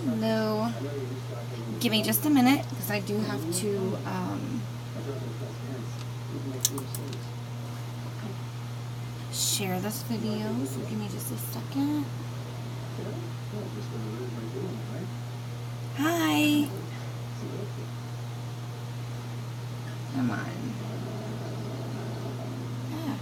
Hello. Give me just a minute, because I do have to, share this video, so give me just a second. Hi. Come on. Yeah.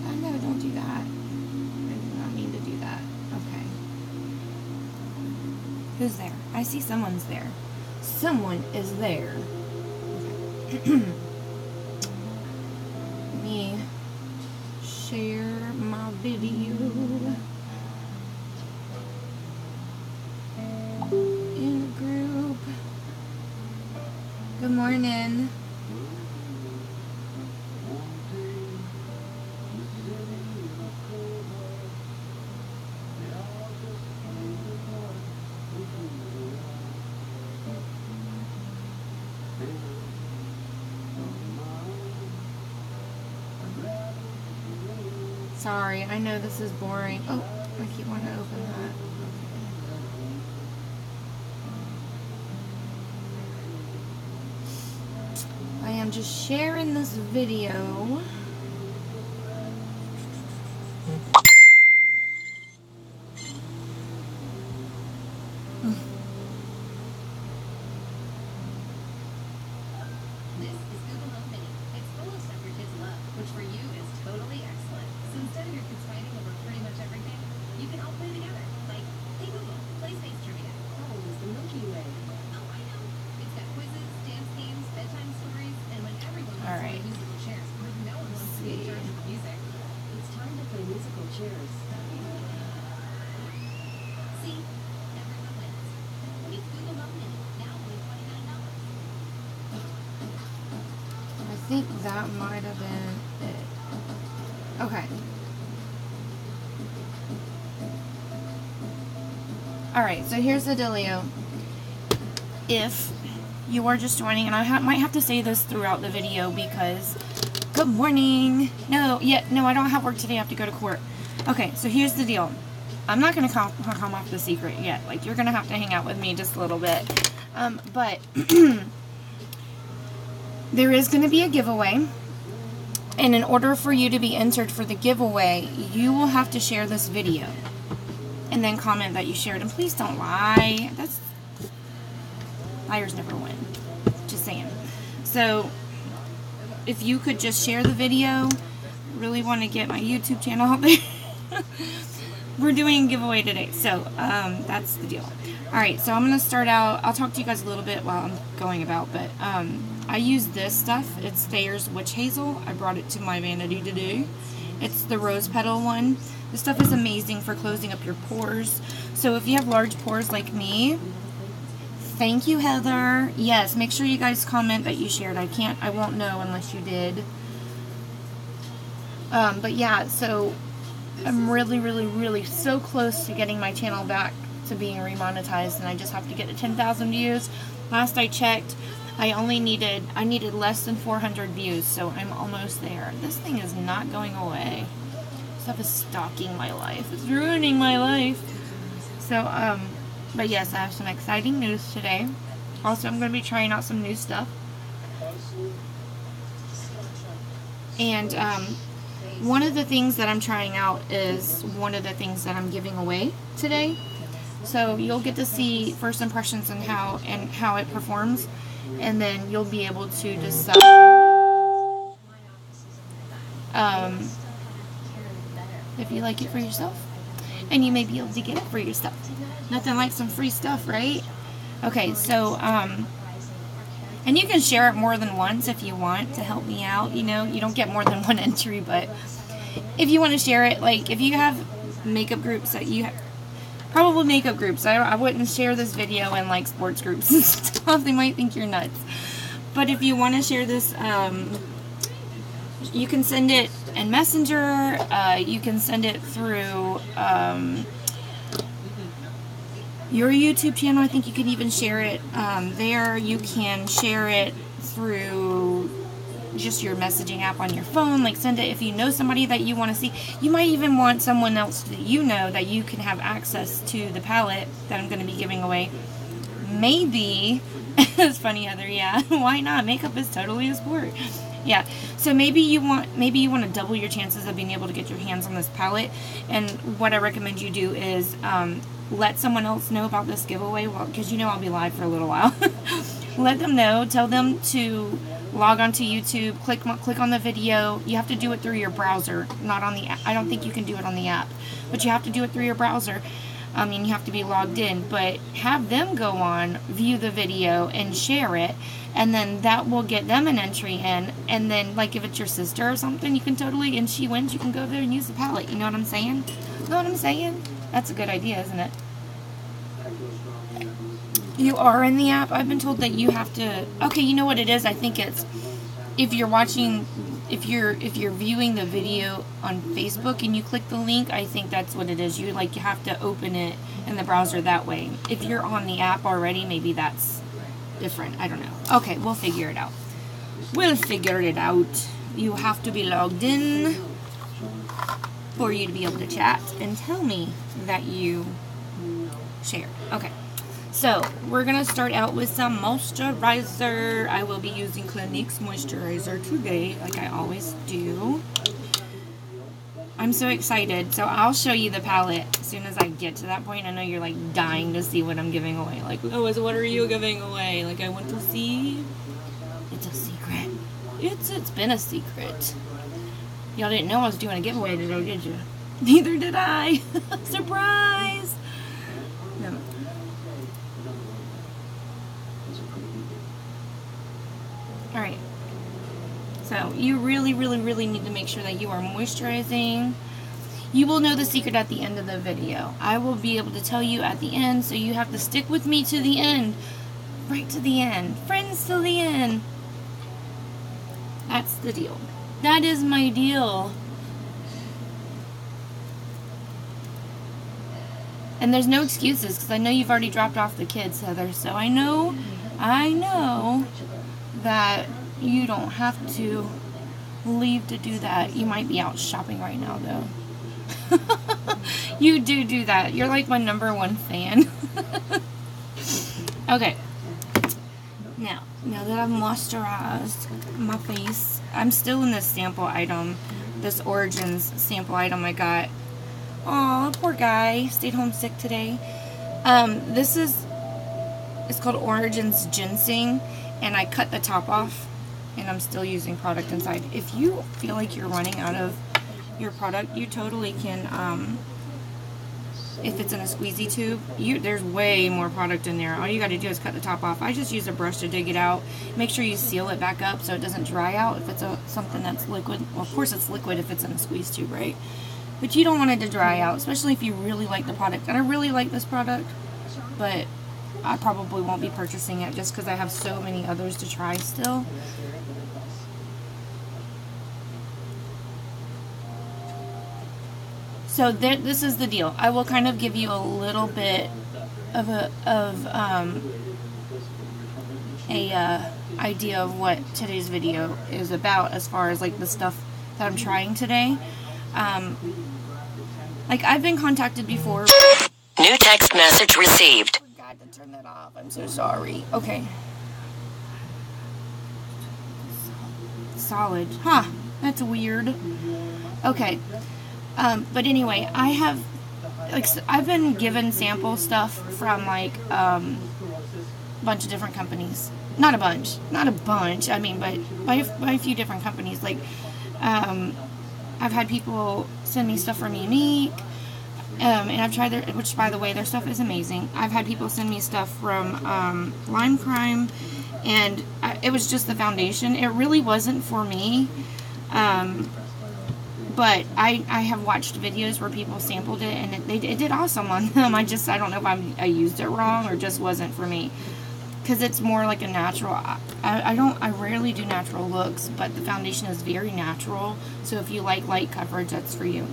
Oh no, don't do that. I did not mean to do that. Okay. Who's there? I see someone's there. Someone is there. Okay. Let me share my video in a group. Good morning. Sorry, I know this is boring. Oh, I keep wanting to open that. Okay. I am just sharing this video. I think that might have been it. Okay. Alright, so here's the dealio. If you are just joining, and I might have to say this throughout the video because... Good morning! No, I don't have work today. I have to go to court. Okay, so here's the deal. I'm not going to come off the secret yet. Like, you're going to have to hang out with me just a little bit. But... There is going to be a giveaway, and in order for you to be entered for the giveaway, you will have to share this video, and then comment that you shared. And please don't lie. Liars never win. Just saying. So, if you could just share the video, really want to get my YouTube channel out there. We're doing a giveaway today, so that's the deal. Alright, so I'm going to start out. I'll talk to you guys a little bit while I'm going about, but I use this stuff. It's Thayer's Witch Hazel. I brought it to my vanity today. It's the rose petal one. This stuff is amazing for closing up your pores. So if you have large pores like me, thank you, Heather. Yes, make sure you guys comment that you shared. I won't know unless you did. But yeah, so I'm really, really, really so close to getting my channel back to being remonetized, and I just have to get to 10,000 views. Last I checked, I needed less than 400 views, so I'm almost there. This thing is not going away. Stuff is stalking my life. It's ruining my life. So, but yes, I have some exciting news today. Also, I'm going to be trying out some new stuff. And, one of the things that I'm trying out is one of the things that I'm giving away today. So you'll get to see first impressions and how it performs, and then you'll be able to decide if you like it for yourself, and you may be able to get it for yourself. Nothing like some free stuff, right? Okay, so and you can share it more than once if you want to help me out. You know, you don't get more than one entry, but if you want to share it, like if you have makeup groups that you have, probably makeup groups. I wouldn't share this video in like sports groups and stuff. They might think you're nuts. But if you want to share this, you can send it in Messenger. You can send it through, your YouTube channel. I think you can even share it there. You can share it through just your messaging app on your phone. Like, send it if you know somebody that you want to see. You might even want someone else that you know that you can have access to the palette that I'm going to be giving away. Maybe, it's funny, Heather, yeah, why not? Makeup is totally a sport. Yeah, so maybe you want to double your chances of being able to get your hands on this palette. And what I recommend you do is let someone else know about this giveaway, because you know I'll be live for a little while. Let them know, tell them to log on to YouTube, click on the video. You have to do it through your browser, not on the app. I don't think you can do it on the app, but you have to do it through your browser. And you have to be logged in, but have them go on, view the video, and share it, and then that will get them an entry in. And then, like, if it's your sister or something, you can totally, and she wins, you can go there and use the palette. You know what I'm saying? Know what I'm saying? That's a good idea, isn't it? You are in the app. I've been told that you have to. Okay, you know what it is? I think it's if you're watching. If you're viewing the video on Facebook and you click the link, I think that's what it is. You have to open it in the browser that way. If you're on the app already, maybe that's different. I don't know. Okay, we'll figure it out. We'll figure it out. You have to be logged in for you to be able to chat and tell me that you shared. Okay. So, we're going to start out with some moisturizer. I will be using Clinique's moisturizer today, like I always do. I'm so excited. So, I'll show you the palette as soon as I get to that point. I know you're, like, dying to see what I'm giving away. Like, Lois, what are you giving away? Like, I want to see. It's a secret. It's been a secret. Y'all didn't know I was doing a giveaway today, did you? Neither did I. Surprise! No. Alright, so you really, really, really need to make sure that you are moisturizing. You will know the secret at the end of the video. I will be able to tell you at the end, so you have to stick with me to the end. Right to the end. Friends to the end. That's the deal. That is my deal. And there's no excuses, because I know you've already dropped off the kids, Heather, so I know that you don't have to leave to do that. You might be out shopping right now, though. You do that. You're like my #1 fan. Okay. Now that I've moisturized my face, I'm still in this sample item, this Origins sample item I got. Aw, poor guy. Stayed home sick today. It's called Origins Ginseng. And I cut the top off, and I'm still using product inside. If you feel like you're running out of your product, you totally can, if it's in a squeezy tube, there's way more product in there. All you got to do is cut the top off. I just use a brush to dig it out. Make sure you seal it back up so it doesn't dry out if it's something that's liquid. Well, of course it's liquid if it's in a squeeze tube, right? But you don't want it to dry out, especially if you really like the product. And I really like this product, but I probably won't be purchasing it just because I have so many others to try still. So this is the deal. I will kind of give you a little bit of idea of what today's video is about, as far as like the stuff that I'm trying today. Like, I've been contacted before. New text message received. I forgot to turn that off. I'm so sorry. Okay. Solid. Huh. That's weird. Okay. But anyway, I've been given sample stuff from like a bunch of different companies. Not a bunch. I mean, but by a few different companies. Like, I've had people send me stuff from Unique. And I've tried which, by the way, their stuff is amazing. I've had people send me stuff from Lime Crime, and it was just the foundation. It really wasn't for me, but I have watched videos where people sampled it, and it did awesome on them. I don't know if I used it wrong or just wasn't for me, because it's more like a natural. I rarely do natural looks, but the foundation is very natural. So if you like light coverage, that's for you.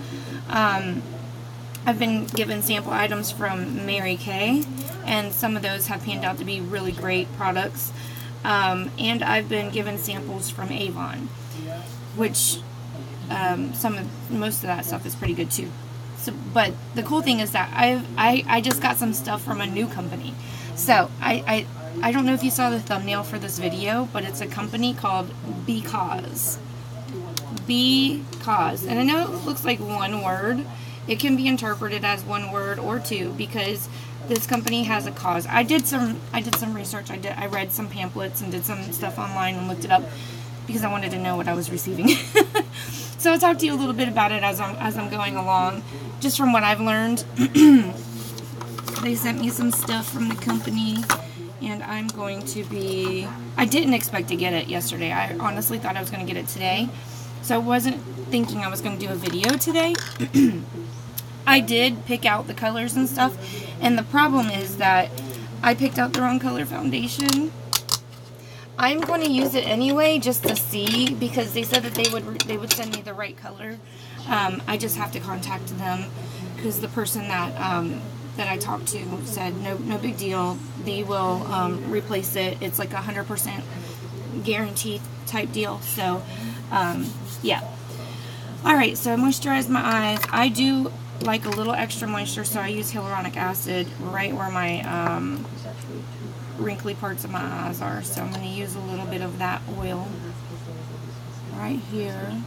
I've been given sample items from Mary Kay, and some of those have panned out to be really great products. And I've been given samples from Avon, which most of that stuff is pretty good too. So, but the cool thing is that I just got some stuff from a new company. So I don't know if you saw the thumbnail for this video, but it's a company called Because. Because, and I know it looks like one word. It can be interpreted as one word or two, because this company has a cause. I did some research. I read some pamphlets and did some stuff online and looked it up because I wanted to know what I was receiving. So I'll talk to you a little bit about it as I'm going along, just from what I've learned. They sent me some stuff from the company, and I'm going to be... I didn't expect to get it yesterday. I honestly thought I was going to get it today. So I wasn't thinking I was going to do a video today. I did pick out the colors and stuff, and the problem is that I picked out the wrong color foundation. I'm going to use it anyway just to see, because they said that they would send me the right color. I just have to contact them, because the person that I talked to said no big deal. They will replace it. It's like 100% guarantee type deal. So yeah. Alright, so I moisturize my eyes. I do like a little extra moisture, so I use hyaluronic acid right where my wrinkly parts of my eyes are. So I'm going to use a little bit of that oil right here.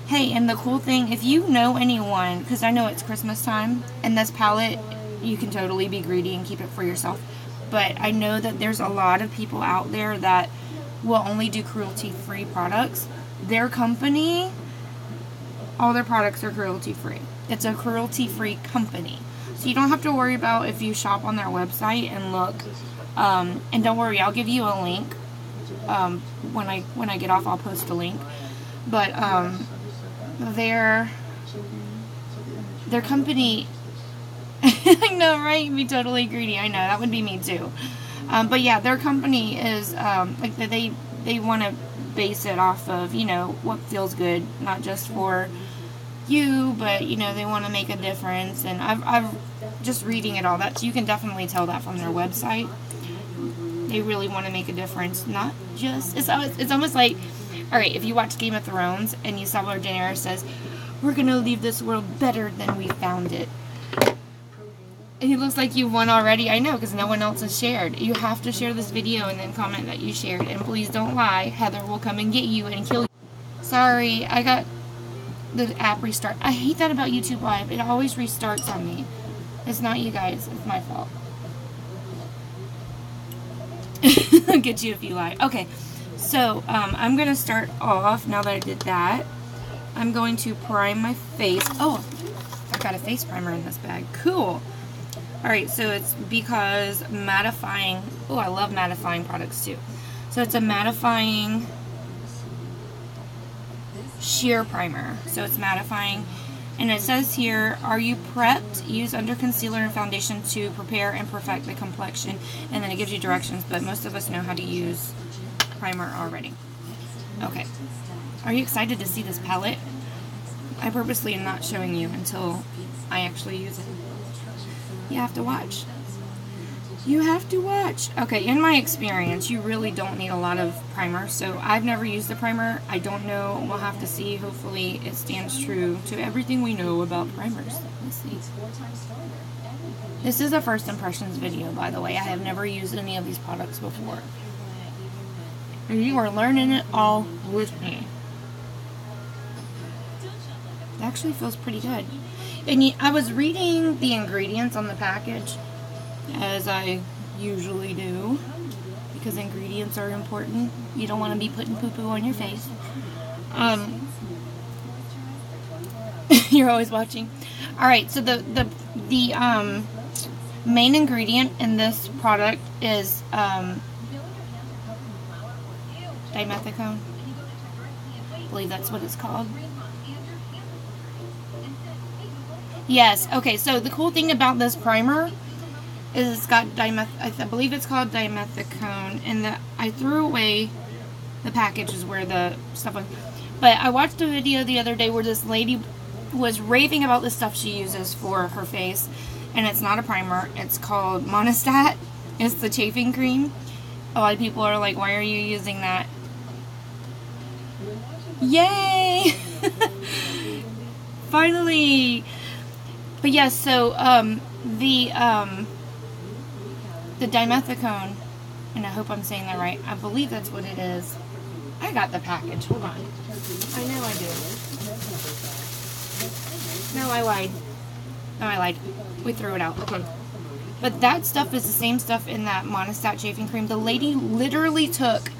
Hey, and the cool thing, if you know anyone, because I know it's Christmas time, and this palette, you can totally be greedy and keep it for yourself, but I know that there's a lot of people out there that will only do cruelty-free products. Their company, all their products are cruelty-free. It's a cruelty-free company. So you don't have to worry about if you shop on their website and look. And don't worry, I'll give you a link. When I get off, I'll post a link. But their company... I know, right? You'd be totally greedy. I know, that would be me too. But yeah, their company is like they want to base it off of, you know, what feels good, not just for you, but you know, they want to make a difference. And I've just reading it all, that you can definitely tell that from their website. They really want to make a difference, not just, it's almost like, all right, if you watch Game of Thrones and you saw where Daenerys says, "We're gonna leave this world better than we found it." And it looks like you won already. I know, because no one else has shared. You have to share this video and then comment that you shared. And please don't lie. Heather will come and get you and kill you. Sorry, I got the app restart. I hate that about YouTube Live. It always restarts on me. It's not you guys. It's my fault. I'll get you if you lie. Okay, so I'm going to start off, now that I did that, I'm going to prime my face. Oh, I've got a face primer in this bag. Cool. Alright, so it's Because mattifying. Oh, I love mattifying products too. So it's a mattifying sheer primer. So it's mattifying. And it says here, are you prepped? Use under concealer and foundation to prepare and perfect the complexion. And then it gives you directions, but most of us know how to use primer already. Okay. Are you excited to see this palette? I purposely am not showing you until I actually use it. You have to watch. You have to watch. Okay, in my experience, you really don't need a lot of primer. So I've never used the primer. I don't know. We'll have to see. Hopefully it stands true to everything we know about primers. Let's see. This is a first impressions video, by the way. I have never used any of these products before. And you are learning it all with me. It actually feels pretty good. And I was reading the ingredients on the package, as I usually do, because ingredients are important. You don't want to be putting poo-poo on your face. You're always watching. Alright, so the main ingredient in this product is dimethicone. I believe that's what it's called. Yes, okay, so the cool thing about this primer is it's got I believe it's called dimethicone, and I threw away the package is where the stuff was. But I watched a video the other day where this lady was raving about the stuff she uses for her face, and it's not a primer. It's called Monistat. It's the chafing cream. A lot of people are like, why are you using that? Yay! Finally! But yes, so the dimethicone, and I hope I'm saying that right. I believe that's what it is. I got the package. Hold on. I know I do. No, I lied. No, I lied. We threw it out. Okay. But that stuff is the same stuff in that Monistat chafing cream. The lady literally took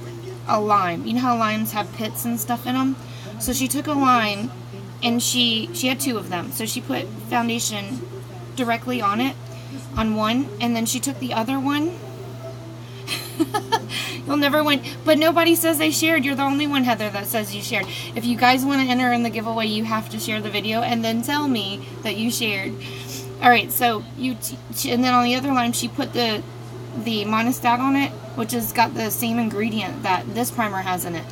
a lime. You know how limes have pits and stuff in them? So she took a lime, and she had 2 of them. So she put foundation directly on it, on one, and then she took the other one. You'll never win. But nobody says they shared. You're the only one, Heather, that says you shared. If you guys want to enter in the giveaway, you have to share the video and then tell me that you shared. Alright, so and then on the other line, she put the Monistat on it, which has got the same ingredient that this primer has in it.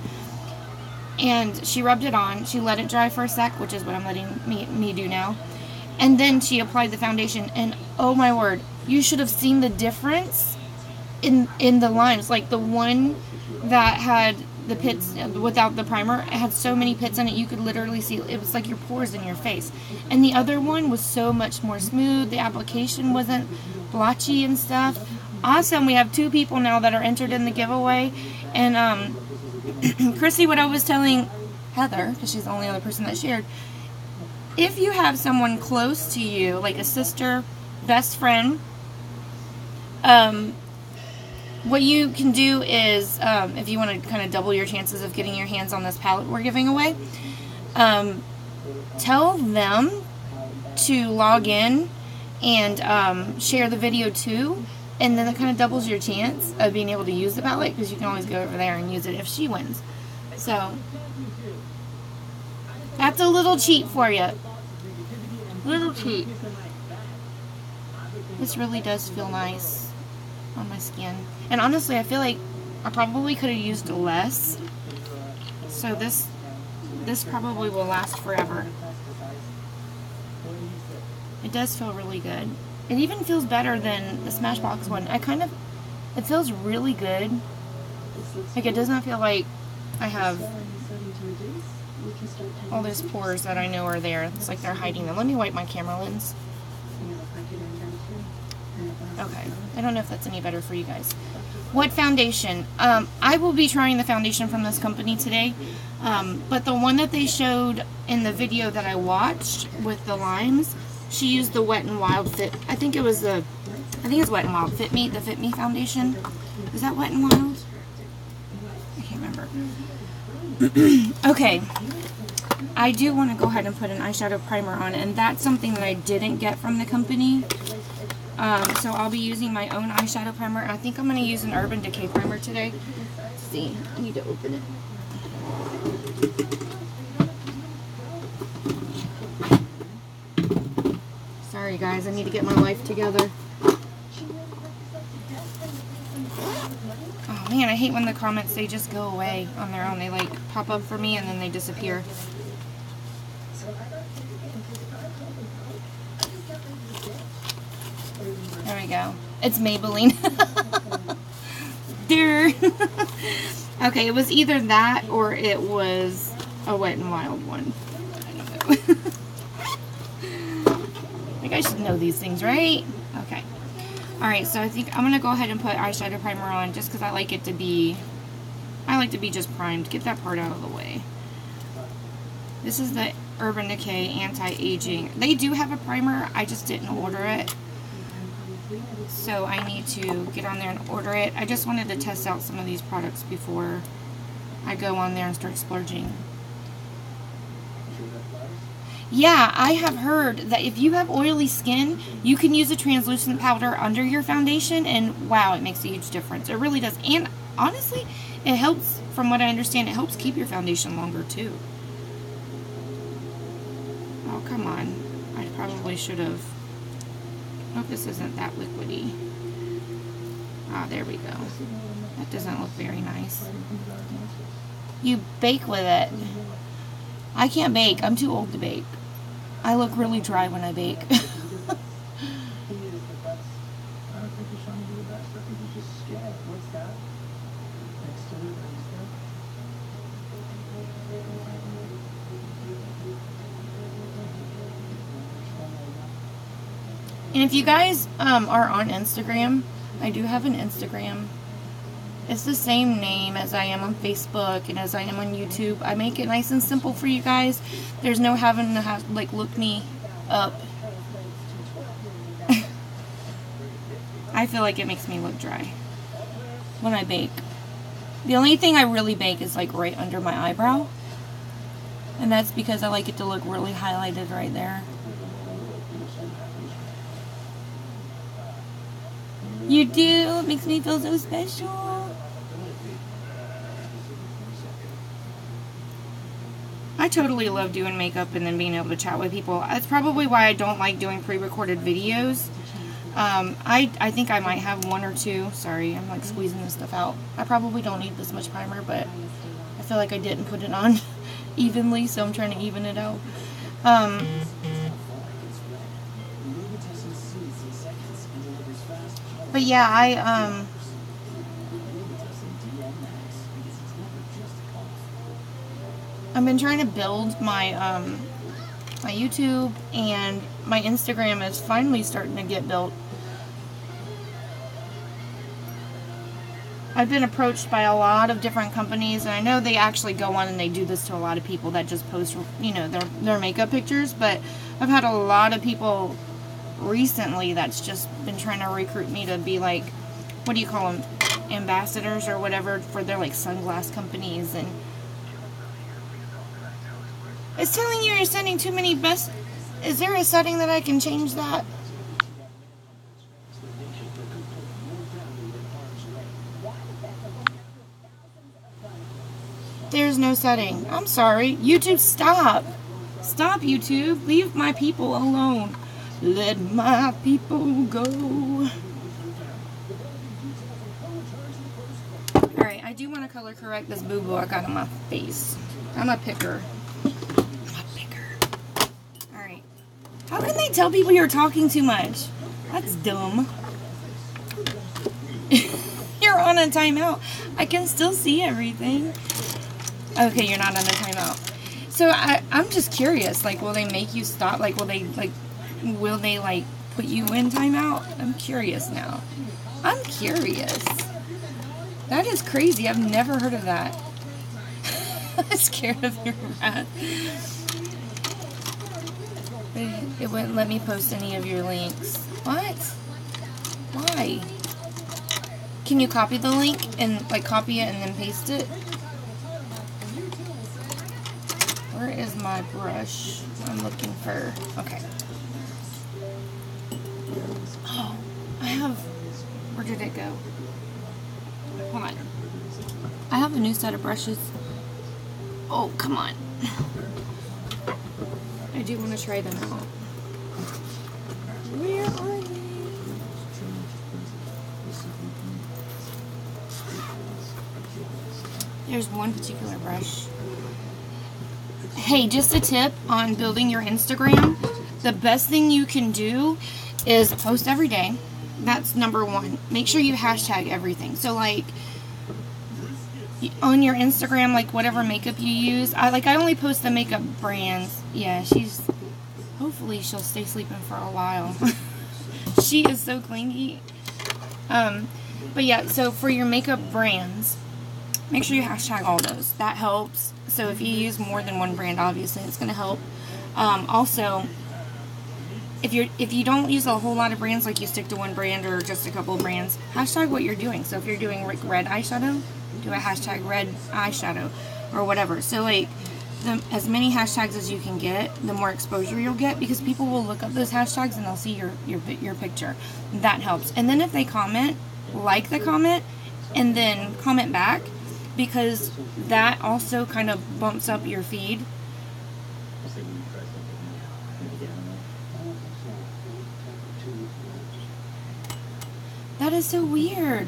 And she rubbed it on. She let it dry for a sec, which is what I'm letting me do now. And then she applied the foundation, and oh my word, you should have seen the difference in the limes. Like the one that had the pits without the primer, it had so many pits in it, you could literally see, it was like your pores in your face. And the other one was so much more smooth. The application wasn't blotchy and stuff. Awesome. We have 2 people now that are entered in the giveaway. And Chrissy, what I was telling Heather, because she's the only other person that shared, if you have someone close to you, like a sister, best friend, what you can do is, if you want to kind of double your chances of getting your hands on this palette we're giving away, tell them to log in and share the video too, and then it kind of doubles your chance of being able to use the palette, because you can always go over there and use it if she wins. So, that's a little cheat for you. Little cheat. This really does feel nice on my skin. And honestly, I feel like I probably could have used less. So this probably will last forever. It does feel really good. It even feels better than the Smashbox one. It feels really good. Like, it does not feel like I have all those pores that I know are there. It's like they're hiding them. Let me wipe my camera lens. Okay. I don't know if that's any better for you guys. What foundation? I will be trying the foundation from this company today. But the one that they showed in the video that I watched with the limes, she used the Wet n Wild Fit. I think it's Wet n Wild Fit Me, the Fit Me foundation. Is that Wet n Wild? I can't remember. Okay. I do want to go ahead and put an eyeshadow primer on, and that's something that I didn't get from the company. So I'll be using my own eyeshadow primer. I think I'm going to use an Urban Decay primer today. Let's see. I need to open it. Sorry guys, I need to get my life together. Oh man, I hate when the comments, they just go away on their own. They like pop up for me and then they disappear. There we go. It's Maybelline. There. Okay, it was either that or it was a Wet n Wild one. I don't know. Like, I should know these things, right? Okay. Alright, so I think I'm going to go ahead and put eyeshadow primer on just because I like to be just primed. Get that part out of the way. This is the Urban Decay Anti-Aging. They do have a primer. I just didn't order it. So I need to get on there and order it. I just wanted to test out some of these products before I go on there and start splurging. Yeah, I have heard that if you have oily skin, you can use a translucent powder under your foundation, and wow, it makes a huge difference. It really does. And honestly, it helps, from what I understand, it helps keep your foundation longer too. Oh, come on. I probably should have. I hope this isn't that liquidy. Ah, there we go. That doesn't look very nice. You bake with it. I can't bake. I'm too old to bake. I look really dry when I bake. And if you guys are on Instagram, I do have an Instagram. It's the same name as I am on Facebook and as I am on YouTube. I make it nice and simple for you guys. There's no having to have, like, look me up. I feel like it makes me look dry when I bake. The only thing I really bake is, like, right under my eyebrow. And that's because I like it to look really highlighted right there. You do? It makes me feel so special. I totally love doing makeup and then being able to chat with people. That's probably why I don't like doing pre-recorded videos. I think I might have one or two. Sorry, I'm like squeezing this stuff out. I probably don't need this much primer, but I feel like I didn't put it on evenly, so I'm trying to even it out. But yeah, I've been trying to build my my YouTube, and my Instagram is finally starting to get built. I've been approached by a lot of different companies, and I know they actually go on and they do this to a lot of people that just post, you know, their makeup pictures, but I've had a lot of people recently that's just been trying to recruit me to be like, what do you call them, ambassadors or whatever for their like sunglass companies. And it's telling you you're sending too many best. Is there a setting that I can change that? There's no setting. I'm sorry. YouTube, stop. Stop, YouTube. Leave my people alone. Let my people go. Alright, I do want to color correct this boo-boo I got on my face. I'm a picker. Alright. How can they tell people you're talking too much? That's dumb. You're on a timeout. I can still see everything. Okay, you're not on a timeout. So I'm just curious. Like, will they make you stop? Like, will they put you in timeout? I'm curious now. I'm curious. That is crazy. I've never heard of that. I'm scared of your wrath. It wouldn't let me post any of your links. What? Why? Can you copy the link and like copy it and then paste it? Where is my brush? I'm looking for. Okay. Oh, I have. Where did it go? Hold on. I have a new set of brushes. Oh, come on. I do want to try them out. Where are they? There's one particular brush. Hey, just a tip on building your Instagram. The best thing you can do is post every day. That's number one. Make sure you hashtag everything. So like on your Instagram, like whatever makeup you use, I only post the makeup brands. Yeah, hopefully she'll stay sleeping for a while. She is so clingy. But yeah, so for your makeup brands, make sure you hashtag all those. That helps. So if you use more than one brand, obviously it's going to help. Also, if you don't use a whole lot of brands, like you stick to one brand or just a couple of brands, hashtag what you're doing. So if you're doing like red eyeshadow, do a hashtag red eyeshadow or whatever. So like as many hashtags as you can get, the more exposure you'll get, because people will look up those hashtags and they'll see your picture. That helps. And then if they comment, like the comment and then comment back, because that also kind of bumps up your feed. That is so weird.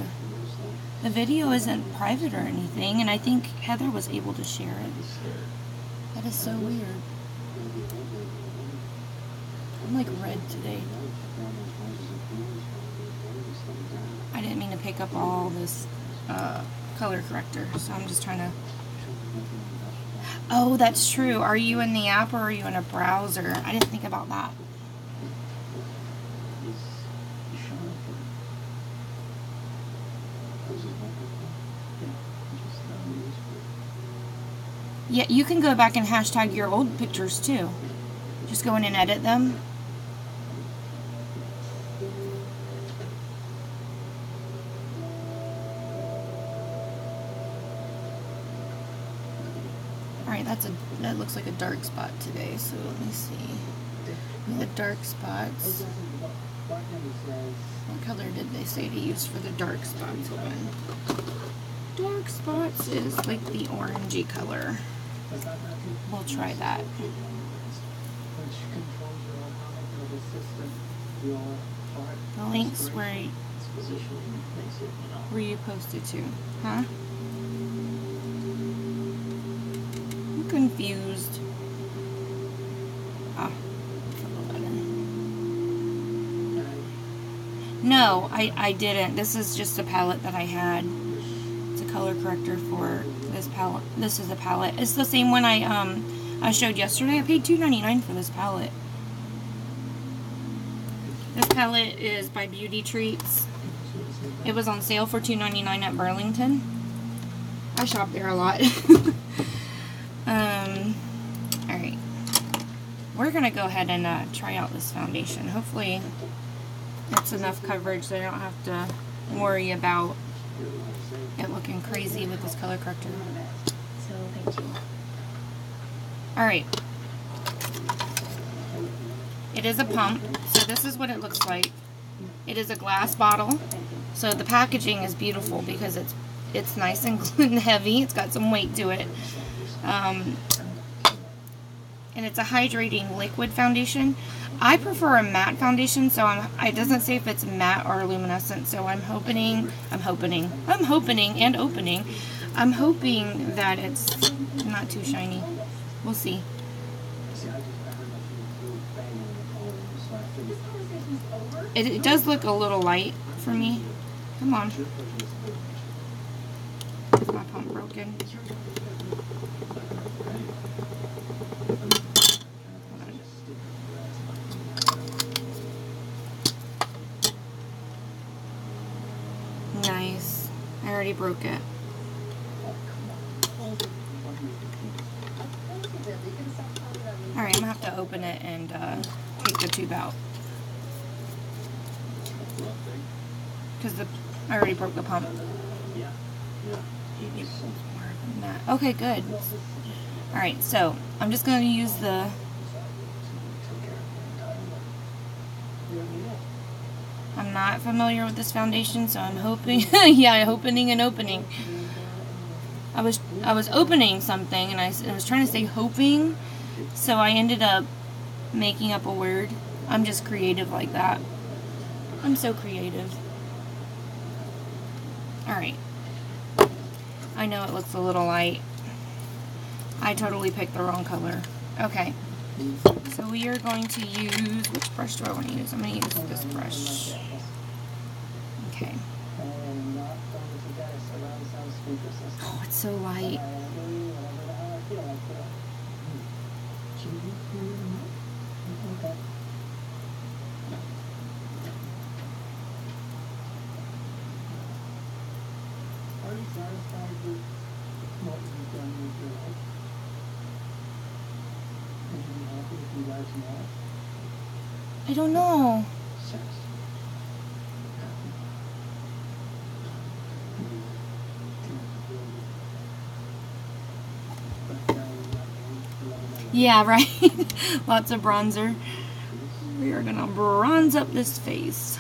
The video isn't private or anything, and I think Heather was able to share it. That is so weird. I'm like red today. I didn't mean to pick up all this color corrector, so I'm just trying to... Oh, that's true. Are you in the app or are you in a browser? I didn't think about that. Yeah, you can go back and hashtag your old pictures too. Just go in and edit them. Alright, that looks like a dark spot today, so let me see. The dark spots. What color did they say to use for the dark spots one? Dark spots is like the orangey color. We'll try that. The links where you posted to, huh? I'm confused. Ah, that's a little better. No, I didn't. This is just a palette that I had. It's a color corrector for this palette. This is a palette. It's the same one I showed yesterday. I paid $2.99 for this palette. This palette is by Beauty Treats. It was on sale for $2.99 at Burlington. I shop there a lot. Alright. We're going to go ahead and try out this foundation. Hopefully it's enough coverage so I don't have to worry about it looking crazy with this color corrector. So, thank you. Alright. It is a pump, so this is what it looks like. It is a glass bottle, so the packaging is beautiful because it's nice and heavy. It's got some weight to it. And it's a hydrating liquid foundation. I prefer a matte foundation, so it doesn't say if it's matte or luminescent, so I'm hoping that it's not too shiny. We'll see. It does look a little light for me. Come on. Is my pump broken? Nice. I already broke it. Alright, I'm gonna have to open it and take the tube out. Because I already broke the pump. Okay, good. Alright, so I'm just going to use the... I'm not familiar with this foundation, so I'm hoping... yeah, opening and opening. I was opening something, and I was trying to say hoping, so I ended up making up a word. I'm just creative like that. I'm so creative. Alright. I know it looks a little light. I totally picked the wrong color. Okay. So we are going to use... Which brush do I want to use? I'm going to use this brush. Okay. Oh, it's so light. I don't know. Yeah, right. Lots of bronzer. We are gonna bronze up this face.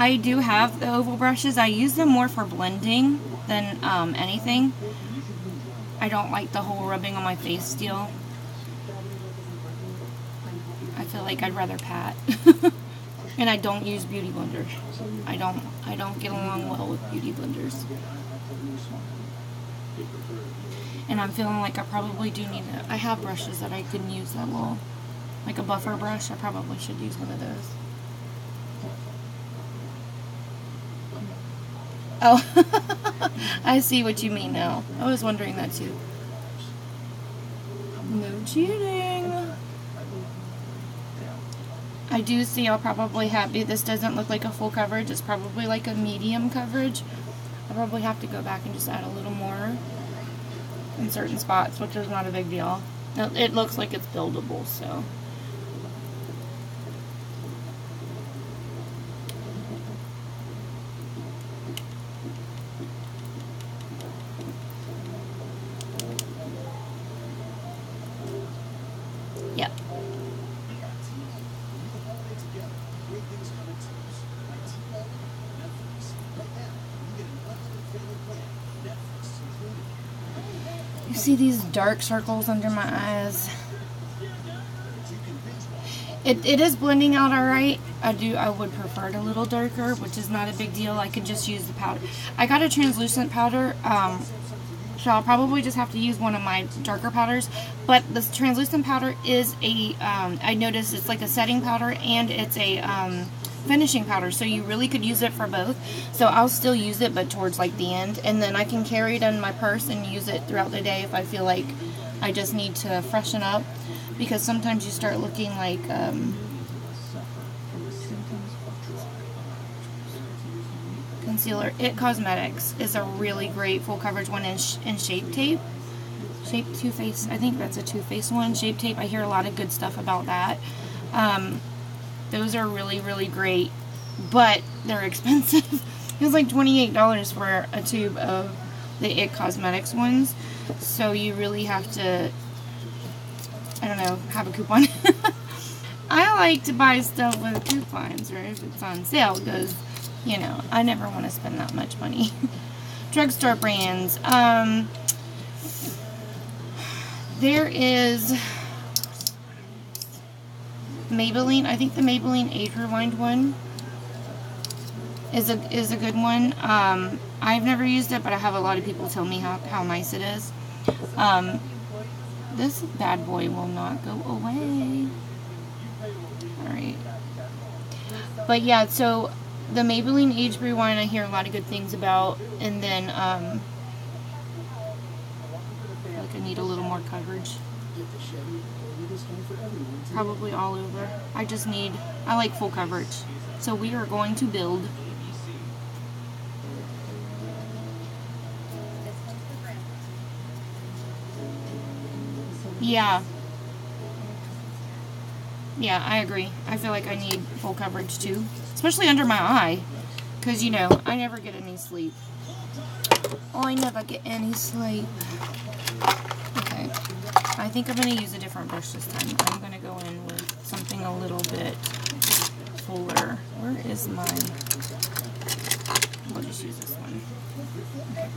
I do have the oval brushes. I use them more for blending than anything. I don't like the whole rubbing on my face deal. I feel like I'd rather pat. And I don't use beauty blenders. I don't get along well with beauty blenders. And I'm feeling like I probably do need to. I have brushes that I can use that will, like a buffer brush. I probably should use one of those. Oh, I see what you mean now. I was wondering that too. No cheating. I do see I'll probably have, this doesn't look like a full coverage. It's probably like a medium coverage. I'll probably have to go back and just add a little more in certain spots, which is not a big deal. It looks like it's buildable, so. Yep. You see these dark circles under my eyes? It is blending out alright. I would prefer it a little darker, which is not a big deal. I could just use the powder. I got a translucent powder, so I'll probably just have to use one of my darker powders. But this translucent powder is a, I noticed it's like a setting powder and it's a finishing powder, so you really could use it for both. So I'll still use it, but towards like the end, and then I can carry it in my purse and use it throughout the day if I feel like I just need to freshen up, because sometimes you start looking like concealer. It Cosmetics is a really great full coverage one in Shape Tape. Too Faced, I think that's a Too Faced one. Shape Tape, I hear a lot of good stuff about that. Those are really, really great, but they're expensive. It was like $28 for a tube of the It Cosmetics ones. So you really have to, I don't know, have a coupon. I like to buy stuff with coupons, or if it's on sale, because, you know, I never want to spend that much money. Drugstore brands. There is Maybelline. I think the Maybelline Age Rewind one is a good one. I've never used it, but I have a lot of people tell me how nice it is. This bad boy will not go away. Alright. But yeah, so the Maybelline Age Rewind I hear a lot of good things about. And then I feel like I need a little more coverage. Probably all over. I like full coverage. So we are going to build. Yeah. Yeah, I agree. I feel like I need full coverage too. Especially under my eye. Because, you know, I never get any sleep. I never get any sleep. Okay. I think I'm going to use a different brush this time. I'm going to go in with something a little bit fuller. Where is my... We'll just use this one. Okay.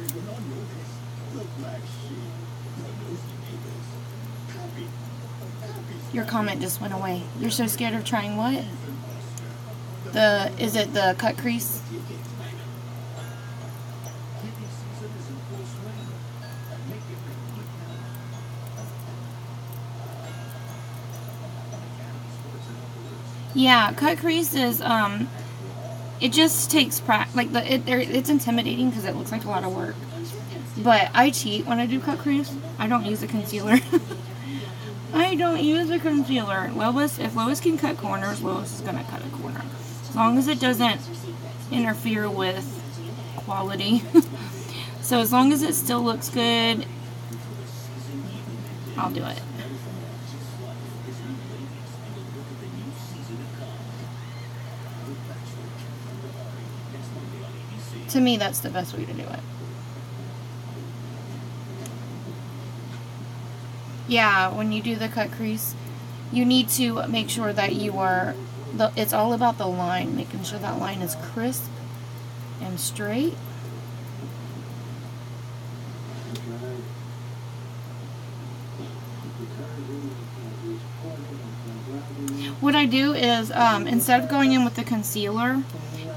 Your comment just went away. You're so scared of trying what? Is it the cut crease? Yeah, cut crease is, it just takes practice. Like, it's intimidating because it looks like a lot of work. But I cheat when I do cut crease. I don't use a concealer. I don't use a concealer. If Lois can cut corners, Lois is going to cut a corner. As long as it doesn't interfere with quality. So as long as it still looks good, I'll do it. To me, that's the best way to do it. Yeah, when you do the cut crease, you need to make sure that you are it's all about the line, making sure that line is crisp and straight. What I do is, instead of going in with the concealer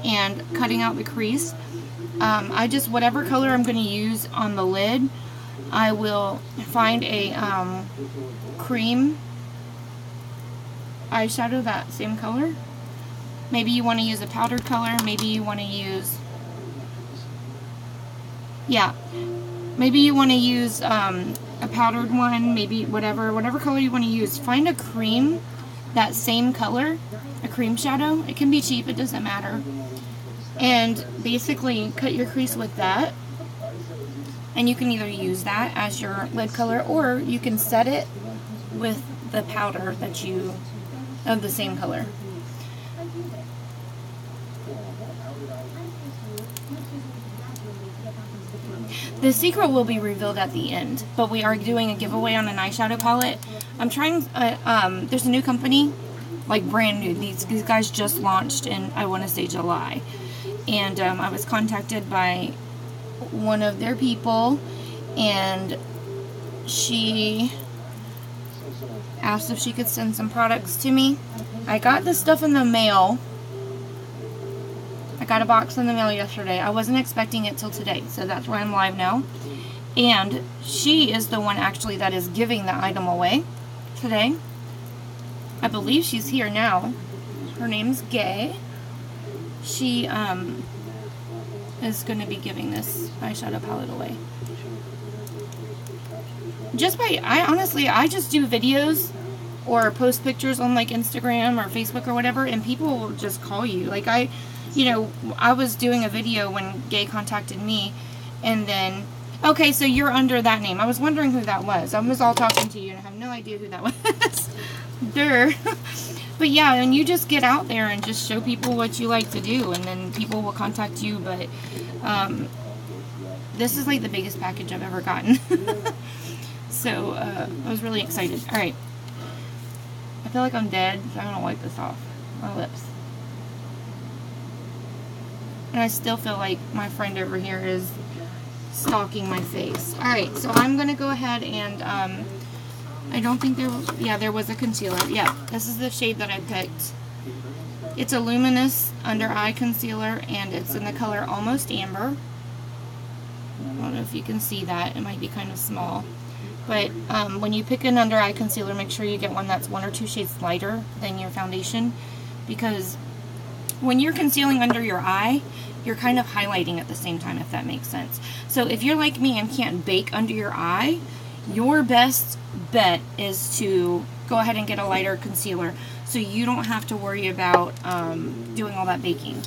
and cutting out the crease, I just, whatever color I'm going to use on the lid, I will find a cream eyeshadow that same color. Maybe you want to use a powdered color, maybe you want to use, maybe you want to use a powdered one, maybe whatever color you want to use. Find a cream, that same color, a cream shadow. It can be cheap, it doesn't matter. And basically cut your crease with that. And you can either use that as your lid color, or you can set it with the powder that you, of the same color. The secret will be revealed at the end, but we are doing a giveaway on an eyeshadow palette. I'm trying, there's a new company, like brand new. These guys just launched in, I want to say, July. And I was contacted by one of their people, and she asked if she could send some products to me. I got this stuff in the mail. I got a box in the mail yesterday. I wasn't expecting it till today, so that's why I'm live now. And she is the one actually that is giving the item away today. I believe she's here now. Her name's Gay. She is going to be giving this eyeshadow palette away. I just do videos or post pictures on like Instagram or Facebook or whatever, and people will just call you. Like I was doing a video when Gay contacted me, and then, okay, so you're under that name. I was wondering who that was. I was all talking to you and I have no idea who that was. Durr. But yeah, and you just get out there and just show people what you like to do, and then people will contact you. But this is like the biggest package I've ever gotten. So I was really excited. Alright. I feel like I'm dead, so I'm going to wipe this off my lips. And I still feel like my friend over here is stalking my face. Alright, so I'm going to go ahead and, I don't think there was a concealer. Yeah, this is the shade that I picked. It's a luminous under eye concealer, and it's in the color Almost Amber. I don't know if you can see that. It might be kind of small. But when you pick an under eye concealer, make sure you get one that's 1 or 2 shades lighter than your foundation, because when you're concealing under your eye, you're kind of highlighting at the same time, if that makes sense. So if you're like me and can't bake under your eye, your best bet is to go ahead and get a lighter concealer so you don't have to worry about doing all that baking.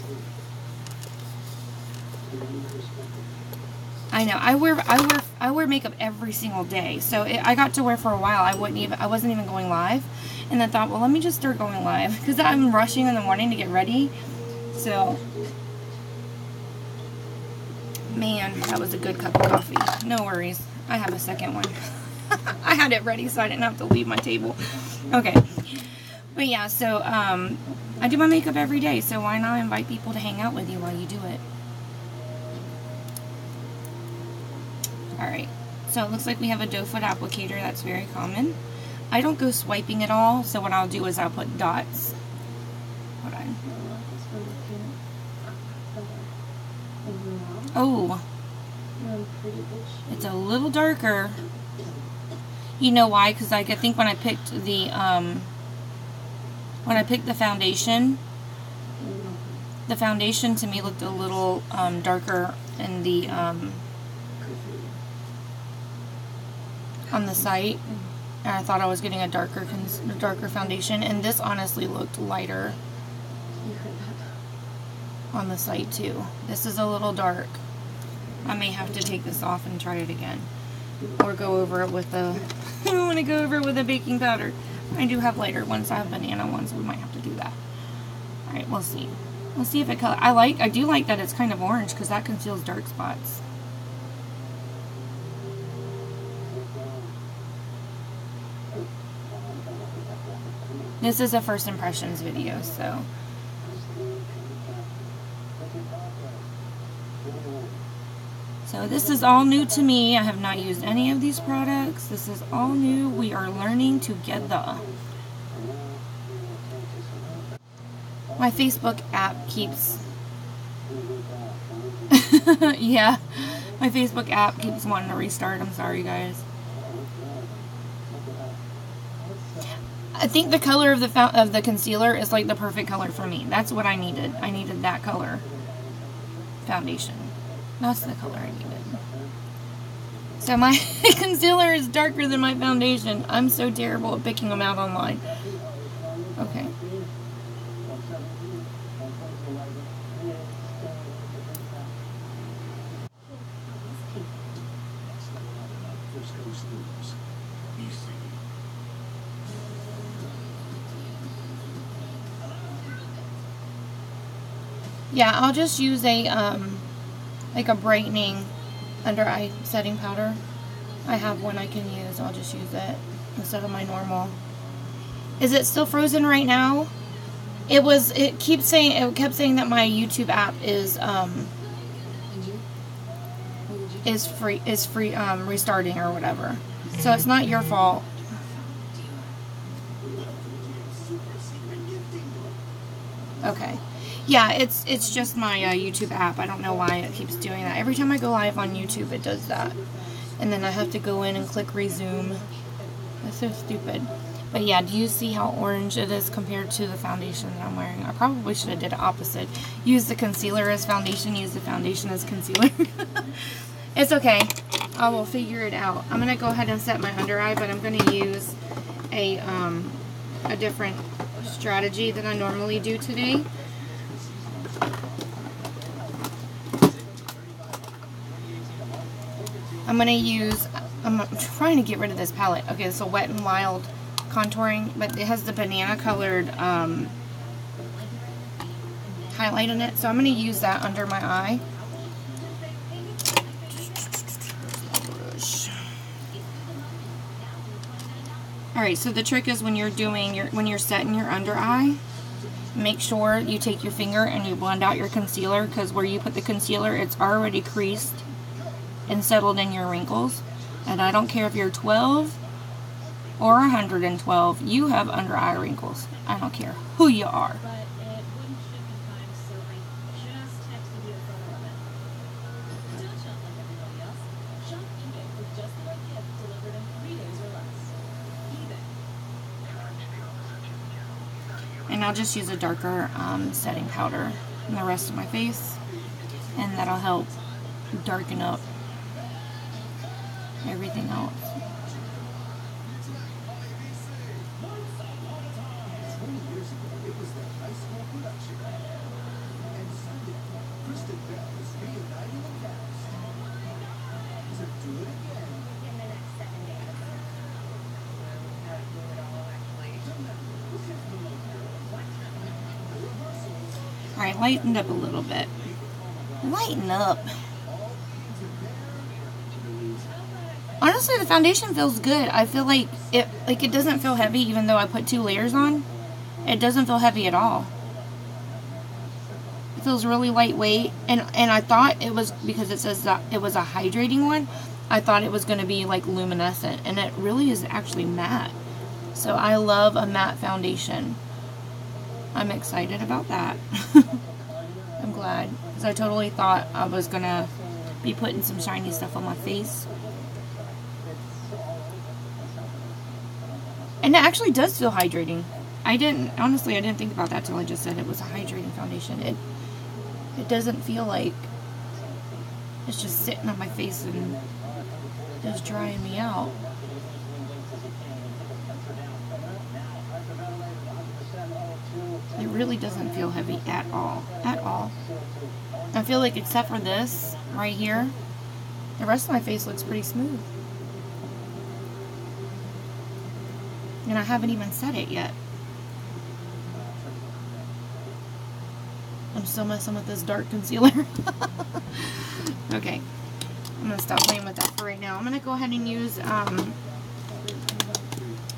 I know, I wear makeup every single day, so I got to wear for a while. I wasn't even going live, and I thought, well, let me just start going live, because I'm rushing in the morning to get ready. So, man, that was a good cup of coffee. No worries, I have a second one. I had it ready so I didn't have to leave my table. Okay, but yeah, so I do my makeup every day, so why not invite people to hang out with you while you do it? Alright, so it looks like we have a doe foot applicator. That's very common. I don't go swiping at all, so what I'll do is I'll put dots. Hold on. Oh, it's a little darker. You know why? Because I think when I picked the foundation to me looked a little darker in the on the site, and I thought I was getting a darker foundation, and this honestly looked lighter on the site too. This is a little dark. I may have to take this off and try it again, or go over it with a I want to go over it with a baking powder. I do have lighter ones. I have banana ones, so we might have to do that. Alright, we'll see. We'll see if it color. I do like that it's kind of orange, because that conceals dark spots. This is a first impressions video, so. So this is all new to me. I have not used any of these products. This is all new. We are learning together. My Facebook app keeps... yeah, my Facebook app keeps wanting to restart. I'm sorry, guys. I think the color of the concealer is like the perfect color for me. That's what I needed. I needed that color foundation. That's the color I needed. So my concealer is darker than my foundation. I'm so terrible at picking them out online. Okay. Yeah, I'll just use a like a brightening under eye setting powder. I have one I can use. I'll just use it instead of my normal. Is it still frozen right now? It kept saying that my YouTube app is restarting or whatever. So it's not your fault. Okay. Yeah, it's just my YouTube app. I don't know why it keeps doing that. Every time I go live on YouTube, it does that. And then I have to go in and click resume. That's so stupid. But yeah, do you see how orange it is compared to the foundation that I'm wearing? I probably should have did it opposite. Use the concealer as foundation, use the foundation as concealer. It's okay. I will figure it out. I'm going to go ahead and set my under eye, but I'm going to use a different strategy than I normally do today. I'm trying to get rid of this palette. Okay, it's a Wet n Wild contouring, but it has the banana colored highlight in it. So I'm going to use that under my eye. Alright, so the trick is when you're setting your under eye, make sure you take your finger and you blend out your concealer, because where you put the concealer, it's already creased and settled in your wrinkles. And I don't care if you're 12 or 112, you have under eye wrinkles. I don't care who you are. And I'll just use a darker setting powder in the rest of my face, and that'll help darken up everything else. Alright, lighten up a little bit. Lighten up. Honestly, the foundation feels good. I feel like it doesn't feel heavy, even though I put 2 layers on. It doesn't feel heavy at all. It feels really lightweight, and I thought it was, because it says that it was a hydrating one, I thought it was going to be like luminescent, and it really is actually matte. So I love a matte foundation. I'm excited about that. I'm glad, because I totally thought I was going to be putting some shiny stuff on my face. And it actually does feel hydrating. Honestly, I didn't think about that till I just said it was a hydrating foundation. It doesn't feel like it's just sitting on my face and just drying me out. It really doesn't feel heavy at all. At all. I feel like, except for this right here, the rest of my face looks pretty smooth. And I haven't even set it yet. I'm still messing with this dark concealer. Okay. I'm going to stop playing with that for right now. I'm going to go ahead and use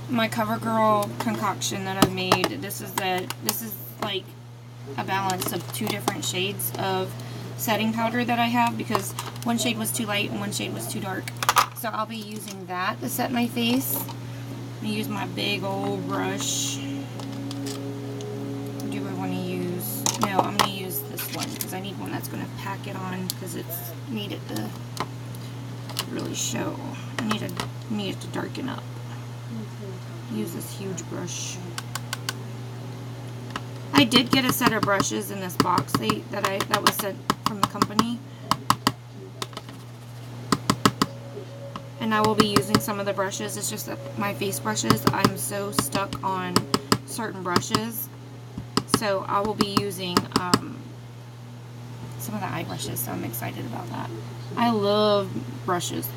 my CoverGirl concoction that I've made. This is like a balance of 2 different shades of setting powder that I have, because one shade was too light and one shade was too dark. So I'll be using that to set my face. I'm gonna use my big old brush. Or do I want to use? No, I'm gonna use this one because I need one that's gonna pack it on, because it's needed to really show. I need it to darken up. Use this huge brush. I did get a set of brushes in this box that was sent from the company, and I will be using some of the brushes. It's just that my face brushes, I'm so stuck on certain brushes, so I will be using some of the eye brushes, so I'm excited about that. I love brushes.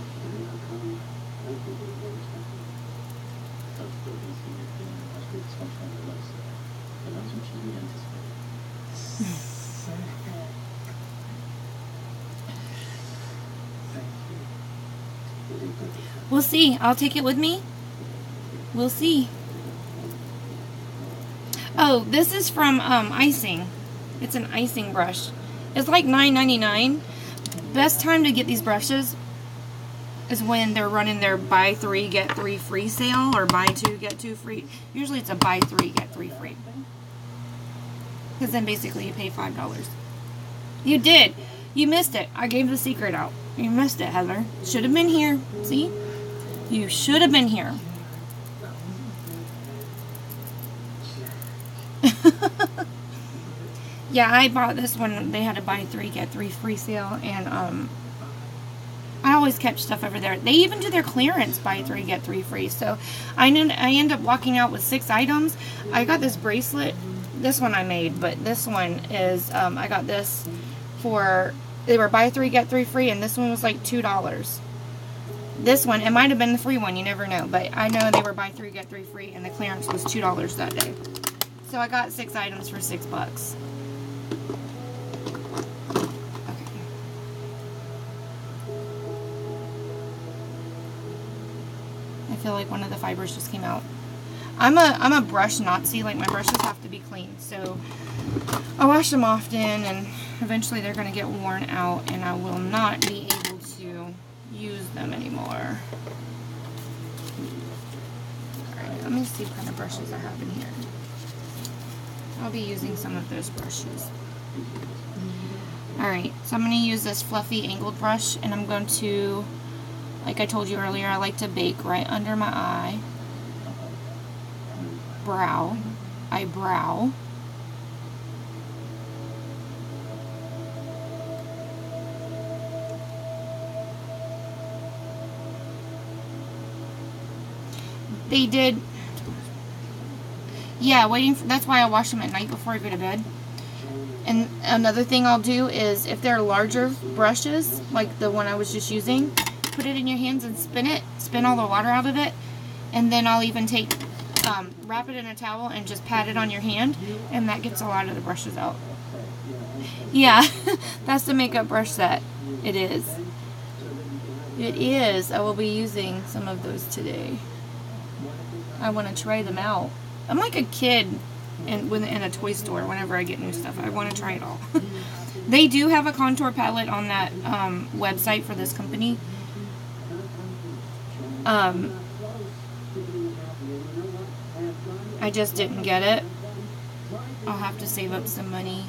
We'll see. I'll take it with me. We'll see. Oh, this is from Icing. It's an icing brush. It's like $9.99. Best time to get these brushes is when they're running their buy 3 get 3 free sale, or buy 2 get 2 free. Usually it's a buy 3 get 3 free. Because then basically you pay $5. You did. You missed it. I gave the secret out. You missed it, Heather. Should have been here. See? You should have been here. Yeah, I bought this one. They had a buy 3 get 3 free sale, and I always catch stuff over there. They even do their clearance buy 3 get 3 free. So I end up walking out with 6 items. I got this bracelet. This one I made, but this one is I got this for, they were buy 3 get 3 free, and this one was like $2. This one, it might have been the free one, you never know, but I know they were buy 3 get 3 free, and the clearance was $2 that day. So I got 6 items for $6. I feel like one of the fibers just came out. I'm a brush Nazi. Like, my brushes have to be clean, so I wash them often, and eventually they're going to get worn out, and I will not be able to use them anymore. Alright, let me see what kind of brushes I have in here. I'll be using some of those brushes. Alright, so I'm going to use this fluffy angled brush, and I'm going to, like I told you earlier, I like to bake right under my eye. Eyebrow. They did. Yeah, that's why I wash them at night before I go to bed. And another thing I'll do is, if they're larger brushes, like the one I was just using, put it in your hands and spin all the water out of it, and then I'll even take wrap it in a towel and just pat it on your hand, and that gets a lot of the brushes out. Yeah, that's the makeup brush set. It is. It is. I will be using some of those today. I want to try them out. I'm like a kid in a toy store whenever I get new stuff. I want to try it all. They do have a contour palette on that website for this company. I just didn't get it. I'll have to save up some money.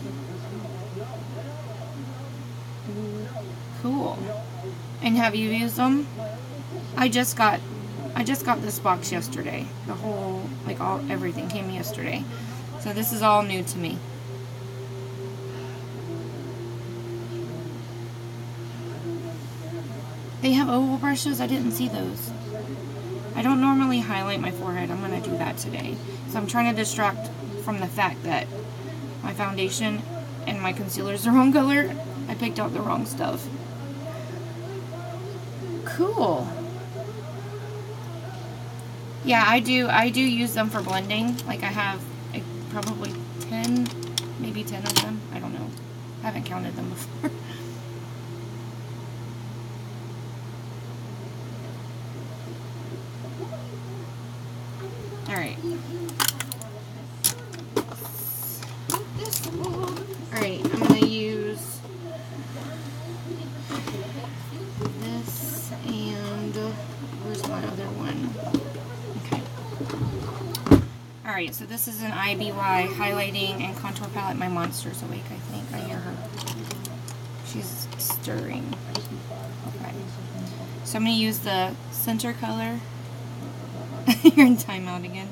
Cool. And have you used them? I just got this box yesterday. The whole, everything came yesterday. So this is all new to me. They have oval brushes? I didn't see those. I don't normally highlight my forehead. I'm going to do that today. So I'm trying to distract from the fact that my foundation and my concealer is the wrong color. I picked out the wrong stuff. Cool. Yeah, I do use them for blending. Like, I have probably 10, maybe 10 of them. I don't know. I haven't counted them before. Alright. Alright, I'm going to use this and where's my other one? Okay. Alright, so this is an IBY highlighting and contour palette. My monster's awake, I think. I hear her. She's stirring. Okay. So I'm going to use the center color. You're in timeout again.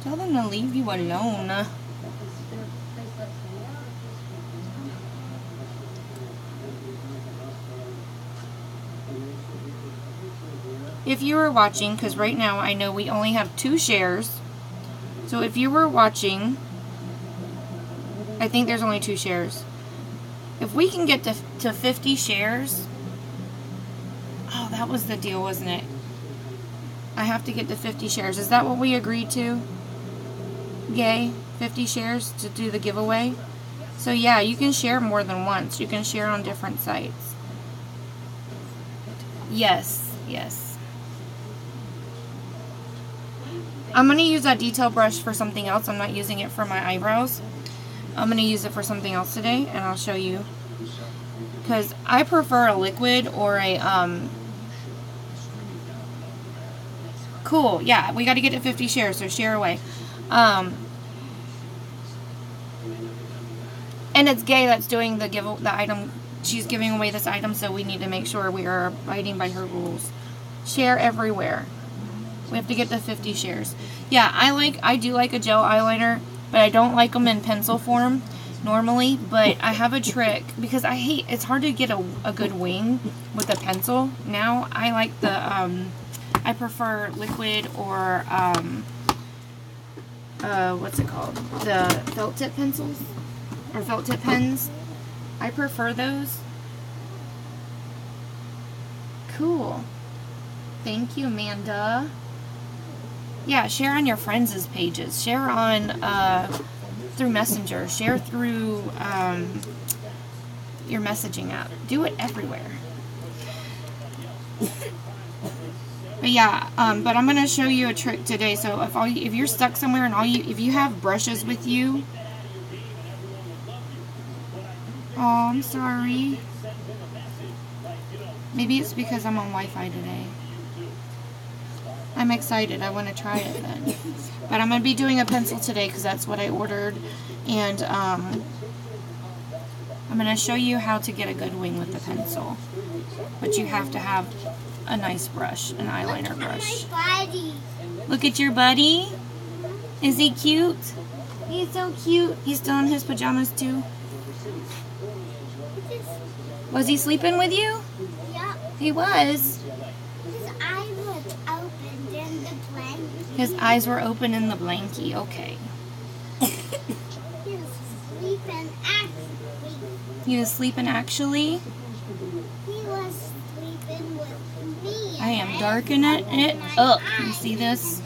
Tell them to leave you alone. If you were watching, because right now I know we only have 2 shares. So if you were watching, I think there's only 2 shares. If we can get to 50 shares, oh, that was the deal, wasn't it? I have to get to 50 shares. Is that what we agreed to? Yay, 50 shares to do the giveaway. So yeah, you can share more than once. You can share on different sites. Yes, yes. I'm going to use that detail brush for something else. I'm not using it for my eyebrows. I'm going to use it for something else today, and I'll show you. Because I prefer a liquid or a, cool, yeah, we got to get to 50 shares, so share away. And it's Gay that's doing the item. She's giving away this item, so we need to make sure we are abiding by her rules. Share everywhere. We have to get to 50 shares. Yeah, I do like a gel eyeliner, but I don't like them in pencil form normally. But I have a trick because it's hard to get a good wing with a pencil. Now I like the I prefer liquid or what's it called? The felt tip pencils or felt tip pens. I prefer those. Cool. Thank you, Amanda. Yeah, share on your friends' pages. Share on through Messenger. Share through your messaging app. Do it everywhere. But yeah, but I'm gonna show you a trick today. So if you're stuck somewhere and if you have brushes with you, oh, I'm sorry. Maybe it's because I'm on Wi-Fi today. I'm excited. I want to try it then. But I'm going to be doing a pencil today because that's what I ordered. And I'm going to show you how to get a good wing with the pencil. But you have to have a nice brush, an eyeliner brush. Look at my buddy. Look at your buddy. Is he cute? He's so cute. He's still in his pajamas too. Was he sleeping with you? Yep. He was. His eyes were open in the blanket. His eyes were open in the blankie. Okay. He was sleeping actually. He was sleeping actually. He was sleeping with me. I am darkening it up. You see this?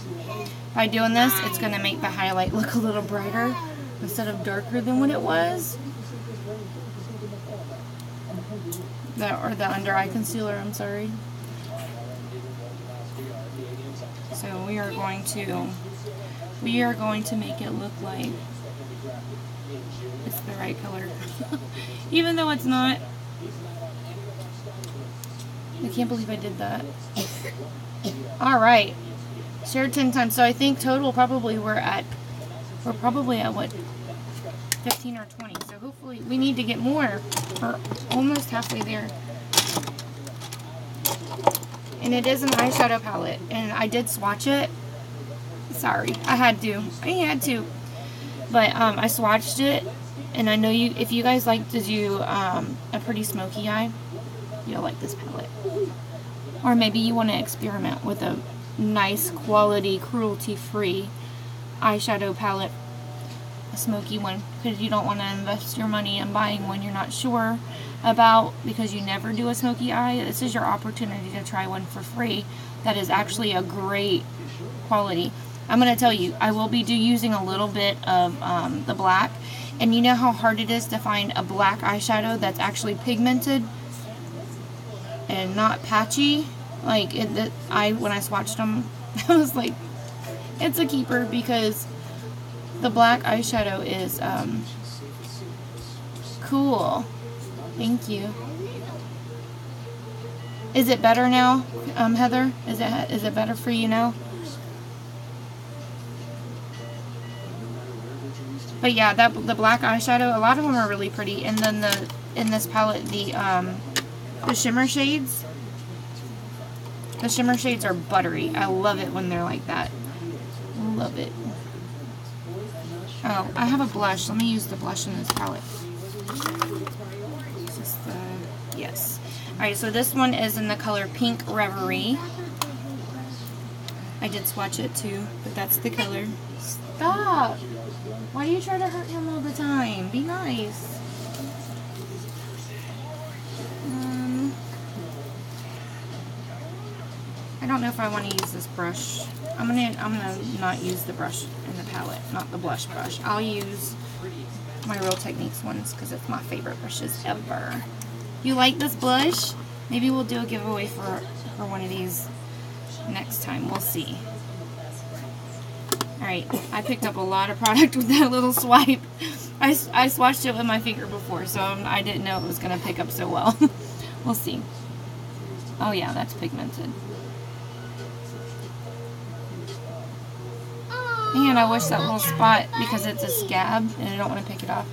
By doing this, it's going to make the highlight look a little brighter instead of darker than what it was. Or the under eye concealer, I'm sorry. So we are going to make it look like it's the right color. Even though it's not. I can't believe I did that. Alright. Shared 10 times. So I think total probably we're probably at what? 15 or 20. So hopefully we need to get more. We're almost halfway there. And it is an eyeshadow palette. And I did swatch it. Sorry. I had to. But I swatched it. And I know if you guys like to do a pretty smoky eye, you'll like this palette. Or maybe you want to experiment with a nice quality, cruelty-free eyeshadow palette. A smoky one, because you don't want to invest your money in buying one you're not sure about because you never do a smoky eye. This is your opportunity to try one for free that is actually a great quality. I'm going to tell you, I will be using a little bit of the black, and you know how hard it is to find a black eyeshadow that's actually pigmented and not patchy. Like, when I swatched them, I was like, it's a keeper because the black eyeshadow is, cool. Thank you. Is it better now, Heather? Is it better for you now? But yeah, the black eyeshadow, a lot of them are really pretty. And then in this palette, the shimmer shades. The shimmer shades are buttery. I love it when they're like that. Love it. Oh, I have a blush. Let me use the blush in this palette. Is this the... Yes. Alright, so this one is in the color Pink Reverie. I did swatch it too, but that's the color. Stop! Why do you try to hurt him all the time? Be nice. I don't know if I want to use this brush. I'm gonna not use the brush in the palette, not the blush brush. I'll use my Real Techniques ones because it's my favorite brushes ever. You like this blush? Maybe we'll do a giveaway for one of these next time. We'll see. Alright, I picked up a lot of product with that little swipe. I swatched it with my finger before, so I didn't know it was going to pick up so well. We'll see. Oh yeah, that's pigmented. Man, I wish that little spot, because it's a scab, and I don't want to pick it off.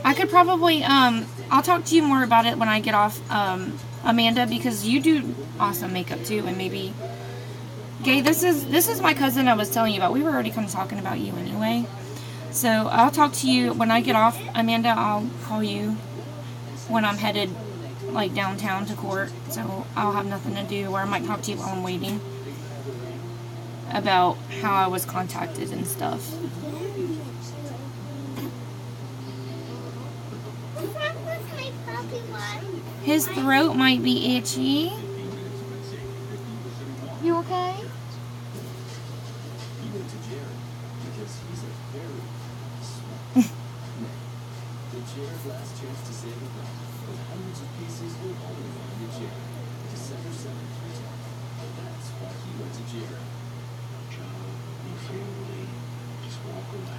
I could probably, I'll talk to you more about it when I get off, Amanda, because you do awesome makeup too, and maybe... Okay, this is my cousin I was telling you about. We were already kind of talking about you anyway. So, I'll talk to you when I get off, Amanda. I'll call you when I'm headed, like, downtown to court. So, I'll have nothing to do, or I might talk to you while I'm waiting about how I was contacted and stuff. His throat might be itchy. You okay?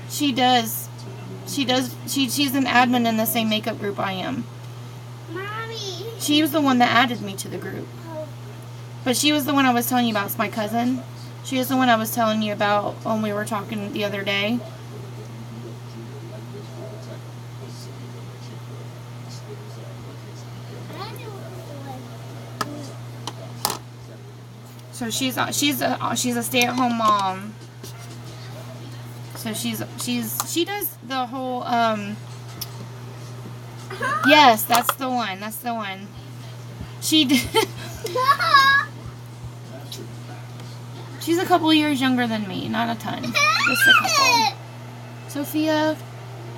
She does. She's an admin in the same makeup group I am. Mommy. She was the one that added me to the group. But she was the one I was telling you about. It's my cousin. She is the one I was telling you about when we were talking the other day. So she's a stay-at-home mom. So she does the whole yes, that's the one. That's the one. She did. She's a couple years younger than me, not a ton. Just a couple. Sophia,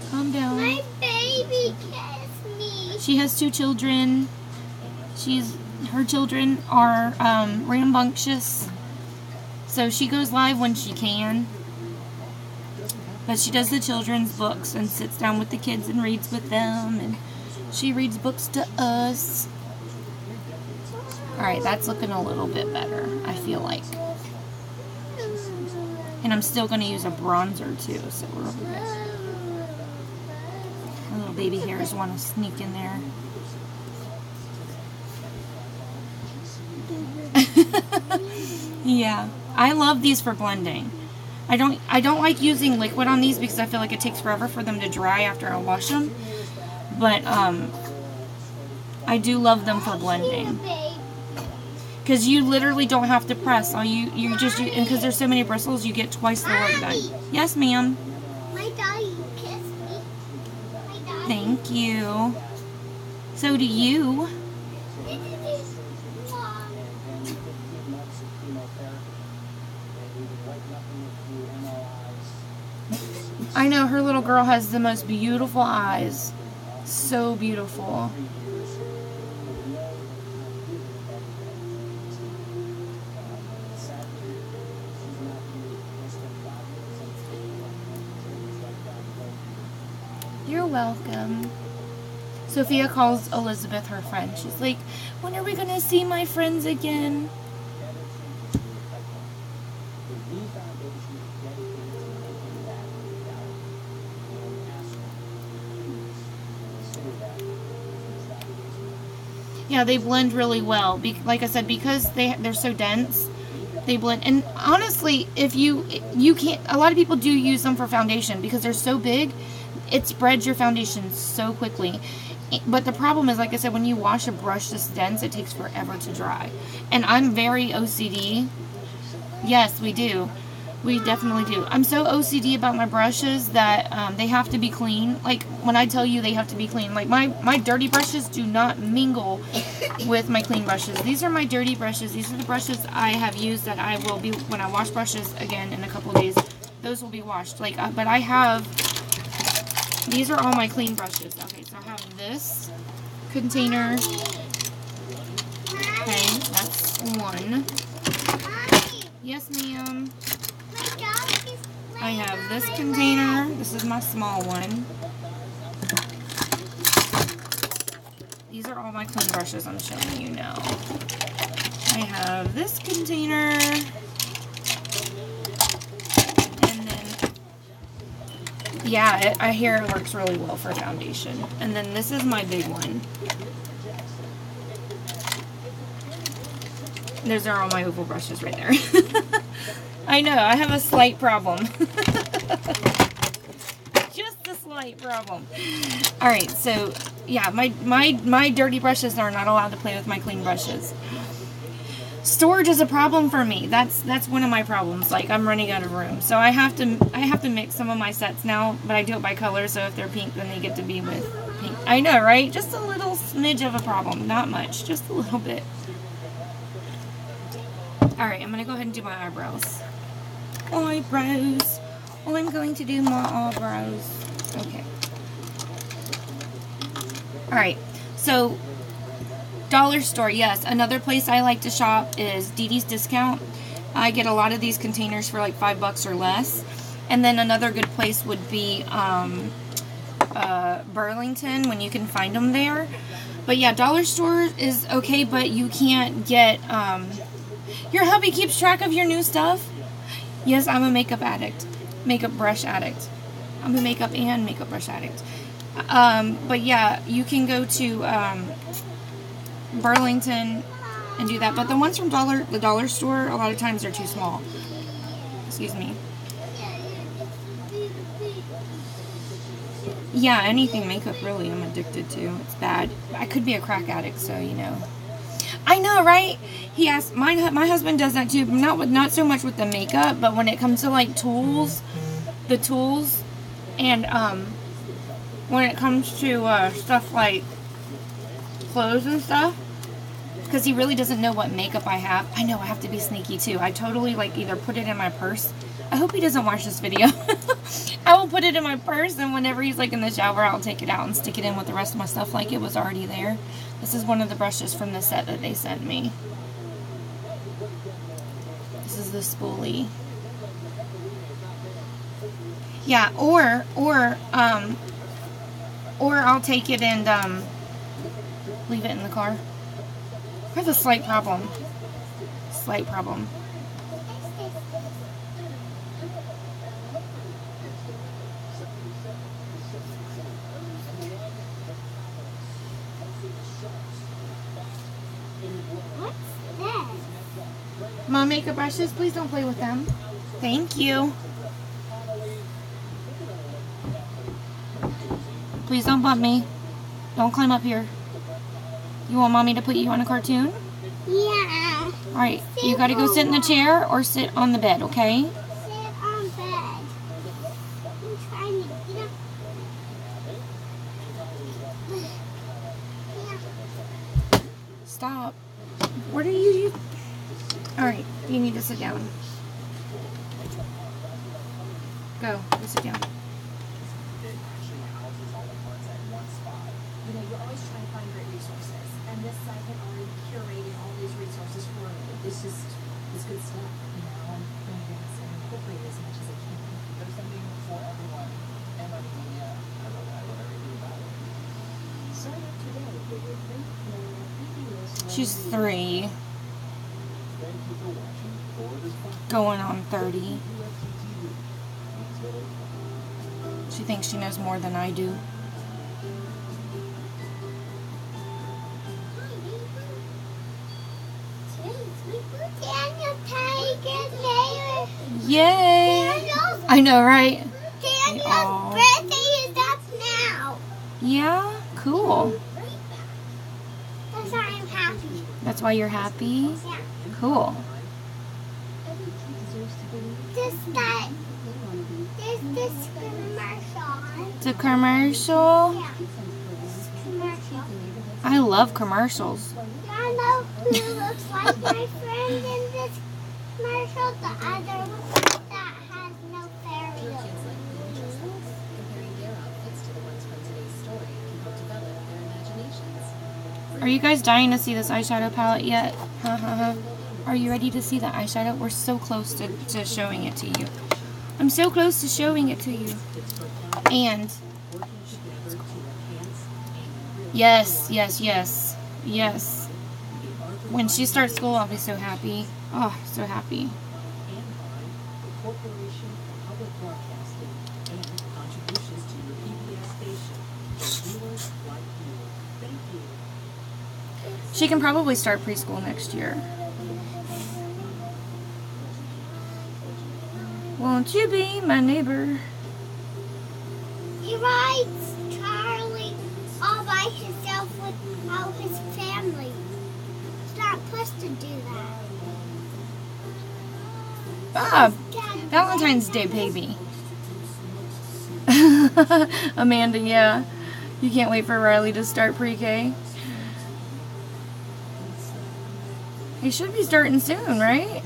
calm down. My baby kissed me. She has 2 children. Her children are rambunctious. So she goes live when she can. But she does the children's books and sits down with the kids and reads with them. And she reads books to us. Alright, that's looking a little bit better, I feel like. And I'm still going to use a bronzer too, so we're over there. My little baby hairs want to sneak in there. Yeah, I love these for blending. I don't like using liquid on these because I feel like it takes forever for them to dry after I wash them. But I do love them for blending. Because you literally don't have to press. All you just, and because there's so many bristles, you get twice the work done. Yes, ma'am. My daddy kissed me. My daddy. Thank you. So do you. I know, her little girl has the most beautiful eyes. So beautiful. You're welcome. Sophia calls Elizabeth her friend. She's like, when are we going to see my friends again? Yeah, they blend really well. Like I said, because they're so dense, they blend. And honestly, if you can't, a lot of people do use them for foundation because they're so big, it spreads your foundation so quickly. But the problem is, like I said, when you wash a brush this dense, it takes forever to dry. And I'm very OCD. Yes, we do. We definitely do. I'm so OCD about my brushes that they have to be clean. Like, when I tell you they have to be clean, like my dirty brushes do not mingle with my clean brushes. These are my dirty brushes. These are the brushes I have used that I will be, when I wash brushes again in a couple days, those will be washed. Like, but I have, these are all my clean brushes. Okay, so I have this container. Okay, that's one. Yes, ma'am. I have this container. This is my small one. These are all my clean brushes I'm showing you now. I have this container. And then, yeah, I hear it works really well for foundation. And then this is my big one. Those are all my oval brushes right there. I know, I have a slight problem. Just a slight problem. Alright, so, yeah, my dirty brushes are not allowed to play with my clean brushes. Storage is a problem for me. That's one of my problems. Like, I'm running out of room. So I have to mix some of my sets now, but I do it by color, so if they're pink, then they get to be with pink. I know, right? Just a little smidge of a problem. Not much, just a little bit. Alright, I'm going to go ahead and do my eyebrows. Eyebrows. Oh, I'm going to do my eyebrows. Okay. Alright, so dollar store, yes. Another place I like to shop is Dee Dee's Discount. I get a lot of these containers for like $5 or less. And then another good place would be Burlington, when you can find them there. But yeah, dollar store is okay, but you can't get... Your hubby keeps track of your new stuff? Yes, I'm a makeup addict. Makeup brush addict. I'm a makeup and makeup brush addict. But yeah, you can go to Burlington and do that. But the ones from the dollar store, a lot of times they're too small. Excuse me. Yeah, anything makeup really I'm addicted to. It's bad. I could be a crack addict, so you know. I know, right? He asked, my husband does that too, not so much with the makeup, but when it comes to like tools, the tools, and when it comes to stuff like clothes and stuff, because he really doesn't know what makeup I have. I know, I have to be sneaky too. I totally like either put it in my purse. I hope he doesn't watch this video. I will put it in my purse, and whenever he's like in the shower, I'll take it out and stick it in with the rest of my stuff like it was already there. This is one of the brushes from the set that they sent me. This is the spoolie. Yeah, or I'll take it and leave it in the car. I have a slight problem. Slight problem. My makeup brushes, please don't play with them. Thank you. Please don't bump me. Don't climb up here. You want mommy to put you on a cartoon? Yeah. Alright, you gotta go sit in the chair or sit on the bed, okay? Sit on bed. I'm trying to get up. Yeah. Stop. What are you... Alright, you need to sit down. Go sit down. You know, you're always trying to find great resources, and this site had already curated all these resources for you. It's just, it's good stuff, you know, and doing things and incorporate as much as I can. There's something for everyone and everything, yeah. I love everything about it. So She's 3. Going on 30. She thinks she knows more than I do. Daniel Tiger. Yay! I know, right? Daniel's birthday is up now. Yeah, cool. That's why I'm happy. That's why you're happy? Yeah. Cool. This commercial. It's a commercial. Yeah. Commercial. I love commercials. I know who looks like my friend in this commercial. The other one that has no fairy wheels. Comparing their outfits to the ones from today's story can help develop their imaginations. Are you guys dying to see this eyeshadow palette yet? Are you ready to see the eyeshadow? We're so close to showing it to you. I'm so close to showing it to you. And yes. When she starts school, I'll be so happy. Oh, so happy. She can probably start preschool next year. Won't you be my neighbor? He rides Charlie all by himself without his family. He's not supposed to do that. Bob, Dad, Valentine's Day baby. Amanda, yeah. You can't wait for Riley to start pre-K. He should be starting soon, right?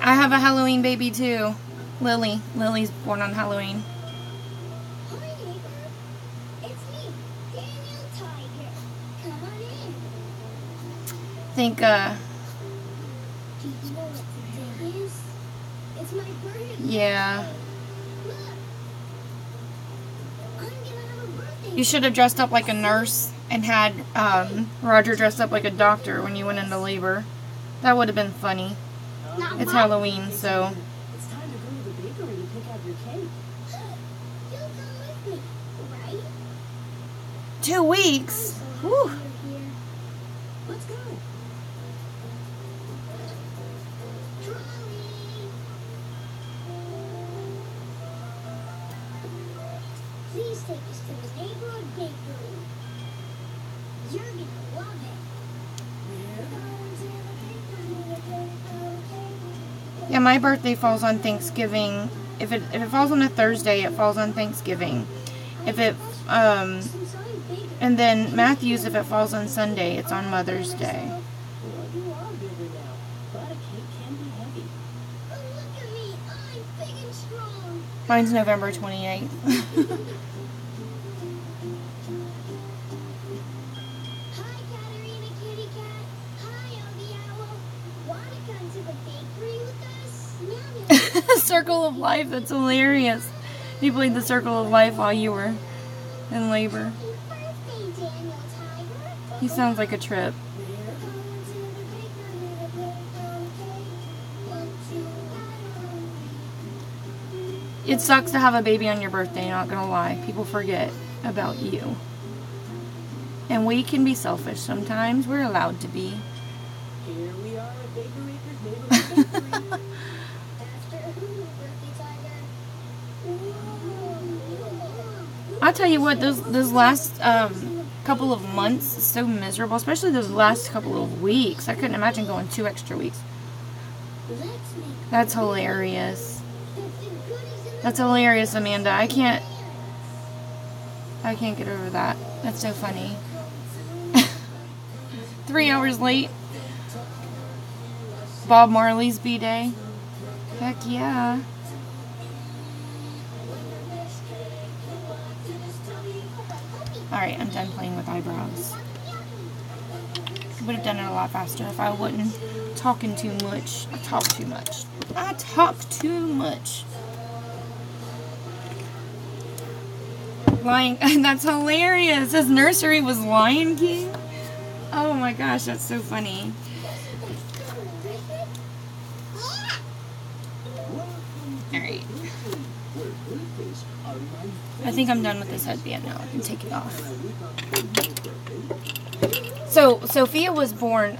I have a Halloween baby too. Lily. Lily's born on Halloween. Hi, neighbor. It's me, Daniel Tiger. Come on in. Think, Do you know what today is? It's my birthday. yeah. Look. I'm gonna have a birthday. You should have dressed up like a nurse and had Roger dressed up like a doctor when you went into labor. That would have been funny. Not It's my- Halloween, so. It's time to go to the bakery to pick out your cake. You'll come with me, right? 2 weeks? Whew. You're here. Let's go. Trolley. Please take us to the neighborhood bakery. You're gonna love it. Yeah, my birthday falls on Thanksgiving. If it falls on a Thursday, it falls on Thanksgiving. If it and then Matthew's, if it falls on Sunday, it's on Mother's Day. Well, you are bigger now, but a cake can be heavy. Oh, look at me. I'm big and strong. Mine's November 28th. Hi, Katerina Kitty Cat. Hi, Elby Owl. Want to come to the bakery with us? Meow, Circle of Life, that's hilarious. You played the Circle of Life while you were in labor. Happy birthday, Daniel Tiger. He sounds like a trip. It sucks to have a baby on your birthday, not gonna lie. People forget about you. And we can be selfish sometimes. We're allowed to be. Here we are at Baker Acres Neighborhood Bakery. I'll tell you what, those last couple of months is so miserable, especially those last couple of weeks. I couldn't imagine going 2 extra weeks. That's hilarious. That's hilarious, Amanda. I can't get over that. That's so funny. 3 hours late. Bob Marley's B-Day. Heck yeah. Alright, I'm done playing with eyebrows. Would have done it a lot faster if I wasn't talking too much. I talk too much. Lion, that's hilarious. His nursery was Lion King. Oh my gosh, that's so funny. Alright. I think I'm done with this headband now. I can take it off. So, Sophia was born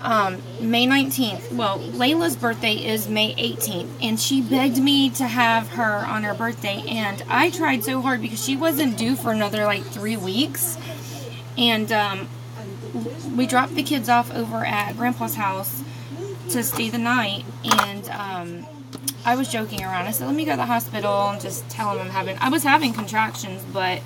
May 19th. Well, Layla's birthday is May 18th. And she begged me to have her on her birthday. And I tried so hard because she wasn't due for another, like, 3 weeks. And we dropped the kids off over at Grandpa's house to stay the night. And I was joking around. I said, let me go to the hospital and just tell them I was having contractions, but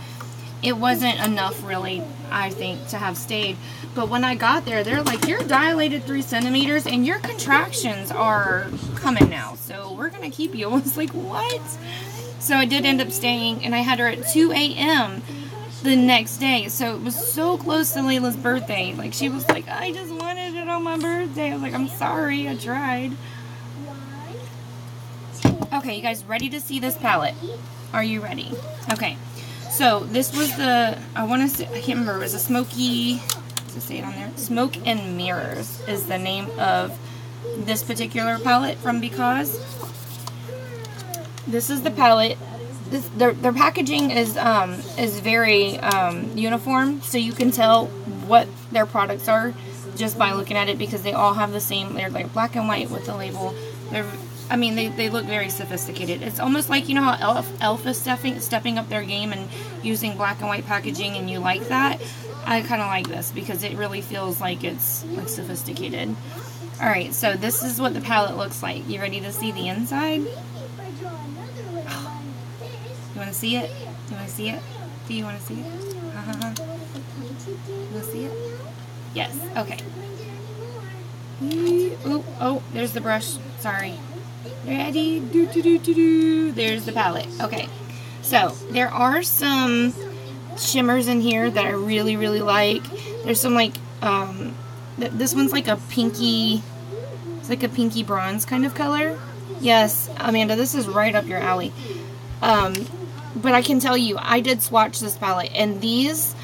it wasn't enough really, I think, to have stayed. But when I got there, they're like, you're dilated 3 centimeters and your contractions are coming now. So we're going to keep you. I was like, what? So I did end up staying, and I had her at 2 a.m. the next day. So it was so close to Layla's birthday. Like, she was like, I just wanted it on my birthday. I was like, I'm sorry, I tried. Okay, you guys ready to see this palette? Are you ready? Okay. So this was the, I can't remember, it was a smoky, does it say it on there? Smoke and Mirrors is the name of this particular palette from Because. This is the palette. Their packaging is very uniform, so you can tell what their products are just by looking at it, because they all have the same, they're like black and white with the label. They look very sophisticated. It's almost like, you know how Elf is stepping up their game and using black and white packaging, and you like that? I kind of like this because it really feels like it's like sophisticated. Alright, so this is what the palette looks like. You ready to see the inside? You want to see it? You want to see it? Do you want to see it? You want to see it? Yes. Okay. Ooh, oh, there's the brush. Sorry. Ready? There's the palette. Okay. So, there are some shimmers in here that I really, really like. There's some, like, this one's like a pinky, it's like a pinky bronze kind of color. Yes, Amanda, this is right up your alley. But I can tell you, I did swatch this palette, and these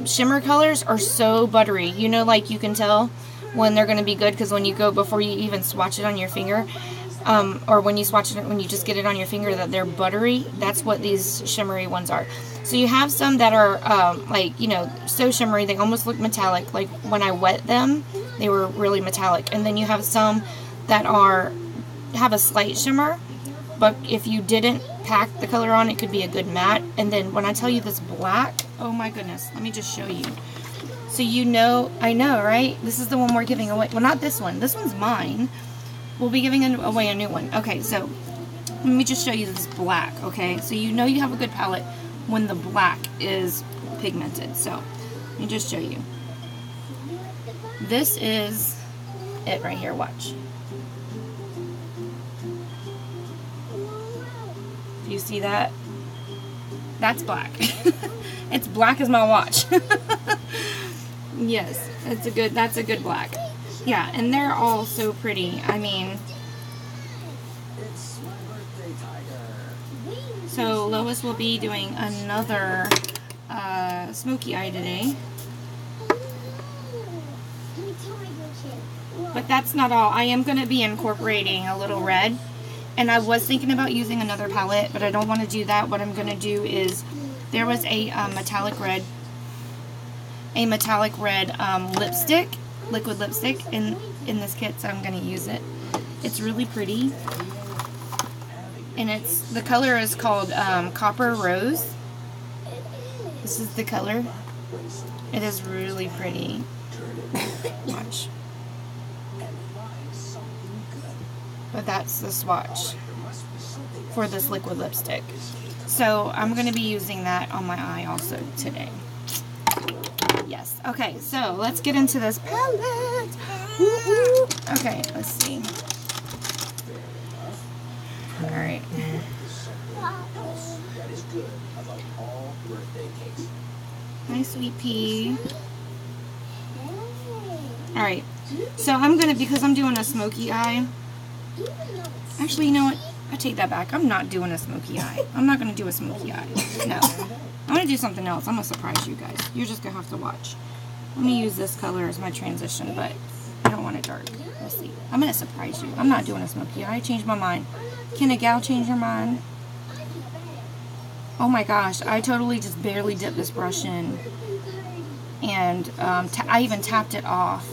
shimmer colors are so buttery. You know, like, you can tell when they're going to be good, because when you go, before you even swatch it on your finger, or when you swatch it, when you just get it on your finger, that they're buttery. That's what these shimmery ones are. So you have some that are, like, you know, so shimmery, they almost look metallic. Like, when I wet them, they were really metallic. And then you have some that have a slight shimmer, but if you didn't pack the color on, it could be a good matte. And then when I tell you this black, oh my goodness, let me just show you. So you know, I know, right? This is the one we're giving away. Well, not this one. This one's mine. We'll be giving away a new one. Okay, so let me just show you this black, okay? So you know you have a good palette when the black is pigmented. So let me just show you. This is it right here. Watch. Do you see that? That's black. It's black as my watch. Yes, that's a good black. Yeah, and they're all so pretty. I mean, so Lois will be doing another smoky eye today. But that's not all. I am going to be incorporating a little red. And I was thinking about using another palette, but I don't want to do that. What I'm going to do is, there was a metallic red lipstick, liquid lipstick in this kit, so I'm going to use it. It's really pretty. And the color is called Copper Rose. This is the color. It is really pretty. Watch. But that's the swatch for this liquid lipstick. So I'm going to be using that on my eye also today. Yes. Okay, so let's get into this palette. Woo-hoo. Okay, let's see. Alright. Hi, sweet pea. Alright. So I'm going to, because I'm doing a smoky eye, Actually, you know what? I take that back. I'm not doing a smoky eye. I'm not going to do a smoky eye. No. I'm going to do something else. I'm going to surprise you guys. You're just going to have to watch. Let me use this color as my transition, but I don't want it dark. We'll see. I'm going to surprise you. I'm not doing a smoky eye. I changed my mind. Can a gal change her mind? Oh my gosh. I totally just barely dipped this brush in. And I even tapped it off.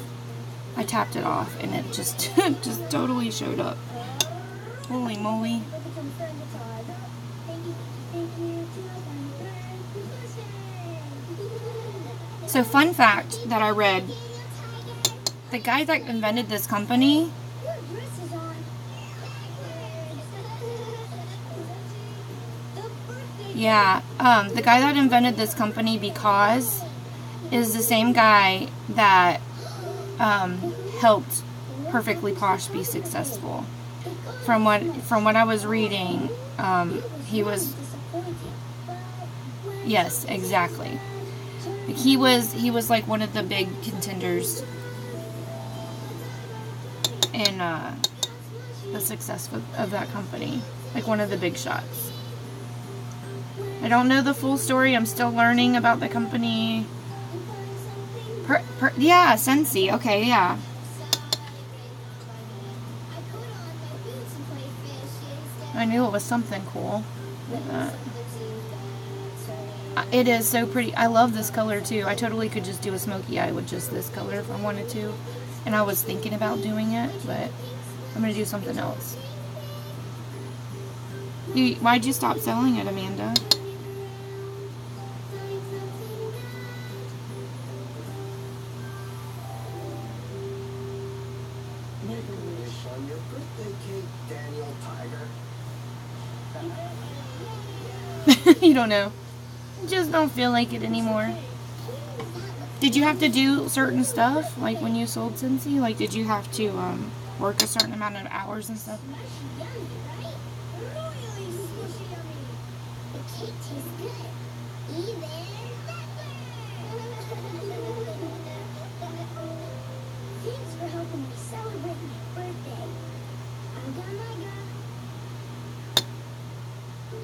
I tapped it off and it just, just totally showed up. Holy moly. So fun fact that I read, the guy that invented this company, yeah, the guy that invented this company because is the same guy that helped Perfectly Posh be successful. From what I was reading, he was, yes, exactly. He was like one of the big contenders in the success of that company, like one of the big shots. I don't know the full story. I'm still learning about the company. Yeah, Scentsy. Okay, yeah. I knew it was something cool. It is so pretty. I love this color too. I totally could just do a smoky eye with just this color if I wanted to. And I was thinking about doing it, but I'm going to do something else. Why'd you stop selling it, Amanda? Make a wish on your birthday cake, Daniel Tiger. You don't know. Just don't feel like it anymore. Did you have to do certain stuff, like when you sold Scentsy? Like, did you have to work a certain amount of hours and stuff? The cake tastes good. Even better. Thanks for helping me celebrate my birthday. I'm gonna go.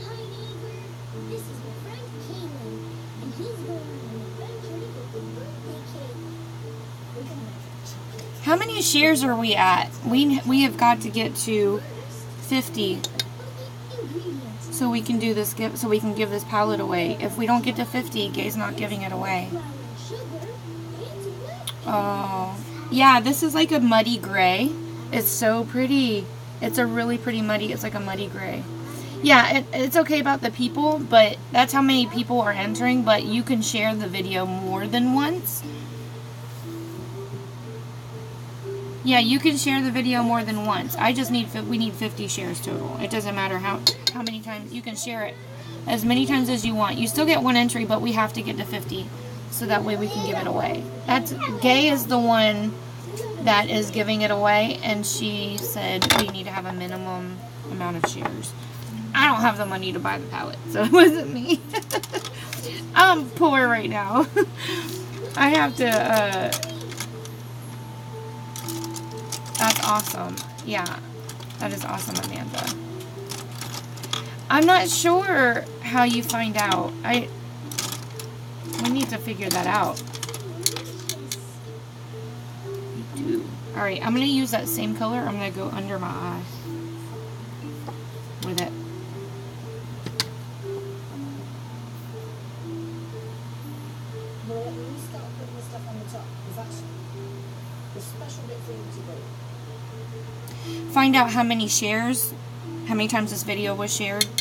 Hi, neighbor. This is my friend Kaylin, and he's going on an adventure to get the birthday cake. We're gonna make chocolate. How many shares are we at? We have got to get to 50 Ingredients. so we can do this gift. So we can give this palette away. If we don't get to 50, Gay's not giving it away. Flour, sugar, and milk. Oh, yeah. This is like a muddy gray. It's so pretty. It's a really pretty muddy. It's like a muddy gray. Yeah, it's okay about the people, but that's how many people are entering. But you can share the video more than once. Yeah, you can share the video more than once. I just need, we need 50 shares total. It doesn't matter how many times. You can share it as many times as you want. You still get one entry, but we have to get to 50 so that way we can give it away. Gay is the one that is giving it away, and she said we need to have a minimum amount of shares. I don't have the money to buy the palette, so it wasn't me. I'm poor right now. I have to, that's awesome. Yeah, that is awesome, Amanda. I'm not sure how you find out. We need to figure that out. We do. Alright, I'm going to use that same color. I'm going to go under my eye with it. Well, when you start putting the stuff on the top, because that's the special bit for you to do. Find out how many shares, how many times this video was shared. That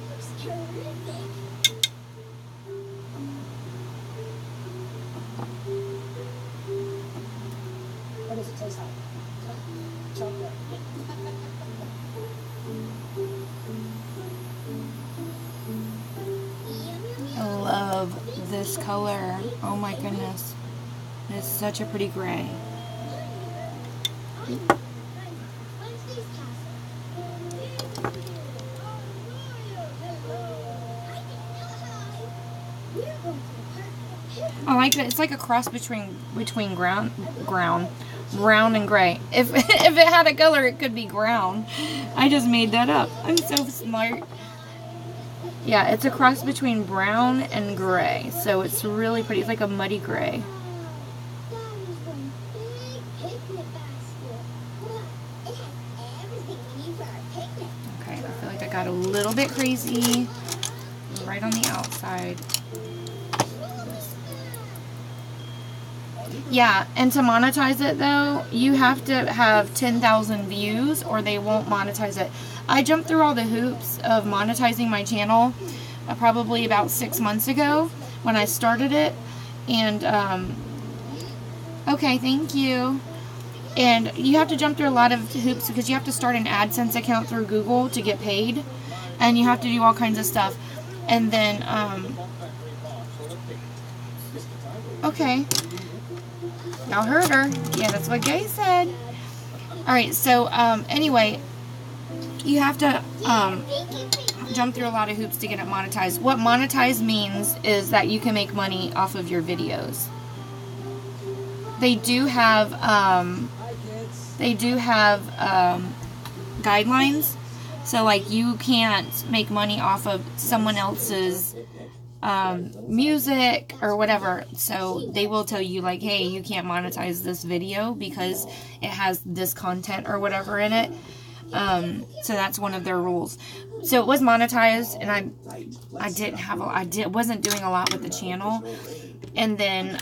looks terrific. What does it taste like? Chocolate. I love this color. Oh my goodness. It's such a pretty gray. I like that. It's like a cross between brown and gray. If if it had a color, it could be brown. I just made that up. I'm so smart. Yeah, it's a cross between brown and gray. So it's really pretty. It's like a muddy gray. That is one big picnic basket. Look, it has everything we need for our picnic. Okay, I feel like I got a little bit crazy. Right on the outside. Yeah, and to monetize it though, you have to have 10,000 views or they won't monetize it. I jumped through all the hoops of monetizing my channel probably about 6 months ago when I started it. And, okay, thank you. And you have to jump through a lot of hoops because you have to start an AdSense account through Google to get paid. And you have to do all kinds of stuff. And then, okay. Y'all heard her. Yeah, that's what Gay said. Alright, so, anyway, you have to, jump through a lot of hoops to get it monetized. What monetize means is that you can make money off of your videos. They do have, guidelines. So, like, you can't make money off of someone else's music or whatever. So, they will tell you, like, hey, you can't monetize this video because it has this content or whatever in it. So, that's one of their rules. So, it was monetized, and I wasn't doing a lot with the channel. And then,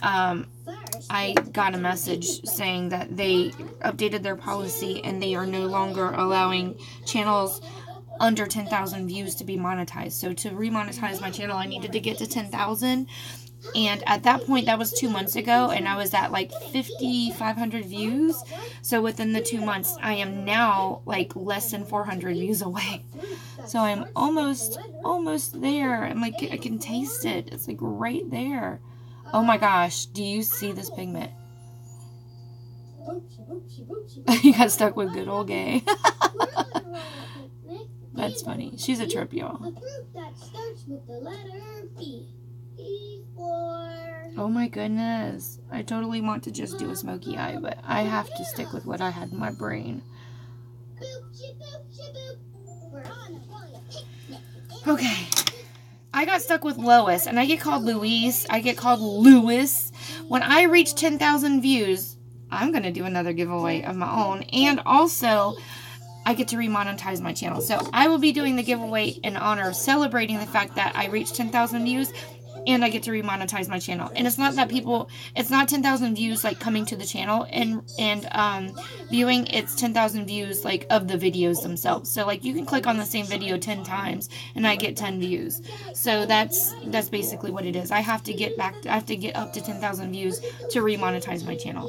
I got a message saying that they updated their policy and they are no longer allowing channels under 10,000 views to be monetized. So to remonetize my channel, I needed to get to 10,000. And at that point, that was 2 months ago, and I was at like 5,500 views. So within the 2 months, I am now like less than 400 views away. So I'm almost there. I'm like, I can taste it. It's like right there. Oh my gosh, do you see this pigment? You got stuck with good old Gay. That's funny. She's a trip, y'all. A fruit that starts with the letter B. B for... Oh my goodness. I totally want to just do a smoky eye, but I have to stick with what I had in my brain. We're on a picnic. Okay. I got stuck with Lois, and I get called Louise. I get called Lewis. When I reach 10,000 views, I'm going to do another giveaway of my own. And also, I get to remonetize my channel. So, I will be doing the giveaway in honor of celebrating the fact that I reached 10,000 views. And I get to remonetize my channel. And it's not that it's not 10,000 views like coming to the channel and viewing. It's 10,000 views like of the videos themselves. So like you can click on the same video 10 times and I get 10 views. So that's basically what it is. I have to get up to 10,000 views to remonetize my channel.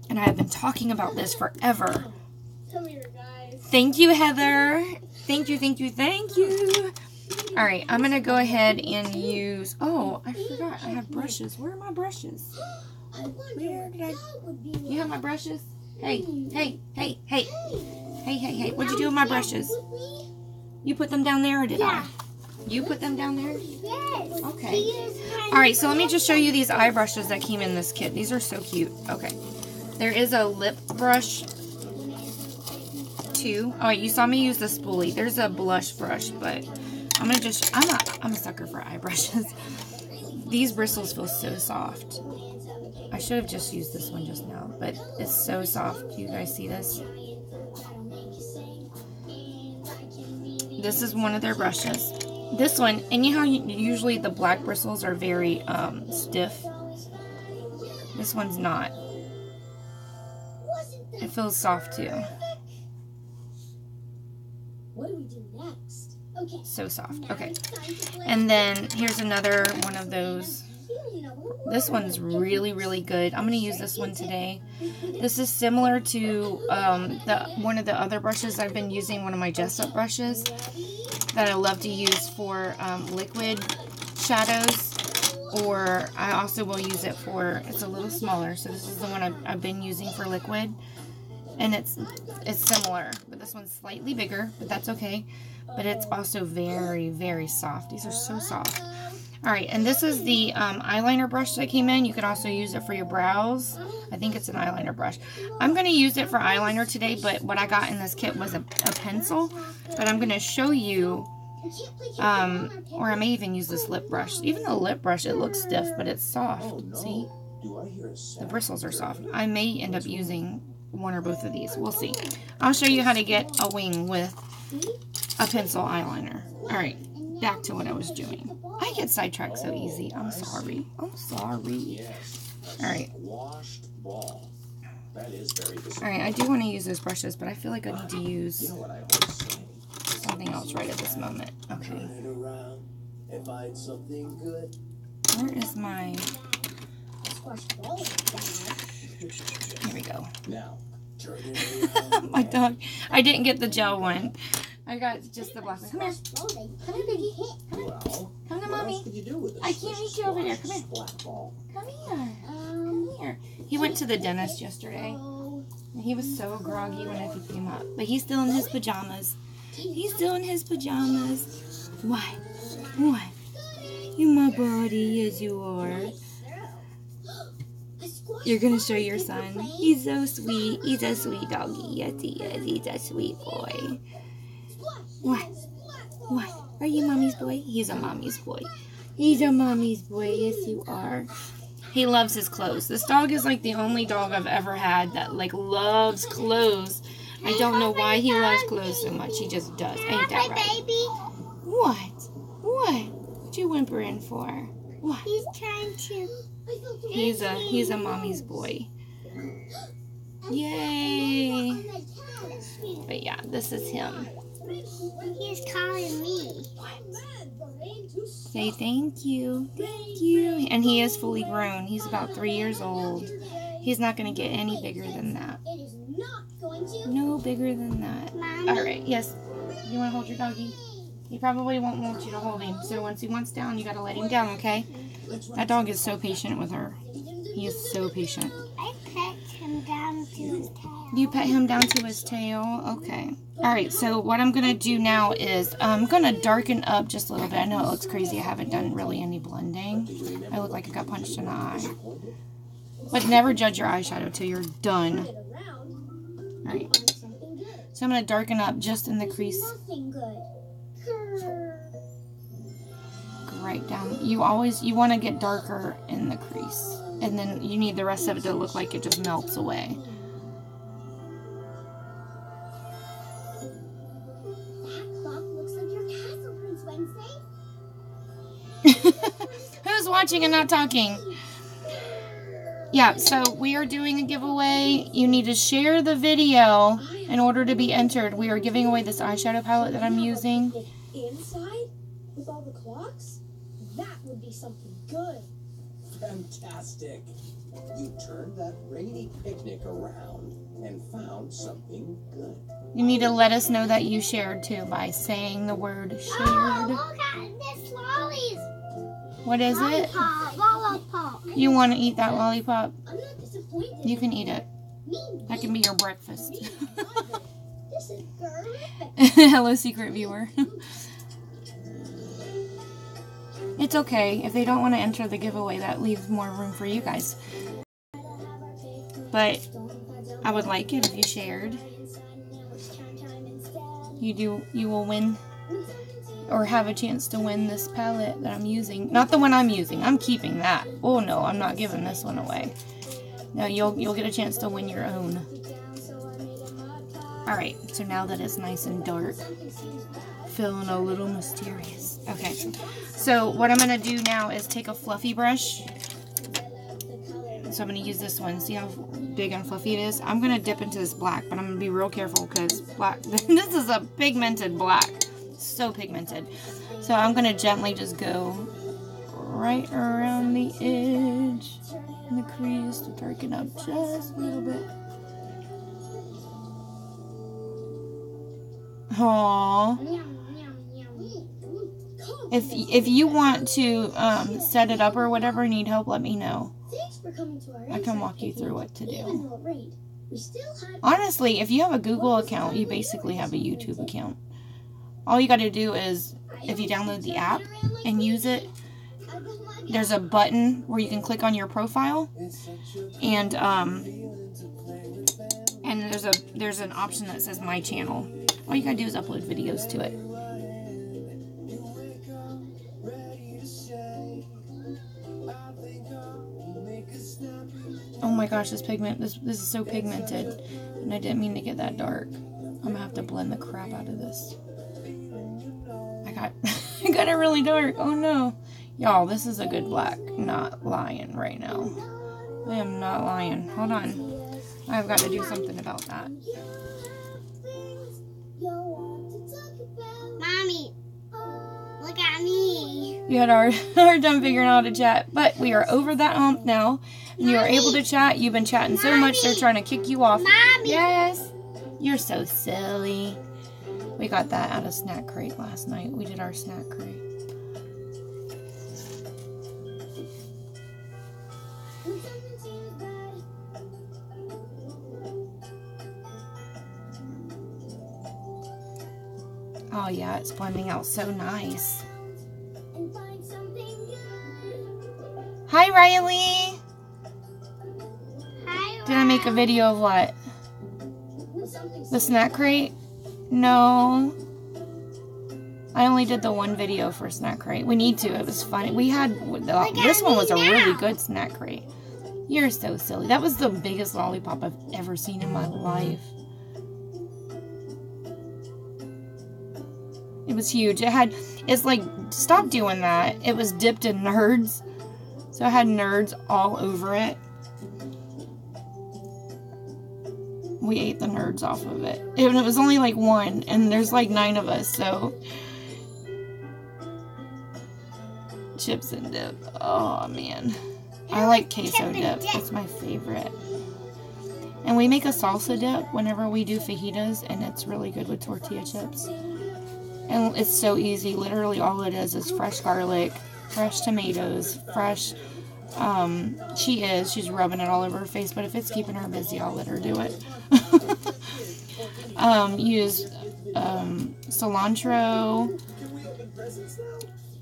And I have been talking about this forever. Come here, guys. Thank you, Heather. Thank you, thank you, thank you. Alright, I'm going to go ahead and use... Oh, I forgot. I have brushes. Where are my brushes? Where did I... You have my brushes? Hey, hey, hey, hey. Hey, hey, hey. What'd you do with my brushes? You put them down there or did I? You put them down there? Yes. Okay. Alright, so let me just show you these eye brushes that came in this kit. These are so cute. Okay. There is a lip brush too. Alright, you saw me use the spoolie. There's a blush brush, but... I'm a sucker for eye brushes. These bristles feel so soft. I should have just used this one just now, but it's so soft. Do you guys see this? This is one of their brushes. This one, and you know how usually the black bristles are very stiff? This one's not. It feels soft too. What do we do next? Okay. So soft. Okay. And then here's another one of those. This one's really, really good. I'm going to use this one today. This is similar to one of the other brushes I've been using, one of my Jessup brushes that I love to use for liquid shadows. Or I also will use it for, it's a little smaller. So this is the one I've been using for liquid. And it's similar, but this one's slightly bigger, but that's okay. But it's also very, very soft. These are so soft. Alright, and this is the eyeliner brush that came in. You could also use it for your brows. I think it's an eyeliner brush. I'm going to use it for eyeliner today, but what I got in this kit was a pencil. But I'm going to show you, or I may even use this lip brush. Even the lip brush, it looks stiff, but it's soft. See? The bristles are soft. I may end up using one or both of these. We'll see. I'll show you how to get a wing with a pencil eyeliner. Alright, back to what I was doing. I get sidetracked so easy. I'm sorry. Alright. Alright, I do want to use those brushes, but I feel like I need to use something else right at this moment. Okay. Where is my... Here we go. My dog. I didn't get the gel one. I got just the black one. Come here. Come here, baby. Come to mommy. I can't reach you over there. Come here. Come here. Come here. He went to the dentist yesterday. And he was so groggy when I picked him up. But he's still in his pajamas. He's still in his pajamas. What? What? You my buddy. Yes, you are. You're going to show your son. He's so sweet. He's a sweet doggy. Yes, he is. He's a sweet boy. What? What? Are you mommy's boy? He's a mommy's boy. He's a mommy's boy. Yes, you are. He loves his clothes. This dog is like the only dog I've ever had that like loves clothes. I don't know why he loves clothes so much. He just does. Ain't that right? What? What? What you whimpering for? What? He's trying to. He's a mommy's boy. Yay! But yeah, this is him. He's calling me. Say thank you. Thank you. And he is fully grown. He's about 3 years old. He's not going to get any bigger than that. It is not going to. No bigger than that. Alright, yes. You want to hold your doggy? He probably won't want you to hold him. So once he wants down, you got to let him down, okay? That dog is so patient with her. He is so patient. I pet him down to his tail. You pet him down to his tail? Okay. Alright, so what I'm going to do now is I'm going to darken up just a little bit. I know it looks crazy. I haven't done really any blending. I look like I got punched in the eye. But never judge your eyeshadow till you're done. Alright. So I'm going to darken up just in the crease. Nothing good. Right down. You want to get darker in the crease. And then you need the rest of it to look like it just melts away. That clock looks like your castle, Prince Wednesday. Who's watching and not talking? Yeah, so we are doing a giveaway. You need to share the video in order to be entered. We are giving away this eyeshadow palette that I'm using. Inside, with all the clocks, that would be something good. Fantastic. You turned that rainy picnic around and found something good. You need to let us know that you shared too by saying the word shared. Oh, look at this lollies. What is it? Lollipop. You want to eat that lollipop? I'm not disappointed. You can eat it. Me. That can be your breakfast. This is terrific. Hello, secret viewer. It's okay. If they don't want to enter the giveaway, that leaves more room for you guys. But I would like it if you shared. You will win or have a chance to win this palette that I'm using. Not the one I'm using. I'm keeping that. Oh no, I'm not giving this one away. No, you'll get a chance to win your own. Alright, so now that it's nice and dark, feeling a little mysterious. Okay, so what I'm going to do now is take a fluffy brush. So I'm going to use this one. See how big and fluffy it is? I'm going to dip into this black, but I'm going to be real careful because black. This is a pigmented black. So pigmented. So I'm going to gently just go right around the edge and the crease to darken up just a little bit. Aww. If you want to set it up or whatever, need help, let me know. I can walk you through what to do. Honestly, if you have a Google account, you basically have a YouTube account. All you got to do is, if you download the app and use it, there's a button where you can click on your profile, and there's an option that says My Channel. All you gotta do is upload videos to it. Oh my gosh, this is so pigmented, and I didn't mean to get that dark. I'm gonna have to blend the crap out of this. I got it really dark. Oh no. Y'all, this is a good black. Not lying right now. I am not lying. Hold on. I've got to do something about that. Mommy, look at me. You had a hard time figuring out how to chat, but we are over that hump now. And you are able to chat. You've been chatting so much, they're trying to kick you off. Mommy. Yes. You're so silly. We got that out of Snack Crate last night. We did our Snack Crate. Oh yeah, it's blending out so nice. Hi, Riley. Hi, Did I make a video of what? The Snack Crate? No. I only did the one video for Snack Crate. We need to. It was funny. We had... This one was a really good Snack Crate. You're so silly. That was the biggest lollipop I've ever seen in my life. It was huge. It's like, stop doing that. It was dipped in Nerds. So it had Nerds all over it. We ate the Nerds off of it. And it was only like one, and there's like 9 of us, so. Chips and dip. Oh, man. I like queso dip. It's my favorite. And we make a salsa dip whenever we do fajitas, and it's really good with tortilla chips. And it's so easy. Literally all it is fresh garlic, fresh tomatoes, fresh... she's rubbing it all over her face, but if it's keeping her busy, I'll let her do it. Use cilantro,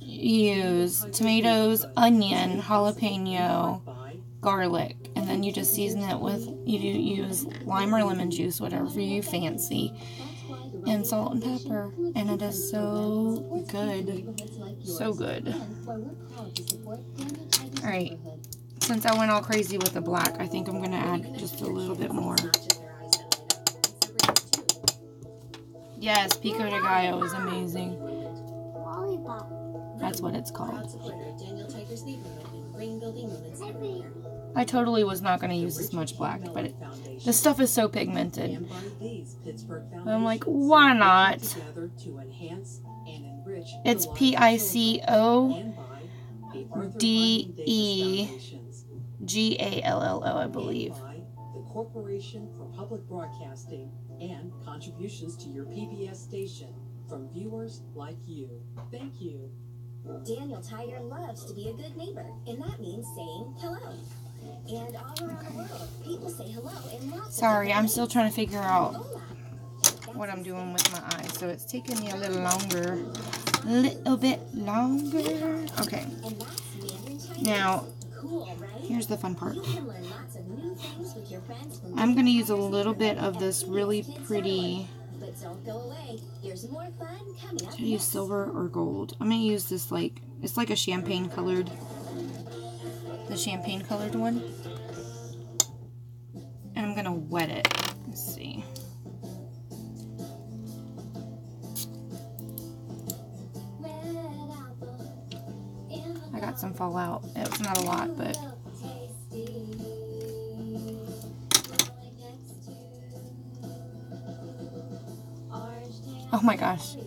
use tomatoes, onion, jalapeno, garlic, and then you just season it with, you use lime or lemon juice, whatever you fancy, and salt and pepper, and it is so good. So good. Alright, since I went all crazy with the black, I think I'm going to add just a little bit more. Yes, Pico de Gallo is amazing. That's what it's called. I totally was not going to use this much black, but this stuff is so pigmented. I'm like, why not? It's PICODEGALLO, I believe. The Corporation for Public Broadcasting and contributions to your PBS station from viewers like you. Thank you. Daniel Tiger loves to be a good neighbor, and that means saying hello. And all around the world, people say hello in lots Sorry, I'm still trying to figure out what I'm doing with my eyes, so it's taking me a little longer. Little bit longer. Okay. Now, here's the fun part. I'm going to use a little bit of this really pretty... Should I use silver or gold? I'm going to use this, like, it's like a champagne colored, the champagne colored one. And I'm going to wet it. Let's see. I got some fallout. It's not a lot, but... Oh my gosh.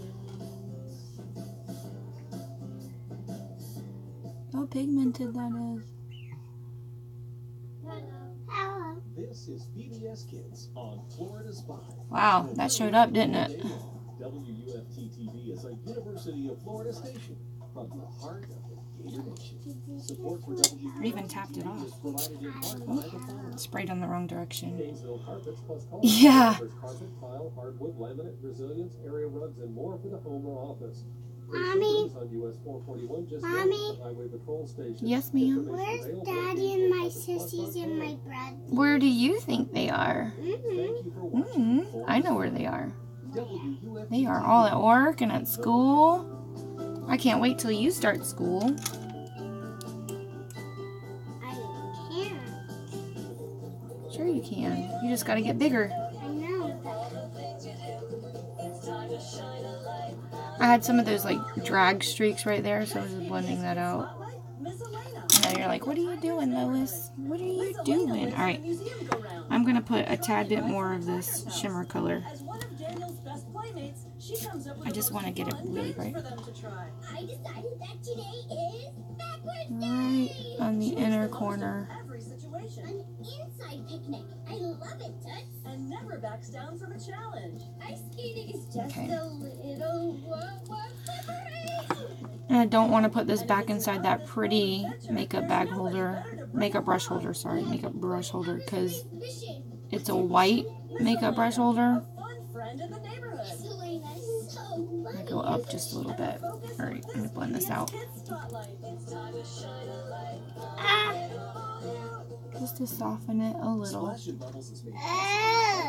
How pigmented that is. This is PBS Kids on Florida Spy. Wow, that showed up, didn't it? WUFT-TV is a University of Florida station from the heart of the Gator Nation. Support for I even tapped it off. Sprayed on the wrong direction. Yeah. Yeah. Carpet, tile, hardwood, laminate, resilience, area rugs, and more for the home or office. Mommy? Mommy? Yes, ma'am. Where's Daddy and my sissies and my brother? Where do you think they are? I know where they are. They are all at work and at school. I can't wait till you start school. I can't. Sure you can. You just gotta get bigger. I know, but I had some of those like drag streaks right there, so I was just blending that out. And now you're like, what are you doing, Lois? What are you doing? Alright. I'm gonna put a tad bit more of this shimmer color. I just want to get it really bright. I decided that today is backwards Right day. on the inner corner. An inside picnic. I love it, Toots. And never backs down from a challenge. Ice skating is just Okay. a little warm preparation. And I don't want to put this back inside that pretty makeup bag holder, makeup brush holder, sorry, makeup brush holder, because it's a white makeup brush holder. Fun friend in the neighborhood. Selena is so I'm funny. gonna go up just a little bit. Alright, I'm gonna blend this out. Just to soften it a little.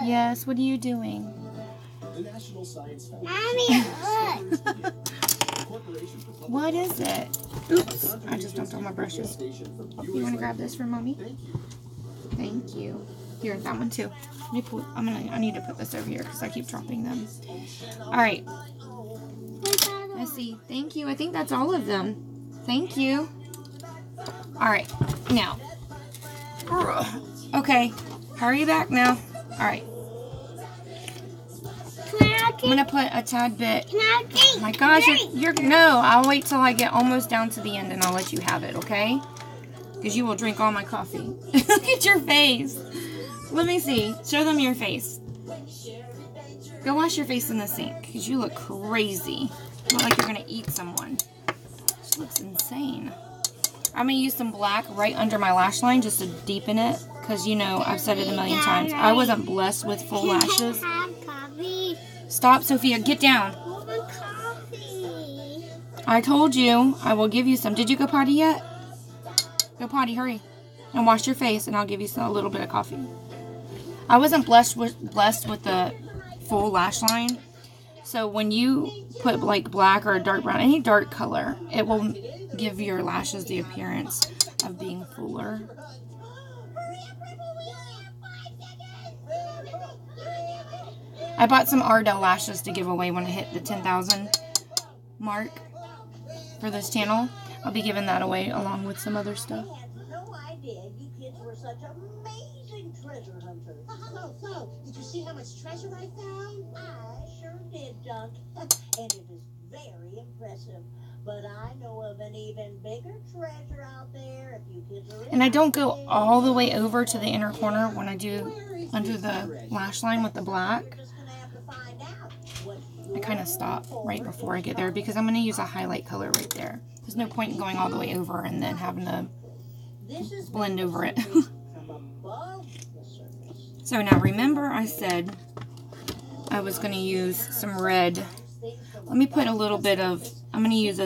Yes, what are you doing? Mommy, look. What is it? Oops, I just dumped all my brushes. You want to grab this for mommy? Thank you. Here, that one too. Let me put, I need to put this over here because I keep dropping them. Alright. Let's see. Thank you. I think that's all of them. Thank you. Alright. Now. Okay. Hurry back now. Alright. I'm going to put a tad bit. Can I drink? Oh my gosh, no, I'll wait till I get almost down to the end and I'll let you have it, okay? Because you will drink all my coffee. Look at your face. Let me see. Show them your face. Go wash your face in the sink because you look crazy. You look like you're going to eat someone. She looks insane. I'm going to use some black right under my lash line just to deepen it because, you know, I've said it a million times. I wasn't blessed with full lashes. Have coffee. Stop, Sophia. Get down. Coffee. I told you I will give you some. Did you go potty yet? Go potty, hurry. And wash your face and I'll give you a little bit of coffee. I wasn't blessed with the full lash line. So when you put like black or a dark brown, any dark color, it will give your lashes the appearance of being fuller. I bought some Ardell lashes to give away when I hit the 10,000 mark for this channel. I'll be giving that away along with some other stuff. I had no idea you kids were such amazing treasure hunters. Flo, did you see how much treasure I found? I sure did, Dunk. And it is very impressive. But I know of an even bigger treasure out there if you kids are And I don't go all the way over to the inner corner when I do under the lash line with the black. You're just gonna have to find out what I kind of stop right before I get there because I'm going to use a highlight color right there. There's no point in going all the way over and then having to this is blend over it. from above the surface. So now remember I said I was going to use some red. Let me put a little bit of, I'm going to use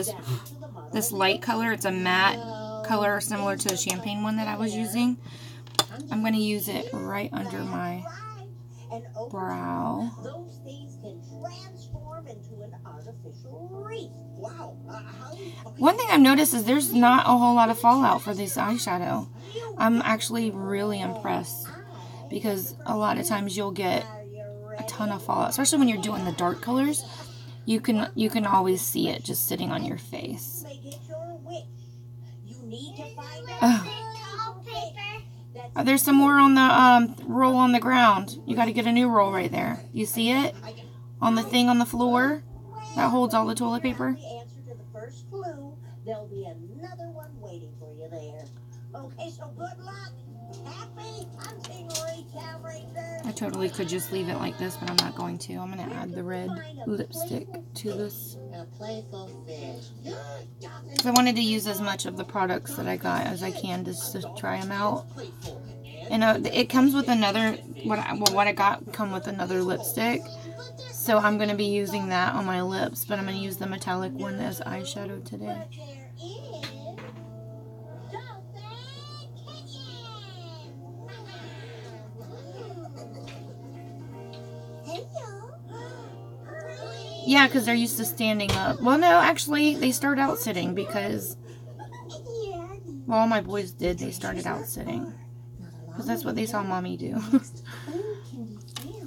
this light color. It's a matte color similar to the champagne one that I was using. I'm going to use it right under my And over brow. those things can transform into an artificial wreath. Wow. How do you find One thing I've noticed is there's not a whole lot of fallout for this eyeshadow. I'm actually really impressed because a lot of times you'll get a ton of fallout, especially when you're doing the dark colors. You can always see it just sitting on your face. Make it your wish. You need to find out Ugh. There's some more on the roll on the ground. You got to get a new roll right there. You see it on the thing on the floor that holds all the toilet paper? the answer to the first clue. There'll be another one waiting for you there. Okay, so good luck. Happy hunting, Retail Rangers. I totally could just leave it like this, but I'm not going to. I'm going to add the red lipstick to this. a playful fish? Because I wanted to use as much of the products that I got as I can just to try them out. And it comes with another, what I got come with another lipstick. So I'm going to be using that on my lips, but I'm going to use the metallic one as eyeshadow today. But there is Dolphin Kitchen. Hey, y'all. Yeah, because they're used to standing up. Well, no, actually, they start out sitting because, well, all my boys did. They started out sitting because that's what they saw mommy do.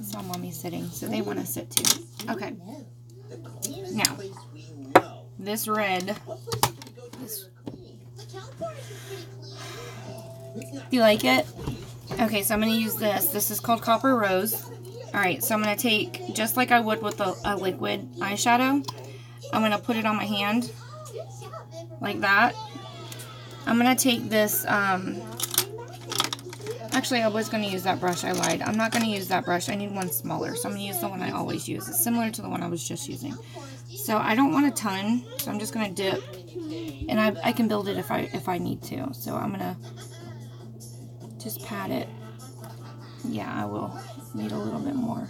Saw mommy sitting, so they want to sit too. Okay. Now, this red. Do you like it? Okay, so I'm going to use this. This is called Copper Rose. Alright, so I'm going to take, just like I would with a liquid eyeshadow, I'm going to put it on my hand, like that. I'm going to take this, actually I was going to use that brush, I lied. I'm not going to use that brush, I need one smaller, so I'm going to use the one I always use. It's similar to the one I was just using. So I don't want a ton, so I'm just going to dip, and I can build it if I need to. So I'm going to just pat it. Yeah, I will need a little bit more.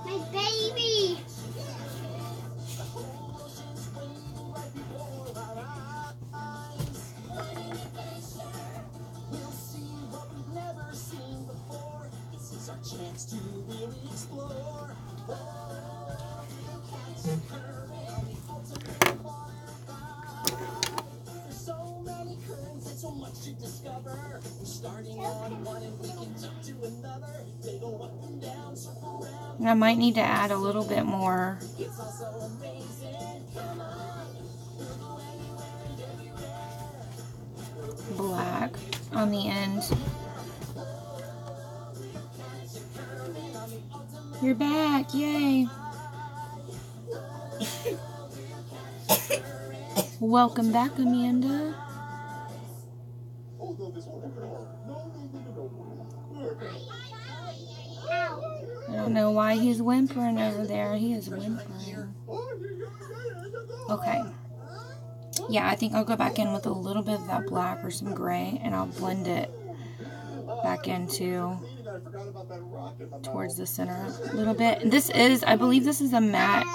My baby. And I might need to add a little bit more black on the end. You're back, yay! Welcome back, Amanda. I don't know why he's whimpering over there. He is whimpering. Okay. Yeah, I think I'll go back in with a little bit of that black or some gray, and I'll blend it back into towards the center a little bit. This is, I believe this is a matte,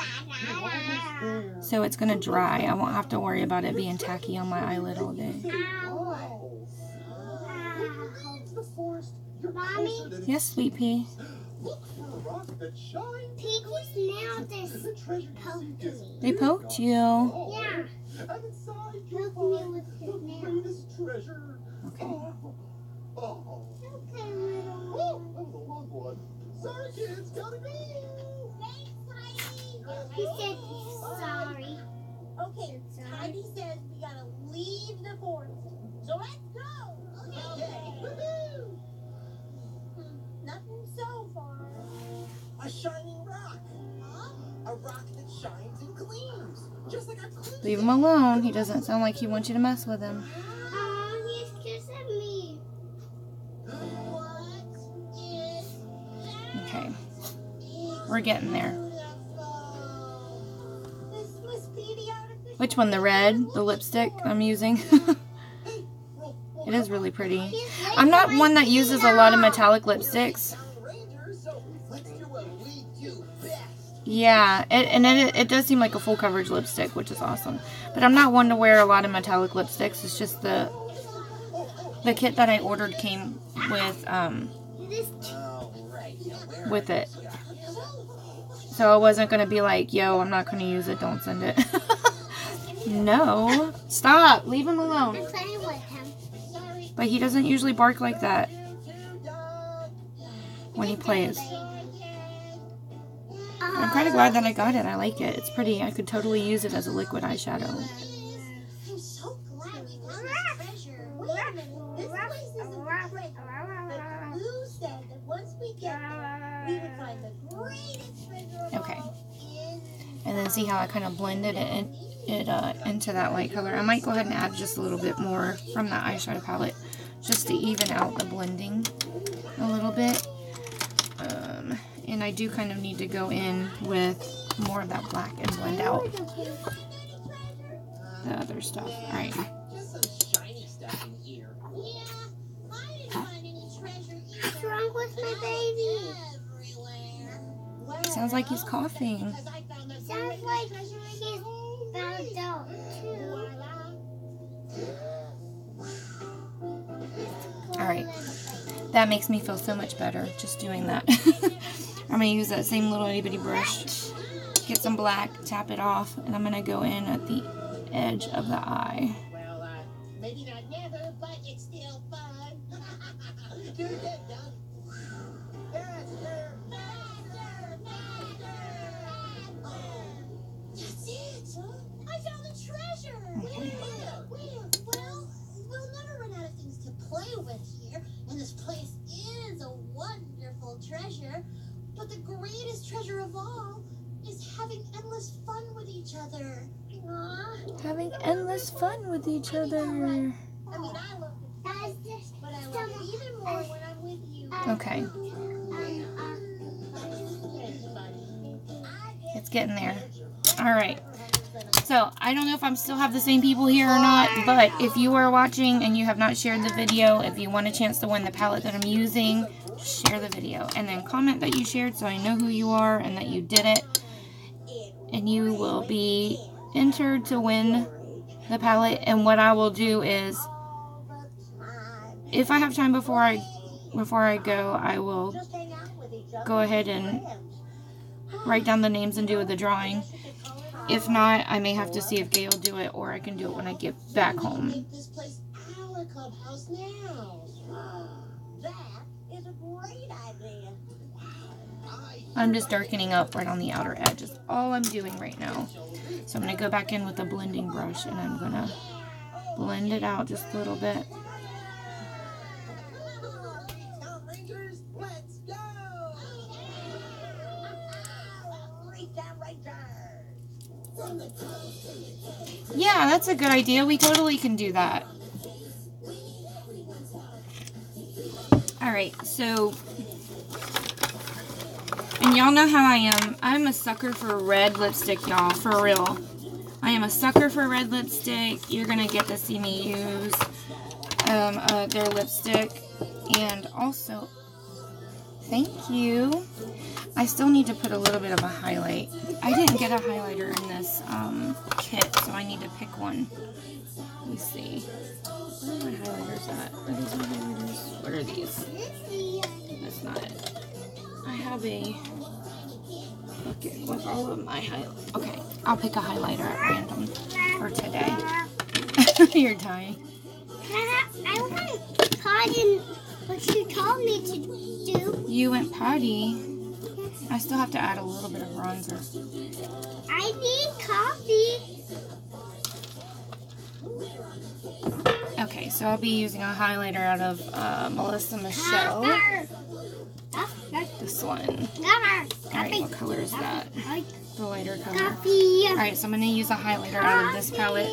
so it's going to dry. I won't have to worry about it being tacky on my eyelid all day. Mommy? Yes, sweet pea. Piggy's now just poked me. They poked you. Yeah. Poke me with his nails. Okay. Okay, little one. Sorry, kids, gotta go. He said he's sorry. Okay, Heidi says we gotta leave the forest. So let's go. Okay. Nothing so far. A shining rock. A rock that shines and gleams. Just like a clean. Leave him alone. He doesn't sound like he wants you to mess with him. He's kissing me. Okay. We're getting there. This must be the artificial. Which one? The red? The lipstick I'm using? It is really pretty. I'm not one that uses a lot of metallic lipsticks. Yeah, it does seem like a full coverage lipstick, which is awesome. But I'm not one to wear a lot of metallic lipsticks. It's just the kit that I ordered came with it. So I wasn't going to be like, yo, I'm not going to use it, don't send it. No. Stop. Leave him alone. I'm playing with him. But he doesn't usually bark like that when he plays. I'm kind of glad that I got it. I like it. It's pretty. I could totally use it as a liquid eyeshadow. I'm so glad we found this treasure. Wait a minute. This place isn't the treasure. But Blue said that once we get there, we would find the greatest treasure of Okay. all in... And then see how I kind of blended it into that light color. I might go ahead and add just a little bit more from that eyeshadow palette just to even out the blending a little bit. And I do kind of need to go in with more of that black and blend out the other stuff. Alright. Just some shiny stuff in here. Yeah, I didn't find any treasure either. What's wrong with my baby? Everywhere. Sounds like he's coughing. Because I found the Sounds greatest like treasure in he's the whole found out too. Voila. Alright. That makes me feel so much better, just doing that. I'm going to use that same little itty bitty brush, get some black, tap it off, and I'm going to go in at the edge of the eye. Well, maybe not never, but it's still fun. Do that, Doug. Faster, faster, faster. Oh, that's it. I found the treasure. Where? Well, we'll never run out of things to play with here, and this place is a wonderful treasure. But the greatest treasure of all is having endless fun with each other. Aww. Having endless fun with each other. I mean, I love the place, but I love it even more when I'm with you. Okay, it's getting there. Alright, so I don't know if I'm still have the same people here or not, but if you are watching and you have not shared the video, if you want a chance to win the palette that I'm using, share the video and then comment that you shared so I know who you are and that you did it, and you will be entered to win the palette. And what I will do is, if I have time before I go, I will go ahead and write down the names and do the drawing. If not, I may have to see if Gail will do it, or I can do it when I get back home. Make this place our clubhouse now. That is a great idea. I'm just darkening up right on the outer edge. Is all I'm doing right now. So I'm going to go back in with a blending brush and I'm going to blend it out just a little bit. Town Rangers, let's go! Yeah, that's a good idea. We totally can do that. Alright, so, and y'all know how I am. I'm a sucker for red lipstick, y'all, for real. I am a sucker for red lipstick. You're going to get to see me use their lipstick. And also, thank you. I still need to put a little bit of a highlight. I didn't get a highlighter in this kit, so I need to pick one. Let me see. Where are my highlighters at? Are these my highlighters? What are these? That's not it. I have a bucket with all of my highlights. Okay, I'll pick a highlighter at random for today. You're dying. I went potty what you told me to do. You went potty. I still have to add a little bit of bronzer. I need coffee. Okay, so I'll be using a highlighter out of Melissa Michelle. This one. Alright, what color is that? The lighter color. Coffee. Alright, so I'm going to use a highlighter out of this palette.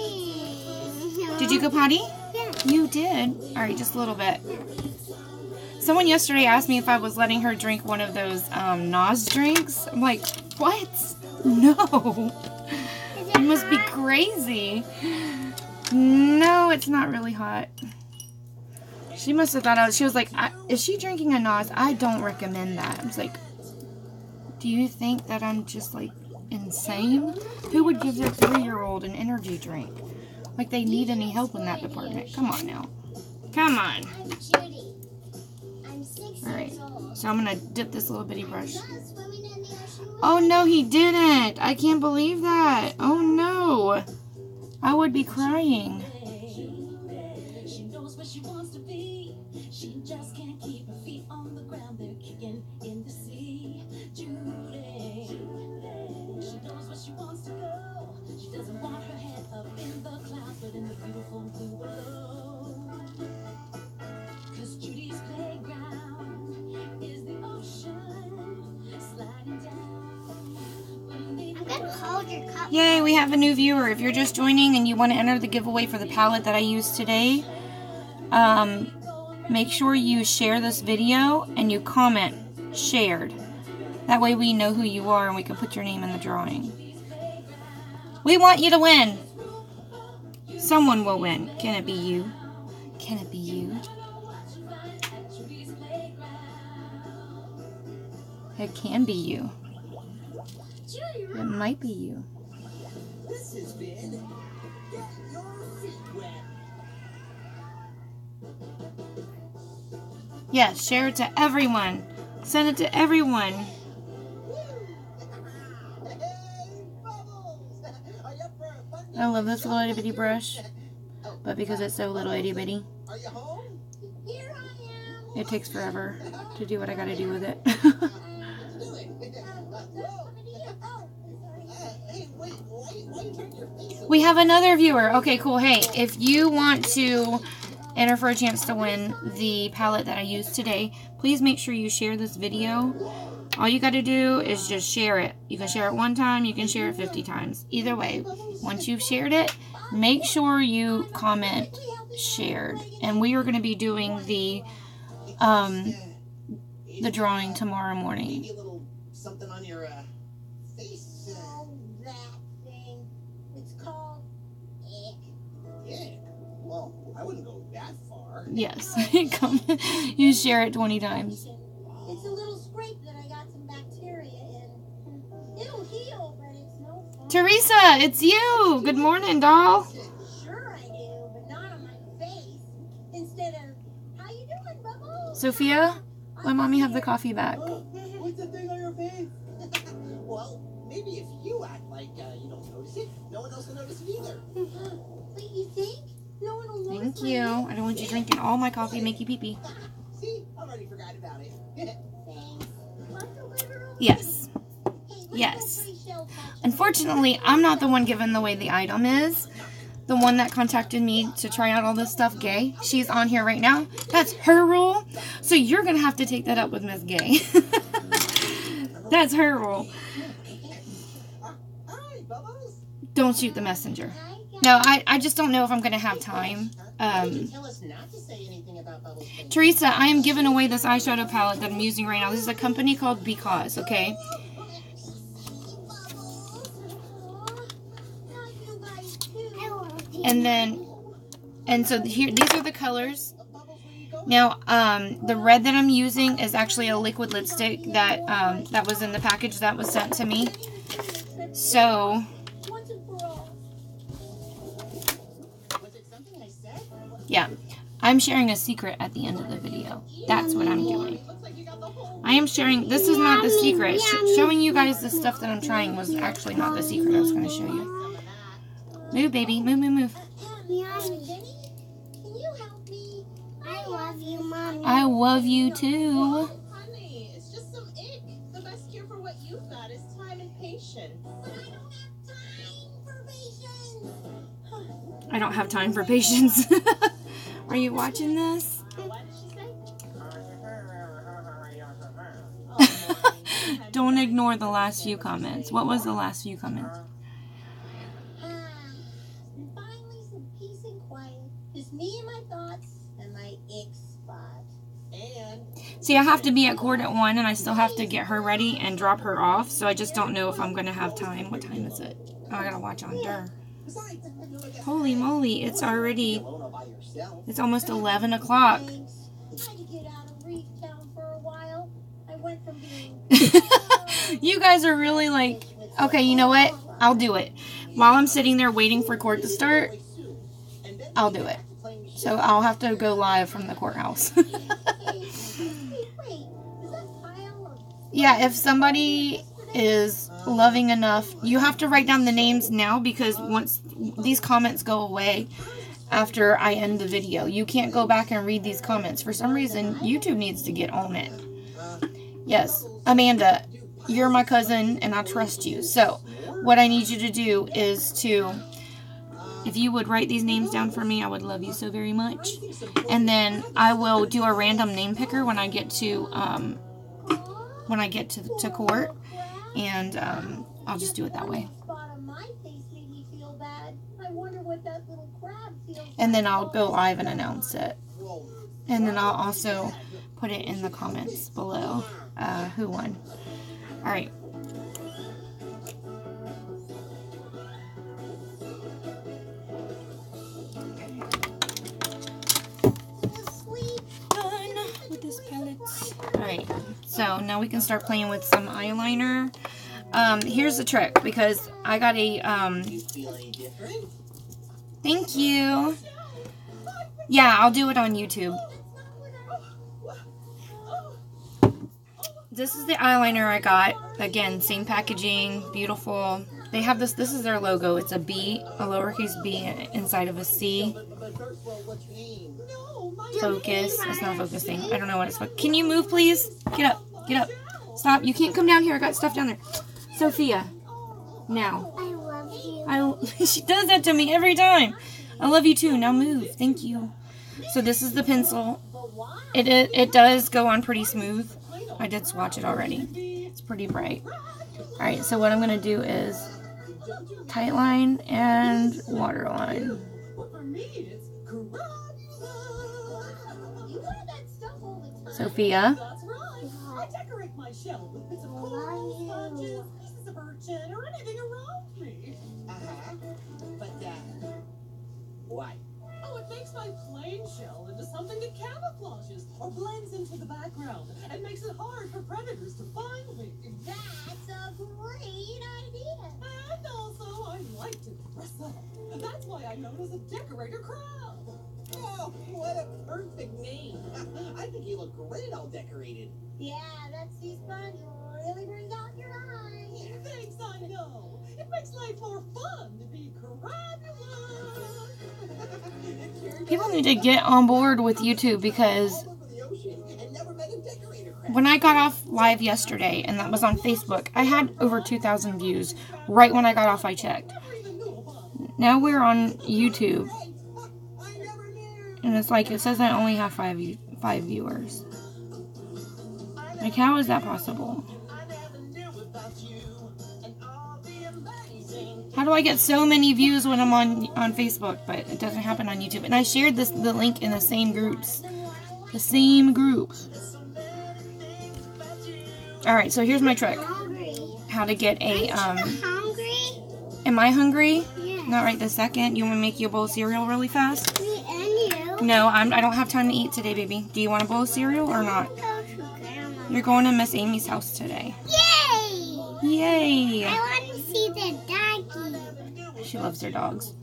Did you go potty? Yeah. You did? Alright, just a little bit. Someone yesterday asked me if I was letting her drink one of those NOS drinks. I'm like, what? No. You must be crazy. No, it's not really hot. She must have thought she was like, is she drinking a NOS? I don't recommend that. I was like, do you think that I'm just like insane? Who would give their 3-year-old an energy drink? Like they need any help in that department. Come on now. Come on. I'm Judy. I'm 6 Alright, years old. so I'm going to dip this little bitty brush. Swimming in the ocean with Oh no, he didn't. I can't believe that. Oh no. I would be crying. She knows where she wants to be. She just can't keep her feet on the ground. They're kicking in the sea. Judy. She knows where she wants to go. She doesn't want her head up in the clouds, but in the beautiful blue below. 'Cause Judy's playground is the ocean sliding down. I'm gonna hold your cup. Yay, we have a new viewer. If you're just joining and you want to enter the giveaway for the palette that I used today, make sure you share this video and you comment shared. That way we know who you are and we can put your name in the drawing. We want you to win. Someone will win. Can it be you? Can it be you? It can be you. It might be you. This has been Get Your Feet Wet. Yes, share it to everyone. Send it to everyone. Hey, Bubbles! Are you up for a fun I love this little itty bitty brush, but because it's so little itty bitty, Are you home? Here I am. it takes forever to do what I gotta do with it. Do it. Whoa. Oh, sorry. Hey, wait, why you turn your face away? We have another viewer. Okay, cool. Hey, if you want to enter for a chance to win the palette that I used today, please make sure you share this video. All you got to do is just share it. You can share it one time, you can share it 50 times. Either way, once you've shared it, make sure you comment shared. And we are going to be doing the drawing tomorrow morning. Maybe a little something on your face. Oh, that thing. It's called ick. Yeah. Well, I wouldn't go that far. Yes, you share it 20 times. It's a little scrape that I got some bacteria in. It'll heal, but it's no fun. Teresa, it's you. Good morning, doll. Sure I do, but not on my face. Instead of, how you doing, Bubbles? Sophia, let mommy have the coffee back. What's the thing on your face? Well, maybe if you act like you don't notice it, no one else will notice it either. But you think? No one will notice. Thank you. I don't want you drinking all my coffee and make you pee-pee. See, I already forgot about it. Thanks. Want the literal? Yes. Hey, let's Yes. go play shell touch. Unfortunately, I'm not the one given the way the item is. The one that contacted me to try out all this stuff, Gay. She's on here right now. That's her rule. So you're going to have to take that up with Miss Gay. That's her rule. Hi, Bubbles. Don't shoot the messenger. No, I just don't know if I'm going to have time. Tell us not to say anything about Bubbles. Teresa, I am giving away this eyeshadow palette that I'm using right now. This is a company called Because, okay? And so here, these are the colors. Now, the red that I'm using is actually a liquid lipstick that that was in the package that was sent to me. So, yeah, I'm sharing a secret at the end of the video. That's what I'm doing. I am sharing, this is not the secret. Showing you guys the stuff that I'm trying was actually not the secret I was going to show you. Move, baby. Move, move, move. Can you help me? I love you, Mommy. I love you too. Honey, it's just some ick. The best cure for what you've got is time and patience. But I don't have time for patience. I don't have time for patience. Are you watching this? What did she say? Don't ignore the last few comments. What was the last few comments? And finally some peace and quiet. Just me and my thoughts and my ick spot. And See, I have to be at court at 1 and I still have to get her ready and drop her off. So I just don't know if I'm going to have time. What time is it? Oh, I got to watch on Durr. besides, Holy moly, it's already, alone all by yourself. it's almost 11 o'clock. Thanks. I had to get out of Reef Town for a while. I went from being You guys are really like, okay, you know what? I'll do it. While I'm sitting there waiting for court to start, I'll do it. So I'll have to go live from the courthouse. Wait, is that pile of Yeah, if somebody is loving enough, you have to write down the names now because once these comments go away after I end the video, you can't go back and read these comments. For some reason, YouTube needs to get on it. Yes, Amanda, you're my cousin and I trust you. So what I need you to do is to, if you would write these names down for me, I would love you so very much. And then I will do a random name picker when I get to court, and I'll just do it that way. spot on my face made me feel bad. I wonder what that little crab feels And then I'll go live and announce it. And then I'll also put it in the comments below who won. Alright. Done with this palette. Alright, So now we can start playing with some eyeliner. Here's the trick, because I got a, thank you. Yeah, I'll do it on YouTube. This is the eyeliner I got. Again, same packaging, beautiful. They have this is their logo. It's a B, a lowercase b inside of a C. Focus. It's not focusing. I don't know what it's for. Can you move, please? Get up. Get up. Stop. You can't come down here. I got stuff down there. Sophia. Now. I love you. She does that to me every time. I love you too. Now move. Thank you. So this is the pencil. It does go on pretty smooth. I did swatch it already. It's pretty bright. Alright, so what I'm going to do is tight line and waterline. Sophia. I decorate my shelf with bits of coral, sponges, pieces of urchin, or anything around me. But, why? Oh, it makes my plain shell into something that camouflages or blends into the background and makes it hard for predators to find me. That's a great idea. And also, I like to dress up. That's why I'm known as a decorator crowd. Oh, what a perfect name. I think you look great all decorated. Yeah, that sea sponge really brings out your eyes. Thanks, I know. It makes life more fun to be crabulous. People need to get on board with YouTube, because when I got off live yesterday, and that was on Facebook, I had over 2,000 views. Right when I got off, I checked. Now we're on YouTube. And it's like, it says I only have five viewers. Like, how is that possible? How do I get so many views when I'm on Facebook, but it doesn't happen on YouTube? And I shared the link in the same groups. The same groups. Alright, so here's my trick. How to get a, Hungry? Am I hungry? Yeah. Not right this second. You want to make you a bowl of cereal really fast? Me and you. No, I don't have time to eat today, baby. Do you want a bowl of cereal or not? Go to Grandma. You're going to Miss Amy's house today. Yay! Yay! I want to see the doggy. She loves her dogs.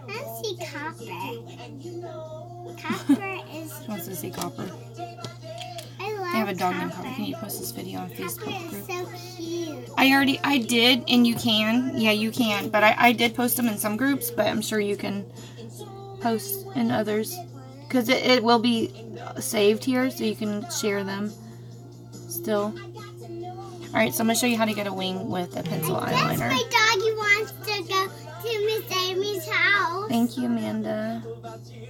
Let's see Copper. Copper is... She wants to see Copper. I love I have a dog named Copper. Can you post this video on Facebook Copper group? is so cute. I did, and you can. Yeah, you can. But I did post them in some groups, but I'm sure you can post in others. Because it will be saved here, so you can share them still. Alright, so I'm going to show you how to get a wing with a pencil eyeliner. My doggy wants to go to Miss Amy's house. Thank you, Amanda.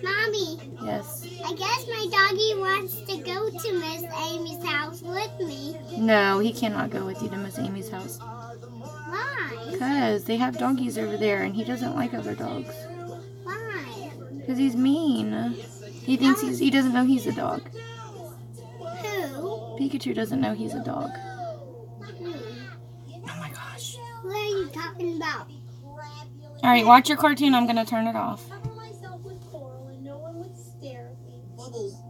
Mommy, Yes. I guess my doggy wants to go to Miss Amy's house with me. No, he cannot go with you to Miss Amy's house. Why? Because they have doggies over there, and he doesn't like other dogs. Why? Because he's mean. He thinks he doesn't know he's a dog. Who? Pikachu doesn't know he's a dog. Who? Oh my gosh. What are you talking about? Alright, watch your cartoon. I'm going to turn it off. Cover myself with coral and no one would stare at me. Bubbles,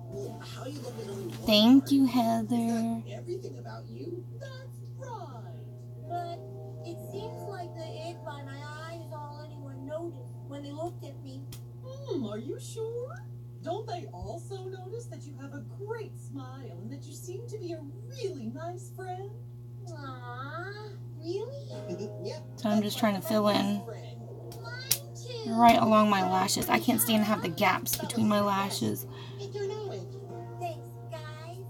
how you look at only one Thank you, part? Heather. Everything about you. That's right. But it seems like the egg by my eye is all anyone noticed when they looked at me. Are you sure? Don't they also notice that you have a great smile and that you seem to be a really nice friend? Aww, really? Yep. So I'm just trying to fill in Friend. Mine too. right along my lashes. I can't stand to have the gaps between my lashes. Hey, don't know it. Thanks, guys.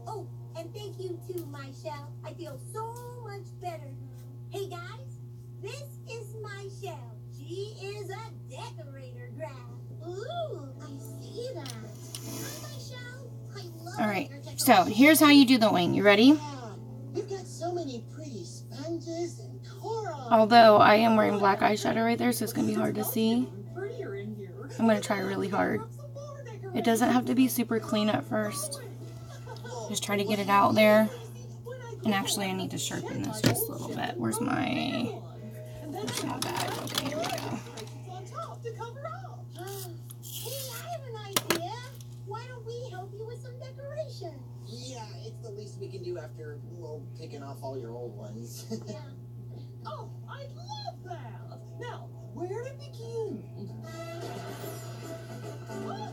Oh, and thank you too, Michelle. I feel so much better now. Hey, guys, this is Michelle. She is a decorator grad. Ooh, I see that. Hi, Michelle. I love Alright, your so decorations. here's how you do the wing. You ready? Wow, you've got so many pretty sponges and coral. Although I am wearing black eyeshadow right there, so it's going to be hard to see. Prettier in here. I'm going to try really hard. It doesn't have to be super clean at first. Just try to get it out there. And actually, I need to sharpen this just a little bit. Where's my personal bag? Okay, here we go. On top to cover up. Hey, I have an idea. Why don't we help you with some decoration? Yeah, it's we can do after, well, taking off all your old ones. Oh, I love that. Now, where to begin? Oh,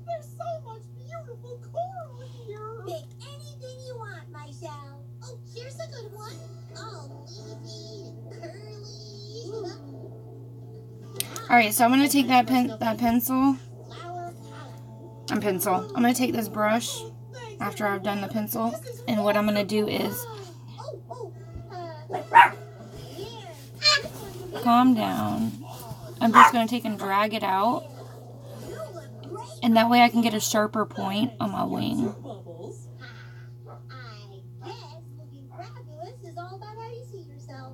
there's so much beautiful coral here. Pick anything you want, Michelle. Oh, here's a good one. Oh, leafy, curly. Alright, so I'm going to take that pencil. Flower I'm going to take this brush after I've done the pencil. And what I'm going to do is calm down. I'm just going to take and drag it out. And that way I can get a sharper point on my wing. I guess looking fabulous is all about how you see yourself.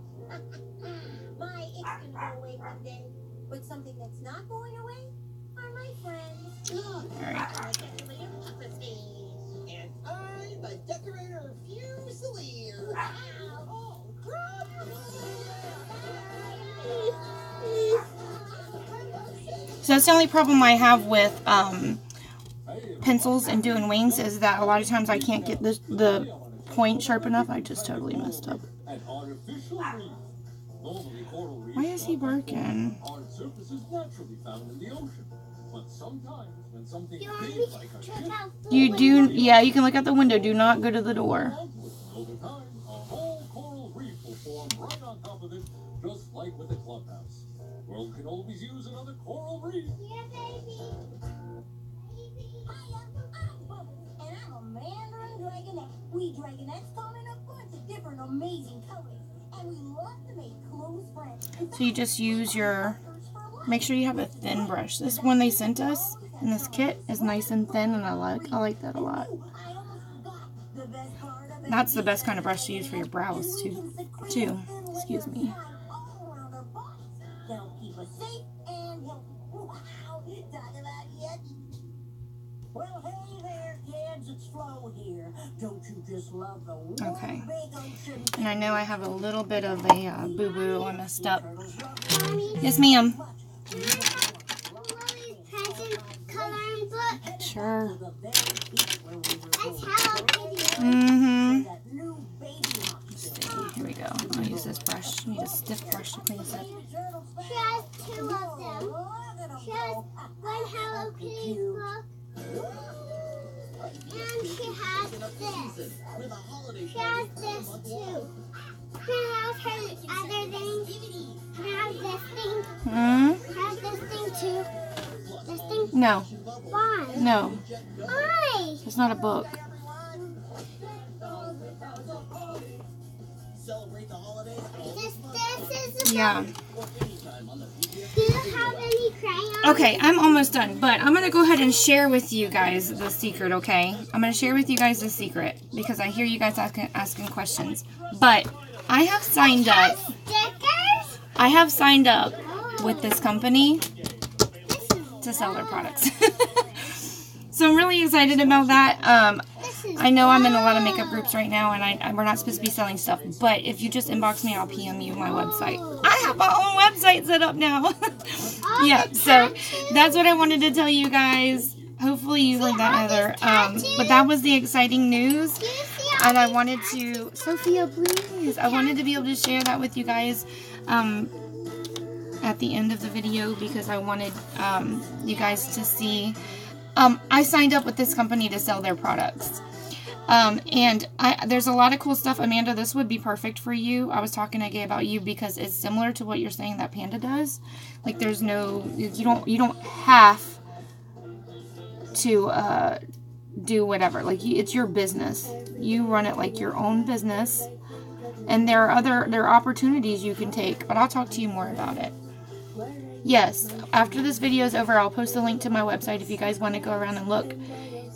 My it's gonna go away one day, but something that's not going away are my friends. Alright. And I'm the decorator Fusilier. Oh, grab your So that's the only problem I have with pencils and doing wings is that a lot of times I can't get the point sharp enough. I just totally messed up. Why is he barking? You do, yeah, you can look out the window. Do not go to the door. Just like with the clubhouse. World can always use another coral reef. Yeah, baby. Hi, I'm Bubbles, and I'm a Mandarin Dragonette. We Dragonettes come in a bunch of different amazing colors, and we love to make close friends. So you just use your, make sure you have a thin brush. This one they sent us in this kit is nice and thin, and I like that a lot. That's the best kind of brush to use for your brows too. Excuse me. They'll keep us safe and healthy. Wow, talk about yucky. Well, hey there, kids, it's Flo here. Don't you just love the Okay. big ocean? And I know I have a little bit of a boo-boo. I messed up. Yes, ma'am. Coloring book. Sure. That's Hello Kitty. Mm-hmm. Here we go. I'll use this brush. I need a stiff brush to clean this up. She has two of them. She has one Hello Kitty book. And she has this. She has this too. She has her other things. She has this thing. She has this thing too. This thing? No. Why? No. Why? It's not a book. Celebrate the holidays. This is a Yeah. Do you have any crayons? Okay, I'm almost done, but I'm going to go ahead and share with you guys the secret, okay? I'm going to share with you guys the secret because I hear you guys asking questions. But I have signed up. Stickers? I have signed up with this company to sell their products. So I'm really excited about that. I know I'm in a lot of makeup groups right now, and we're not supposed to be selling stuff. But if you just inbox me, I'll PM you my website. I have my own website set up now. Yeah, so that's what I wanted to tell you guys. Hopefully you heard that, Heather. But that was the exciting news. And I wanted to... Sophia, please. I wanted to be able to share that with you guys at the end of the video because I wanted you guys to see... I signed up with this company to sell their products. And there's a lot of cool stuff. Amanda, this would be perfect for you. I was talking to Gay about you because it's similar to what you're saying that Panda does. Like there's no, you don't have to do whatever. Like it's your business. You run it like your own business. And there are opportunities you can take, but I'll talk to you more about it. Yes, after this video is over, I'll post the link to my website if you guys want to go around and look.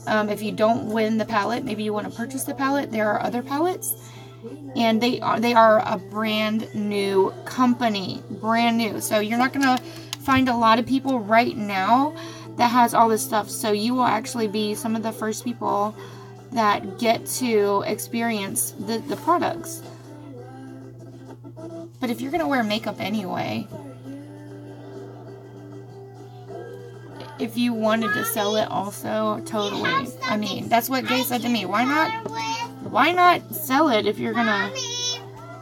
If you don't win the palette, maybe you want to purchase the palette, there are other palettes. And they are a brand new company. Brand new. So you're not going to find a lot of people right now that has all this stuff. So you will actually be some of the first people that get to experience the products. But if you're going to wear makeup anyway... If you wanted to sell it also, totally. I mean, that's what Gay said to me. Why Why not sell it if you're gonna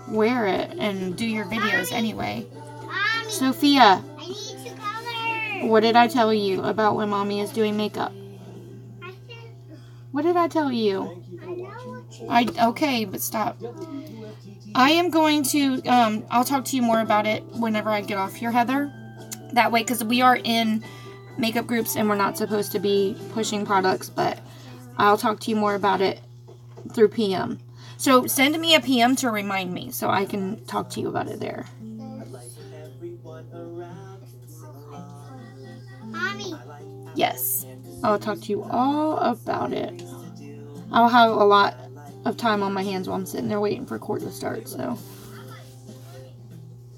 wear it and do your videos anyway? Sophia, I need to color. what did I tell you about when Mommy is doing makeup? What did I tell you? Okay, but stop. I am going to, I'll talk to you more about it whenever I get off here, Heather. That way, because we are in makeup groups and we're not supposed to be pushing products, but I'll talk to you more about it through PM. So send me a PM to remind me so I can talk to you about it there. Mommy. Yes, I'll talk to you all about it. I'll have a lot of time on my hands while I'm sitting there waiting for court to start, so.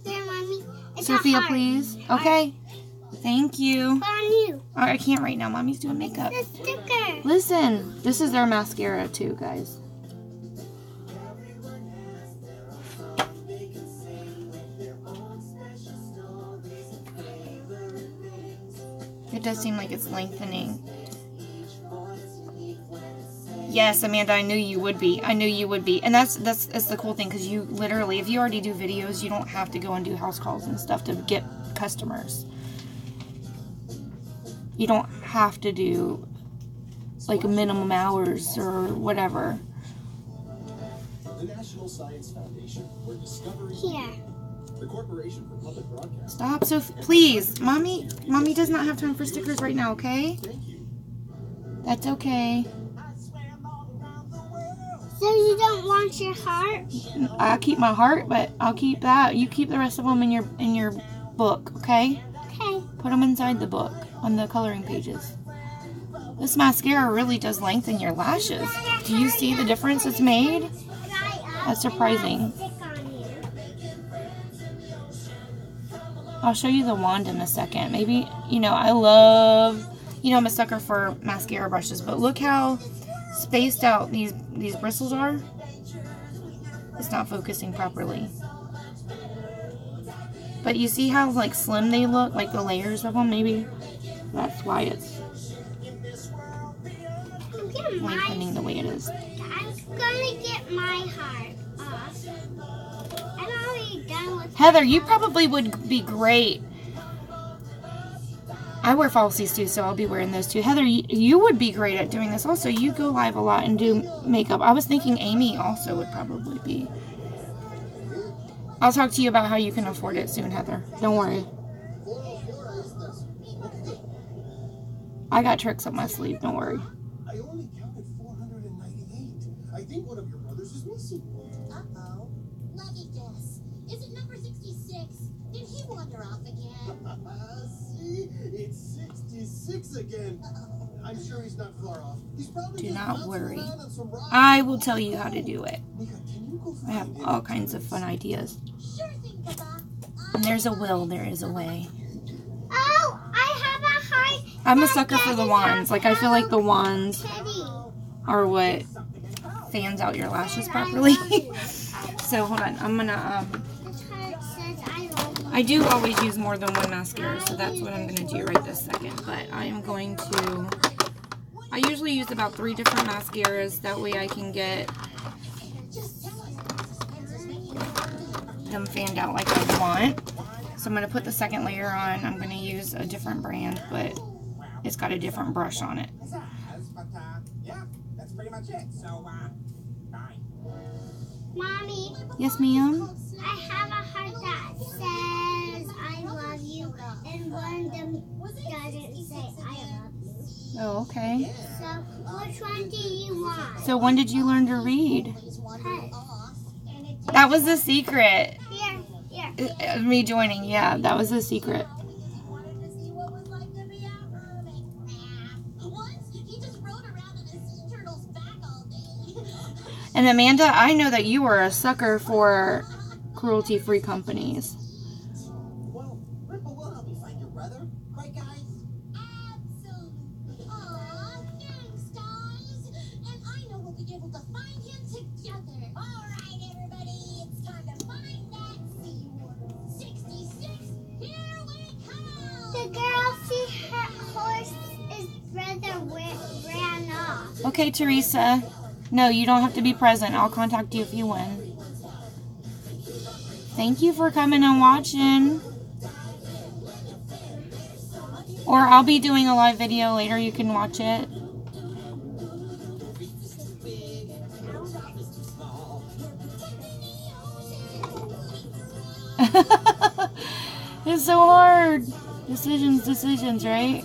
There, Mommy. It's Sophia, please. Okay. Thank you. Put on you. I can't right now. Mommy's doing makeup. The sticker. Listen, this is their mascara too, guys. It does seem like it's lengthening. Yes, Amanda, I knew you would be. I knew you would be. And that's the cool thing, because you literally, if you already do videos, you don't have to go and do house calls and stuff to get customers. You don't have to do like minimum hours or whatever. The National Science Foundation, where discovery Here. the Corporation for Public Broadcasting. Stop, so please, mommy does not have time for stickers right now, okay? That's okay. So you don't want your heart? I'll keep my heart, but I'll keep that. You keep the rest of them in your book, okay? Okay. Put them inside the book on the coloring pages. This mascara really does lengthen your lashes. Do you see the difference it's made? That's surprising. I'll show you the wand in a second. Maybe, I'm a sucker for mascara brushes, but look how spaced out these bristles are. It's not focusing properly. But you see how like slim they look, like the layers of them? Maybe that's why it's lengthening the way it is. I'm gonna get my heart off. I'm already done with Heather, you probably would be great. I wear falsies too, so I'll be wearing those too. Heather, you would be great at doing this also. You go live a lot and do makeup. I was thinking Amy also would probably be. I'll talk to you about how you can afford it soon, Heather. Don't worry. I got tricks up my sleeve. Don't worry. I only counted 498. I think one of your brothers is missing. Uh-oh. Let me guess. Is it number 66? Did he wander off again? See? It's 66 again. I'm sure he's not far off. He's probably Do just not bouncing worry. around on some rocks. I will tell you how to do it. Nika, can you go I have find all him? kinds of fun ideas. Sure thing, Papa. And there's a will, there is a way. Oh, I have a heart. I'm a sucker for the wands. Like, I feel like the wands Teddy. are what fans out your lashes properly. So, hold on. I'm gonna, This heart says I love you. I do always use more than one mascara, so that's what I'm gonna do right this second. But I am going to, I usually use about 3 different mascaras. That way I can get them fanned out like I want. So I'm going to put the second layer on. I'm going to use a different brand, but it's got a different brush on it. Yeah, that's pretty much it. So, bye. Mommy, Yes, ma'am? I have a heart that says I love you, and one of them doesn't say I love you. Oh, okay. So, which one do you want? So when did you learn to read? Hush. That was the secret. Here. Me joining, yeah, that was the secret. Wanted to see what was like to be a hermit. Nah. Once, he just rode around in a sea turtle's back all day. And Amanda, I know that you were a sucker for cruelty-free companies. Well, Ripple will help you find your brother. Right, guys? Absolutely. Aw, thanks, guys. And I know we'll be able to find him together. All right, everybody, it's time to find that sea word. 66, here we come. The girl see her horse's brother ran off. Okay, Teresa. No, you don't have to be present. I'll contact you if you win. Thank you for coming and watching. Or I'll be doing a live video later. You can watch it. It's so hard. Decisions, right?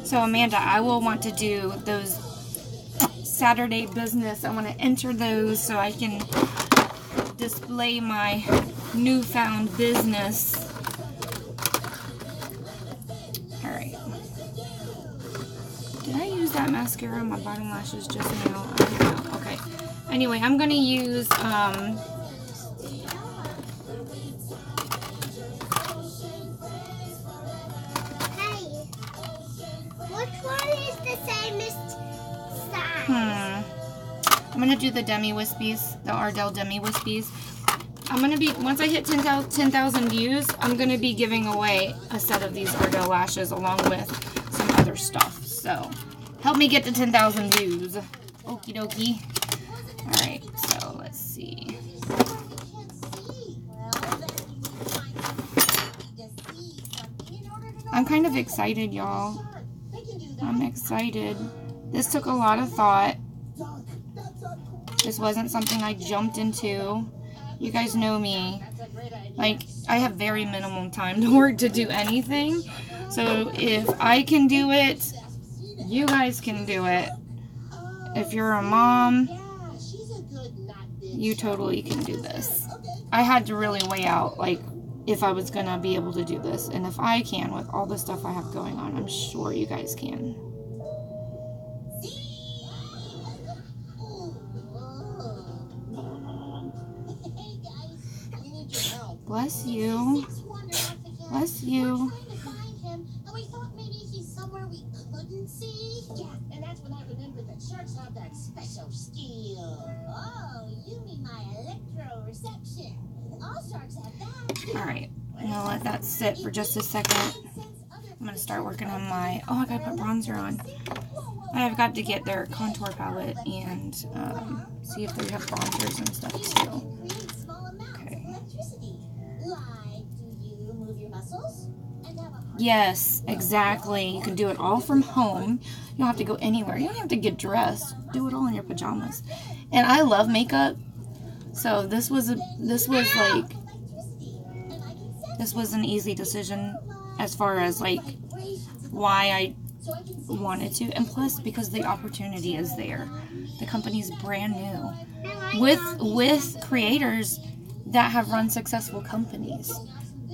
So Amanda, I will want to do those Saturday business. I want to enter those so I can display my newfound business. Alright. Did I use that mascara on my bottom lashes just now? I don't know. Okay. Anyway, I'm going to use I'm going to do the Demi Wispies, the Ardell Demi Wispies. I'm going to be, once I hit 10,000 views, I'm going to be giving away a set of these Ardell lashes along with some other stuff. So, help me get to 10,000 views. Okie dokie. Alright, so let's see. I'm kind of excited, y'all. I'm excited. This took a lot of thought. This wasn't something I jumped into. You guys know me. Like, I have very minimum time to work to do anything. So if I can do it, you guys can do it. If you're a mom, you totally can do this. I had to really weigh out, like, if I was going to be able to do this. And if I can, with all the stuff I have going on, I'm sure you guys can. Bless you. Bless you. We thought maybe he's somewhere we couldn't see. Yeah, and that's when I remembered that sharks have that special skill. Oh, you mean my electroreception. All sharks have that. Alright, I'm gonna let that sit for just a second. I'm gonna start working on my, oh, I gotta put bronzer on. I've got to get their contour palette and see if they have bronzers and stuff too. Yes, exactly. You can do it all from home. You don't have to go anywhere. You don't have to get dressed. Do it all in your pajamas. And I love makeup. So this was an easy decision as far as like why I wanted to. And plus because the opportunity is there. The company's brand new. With creators that have run successful companies.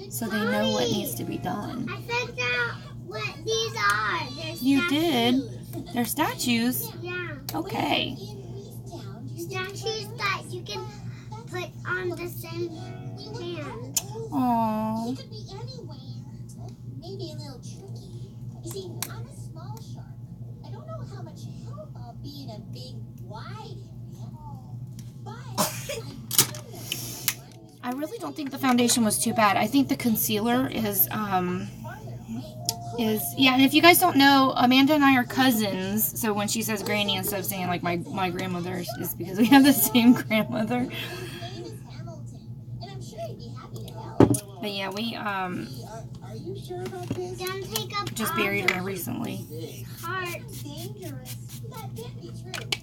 So they know what needs to be done. I figured out what these are. They're you did? They're statues? Yeah. Okay. Statues that you can put on the same hand. Aww. It could be anywhere. Maybe a little tricky. You see, I'm a small shark. I don't know how much help I'll be in a big, wide area. But I really don't think the foundation was too bad. I think the concealer is, yeah, and if you guys don't know, Amanda and I are cousins, so when she says granny instead of saying, like, my grandmother, is because we have the same grandmother. But yeah, we, just buried her recently.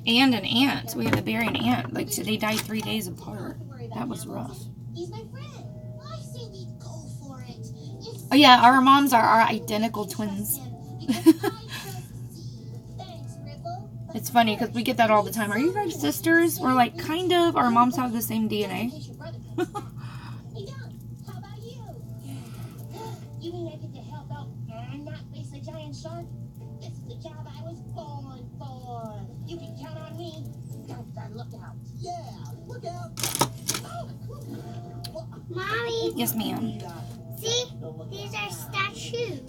And an aunt. We had to bury an aunt. Like, they died 3 days apart. That was rough. He's my friend. I say we go for it. Oh yeah, our moms are identical twins. It's funny because we get that all the time. Are you guys sisters? We're like, kind of. Our moms have the same DNA. You mean I get to help out and not face a giant shark? This is the job I was born for. You can count on me. Don't look out. Yeah, Yes, ma'am. See? These are statues.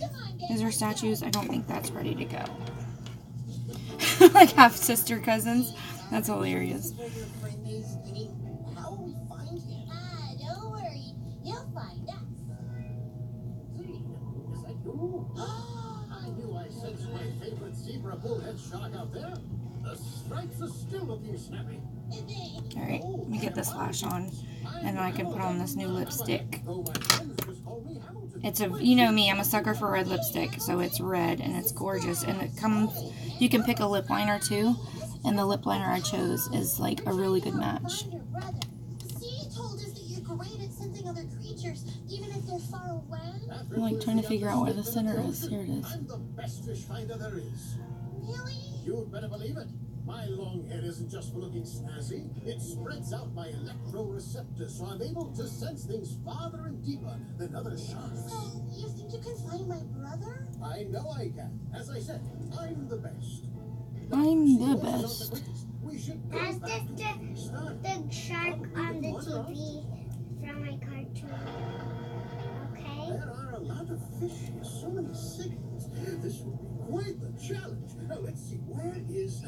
These are statues. I don't think that's ready to go. Like half sister cousins. That's hilarious. How will we find him? Don't worry. You'll find us. Is that you? I knew I sensed my favorite zebra bullhead shark out there. The stripes are still looking snappy. Alright, let me get this lash on. And then I can put on this new lipstick. It's a, you know me, I'm a sucker for red lipstick. So it's red and it's gorgeous. And it comes, you can pick a lip liner too. And the lip liner I chose is like a really good match. Find your brother. See, told us that you're great at sensing other creatures, even if they're far away. I'm like trying to figure out where the center is. Here it is. I'm the best fish finder there is. Really? You'd better believe it. My long hair isn't just for looking snazzy. It spreads out my electroreceptors, so I'm able to sense things farther and deeper than other sharks. So, you think you can find my brother? I know I can. As I said, I'm the best. I'm the best. We should go That's back to just the start. the shark on the TV from my cartoon. Okay? There are a lot of fish here, so many signals. This will be quite the challenge. Now let's see, where is...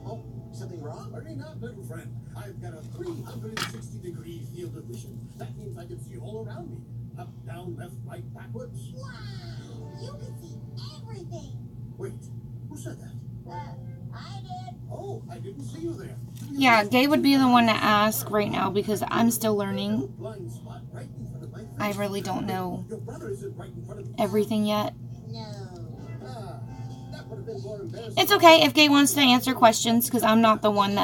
Oh, something wrong? Worry not, little friend. I've got a 360-degree field of vision. That means I can see all around me. Up, down, left, right, backwards. Wow! You can see everything. Wait, who said that? I did. Oh, I didn't see you there. Yeah, Gay would be the one to ask right now because I'm still learning. Blind spot right in front of my face. I really don't know Your brother isn't right in front of me. everything yet. No. That would have been more embarrassing. It's okay if Gay wants to answer questions because I'm not the one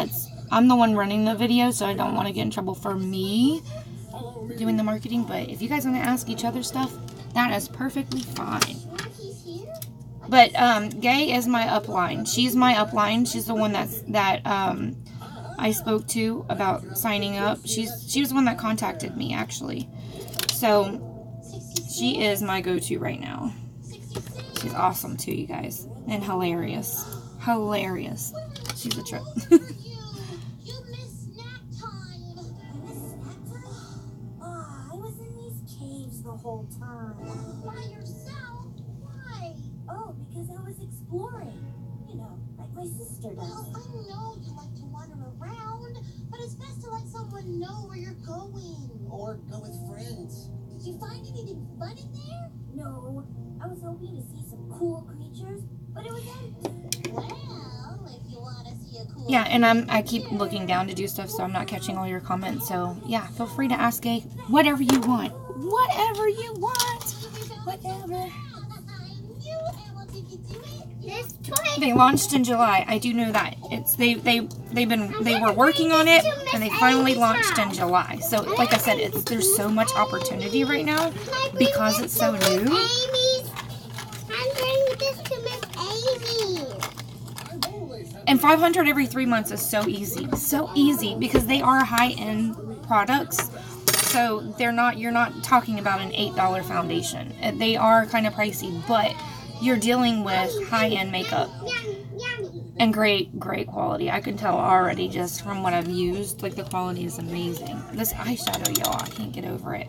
I'm the one running the video, so I don't want to get in trouble for me doing the marketing. But if you guys want to ask each other stuff, that is perfectly fine. He's here? But Gay is my upline. She's my upline. She's the one that I spoke to about signing up. She was the one that contacted me actually. So she is my go-to right now. She's awesome too, you guys, and hilarious. Hilarious. She's a trip. You missed snack time. I missed snack time? I was in these caves the whole time. By yourself? Why? Oh, because I was exploring. You know, like my sister Well, does. I know you like to wander around, but it's best to let someone know where you're going. Or go with friends. Did you find anything fun in there? No, I was hoping to see some cool creatures, but it was empty. Well, if you want to see a cool Yeah, and I keep looking down to do stuff, so I'm not catching all your comments. So yeah, feel free to ask Gay whatever you want. Whatever you want. Whatever. I knew I wanted to do it. This toy. They launched in July. I do know that. It's they were working on it and they finally launched in July. So like I said, there's so much opportunity right now because it's so new. Amy's. I'm bringing this to Miss Amy. And 500 every 3 months is so easy. So easy because they are high-end products. So you're not talking about an $8 foundation. They are kind of pricey, but you're dealing with high-end makeup and great quality. I can tell already just from what I've used. Like the quality is amazing. This eyeshadow, y'all, I can't get over it.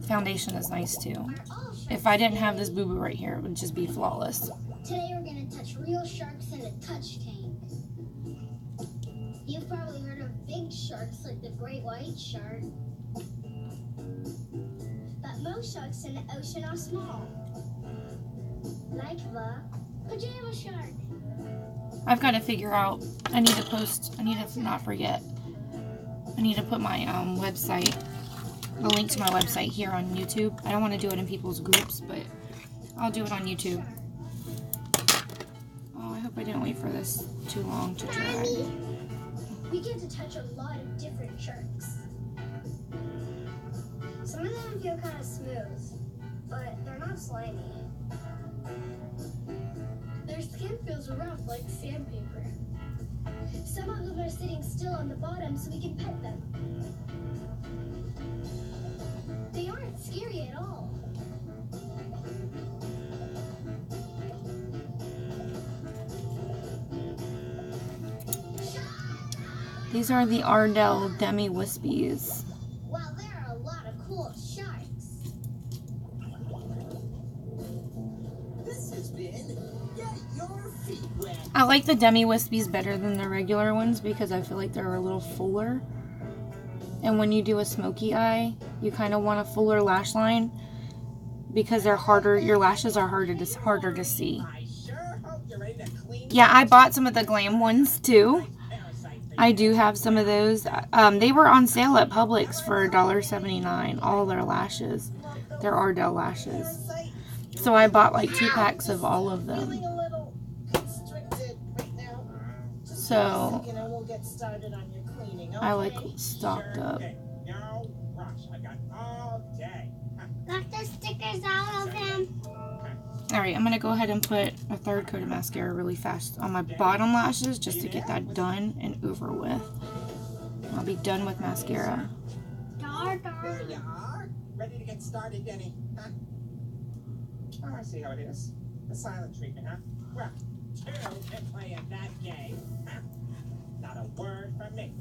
Foundation is nice too. If I didn't have this boo-boo right here, it would just be flawless. Today we're gonna touch real sharks in a touch tank. You've probably heard of big sharks like the great white shark. But most sharks in the ocean are small. Like the pajama shark. I've got to figure out, I need to not forget. I need to put my website, the link to my website here on YouTube. I don't want to do it in people's groups, but I'll do it on YouTube. Oh, I hope I didn't wait for this too long to dry. We get to touch a lot of different sharks. Some of them feel kind of smooth, but they're not slimy. Their skin feels rough like sandpaper. Some of them are sitting still on the bottom so we can pet them. They aren't scary at all. These are the Ardell Demi Wispies. While there are a I like the Demi Wispies better than the regular ones because I feel like they're a little fuller. And when you do a smoky eye, you kind of want a fuller lash line because they're harder. Your lashes are harder to see. Yeah, I bought some of the Glam ones too. I do have some of those. They were on sale at Publix for $1.79. All their lashes. They're Ardell lashes. So I bought like 2 packs of all of them. So I like stocked up. Got the stickers out of him. Alright, I'm going to go ahead and put a 3rd coat of mascara really fast on my bottom lashes just to get that done and over with. I'll be done with mascara. There you are. Ready to get started, Denny? Huh? Oh, I see how it is. The silent treatment, huh? Well, 2 can play at that game. Huh? Not a word from me.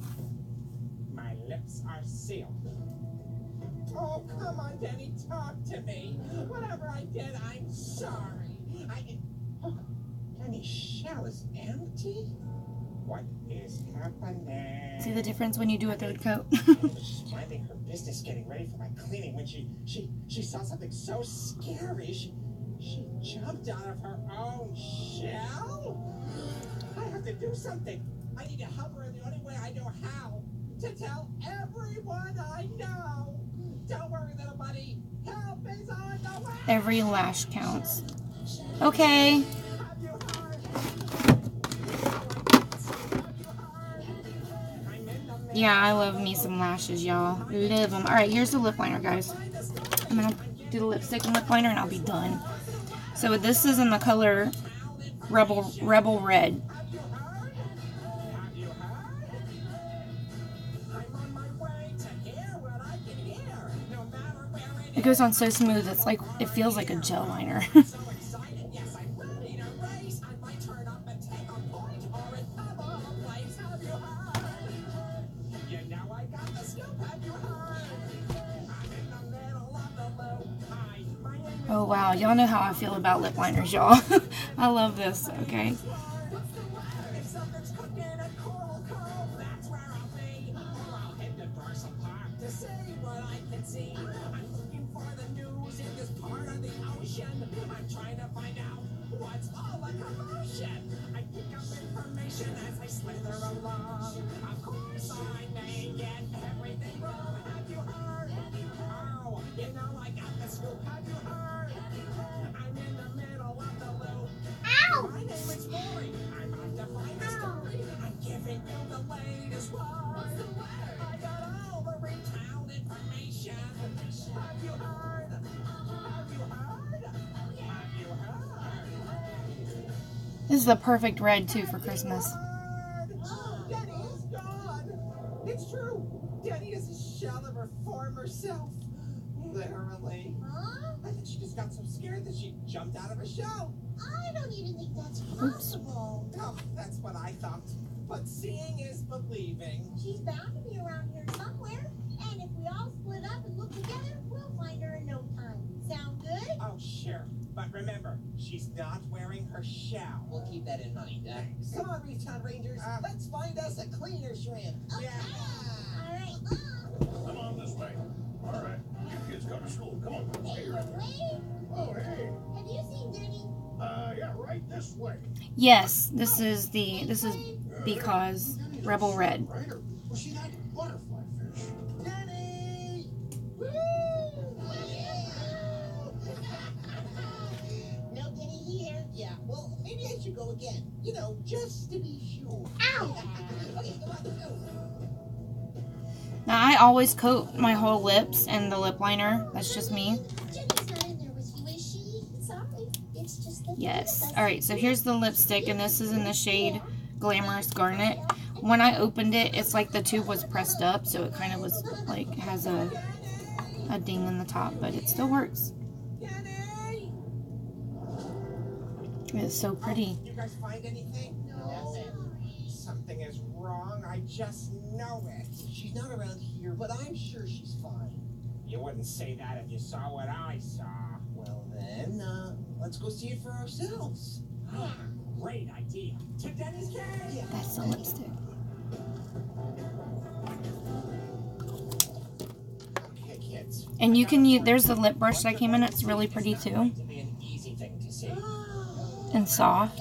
My lips are sealed. Oh, come on, Denny, talk to me. Whatever I did, I'm sorry. Denny's shell is empty? What is happening? See the difference when you do a 3rd coat? She's minding her business, getting ready for my cleaning when she saw something so scary. She jumped out of her own shell? I have to do something. I need to help her in the only way I know how. To tell everyone I know. Don't worry, little buddy. Help is on the way. Every lash counts. Okay. Yeah, I love me some lashes, y'all. Love them. Alright, here's the lip liner, guys. I'm going to do the lipstick and lip liner and I'll be done. So this is in the color Rebel Red. It goes on so smooth, it's like, it feels like a gel liner. Oh wow, y'all know how I feel about lip liners, y'all. I love this, okay? I'm trying to find out what's all the commotion. I pick up information as I slither along. Of course I may get everything wrong. Have you heard? Oh, you know I got the scoop. Have you heard? I'm in the middle of the loop. Ow! My name is Maury. I'm out to find the story. I'm giving you the latest one. I got all the retailed information. Have you heard? Have you heard? This is the perfect red too for Christmas. Denny is gone. It's true. Denny is a shell of her former self. Literally. Huh? I think she just got so scared that she jumped out of her shell. I don't even think that's possible. Oh, that's what I thought. But seeing is believing. She's bound to be around here somewhere. And if we all split up and look together, we'll find her in no time. Sound good? Oh, sure. But remember, she's not wearing her shell. We'll keep that in mind. Come on, Reeftown Rangers. Let's find us a cleaner shrimp. Okay. Yeah. All right. Come on this way. All right. You kids go to school. Come on. Hey, Ray. Oh, hey. Have you seen Denny? Yeah, right this way. Yes, this is because Rebel Red. Right, or was she that butterfly fish? Denny! Woo! No Denny here. Yeah, well, maybe I should go again. You know, just to be sure. Ow! Okay, come on, let's go. Now I always coat my whole lips in the lip liner. That's just me. Jenny's not in there with you, is she? Sorry. It's just the Yes. Alright, so here's the lipstick, and this is in the shade Glamorous Garnet. When I opened it, it's like the tube was pressed up, so it kind of was like, has a ding in the top, but it still works. Denny! It's so pretty. You guys find anything? No. Something is wrong. I just know it. She's not around here, but I'm sure she's fine. You wouldn't say that if you saw what I saw. Well then, let's go see it for ourselves. Great Great idea. To Denny's cave. That's the lipstick. Okay, kids. And you can use, there's the lip brush that came in. It's really pretty too. To be an easy thing to see. And soft.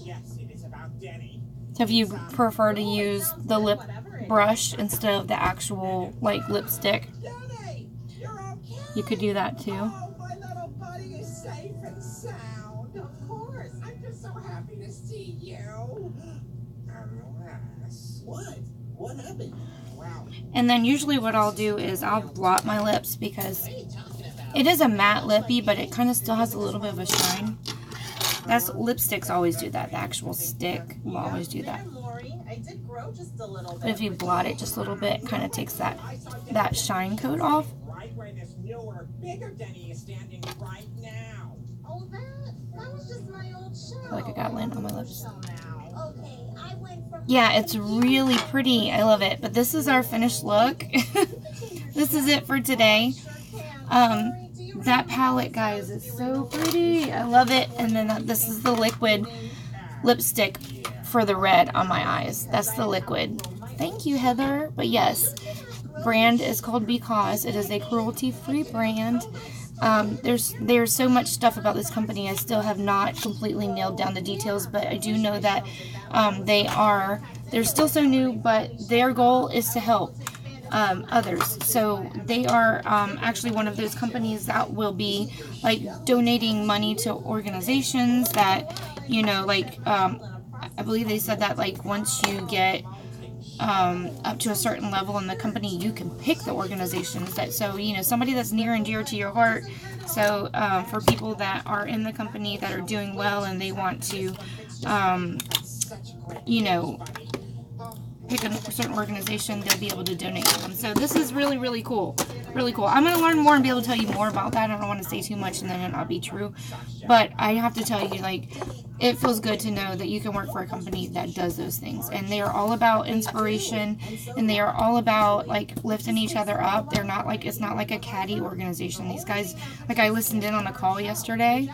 Yes, it is about Denny. So if you prefer to use the lip brush instead of the actual like lipstick, Denny, you're okay. you could do that too. Oh, my little buddy is safe and sound. Of course. I'm just so happy to see you. Unless... What? What happened? Wow. And then usually what I'll do is I'll blot my lips because it is a matte lippy, but it kind of still has a little bit of a shine. That's lipsticks always do that. The actual stick will always do that. I did grow just a little bit. But if you blot it just a little bit, it kind of takes that shine coat off. Right where this newer, bigger Denny is standing right now. Oh, that was just my old shell. I feel like I got lint on my lips. Okay, I went from Yeah, it's really pretty. I love it. But this is our finished look. This is it for today. That palette, guys, is so pretty. I love it. And then this is the liquid lipstick for the red on my eyes. That's the liquid. Thank you, Heather. But yes, brand is called Because. It is a cruelty-free brand. There's so much stuff about this company. I still have not completely nailed down the details, but I do know that they're still so new, but their goal is to help others. So they are actually one of those companies that will be like donating money to organizations that, you know, like I believe they said that like once you get up to a certain level in the company, you can pick the organizations that, so, you know, somebody that's near and dear to your heart. So for people that are in the company that are doing well and they want to, you know, pick a certain organization, they'll be able to donate to them. So this is really, really cool. Really cool. I'm going to learn more and be able to tell you more about that. I don't want to say too much and then it not be true. But I have to tell you, like, it feels good to know that you can work for a company that does those things. And they are all about inspiration, and they are all about, like, lifting each other up. They're not like, it's not like a catty organization. These guys, like, I listened in on a call yesterday,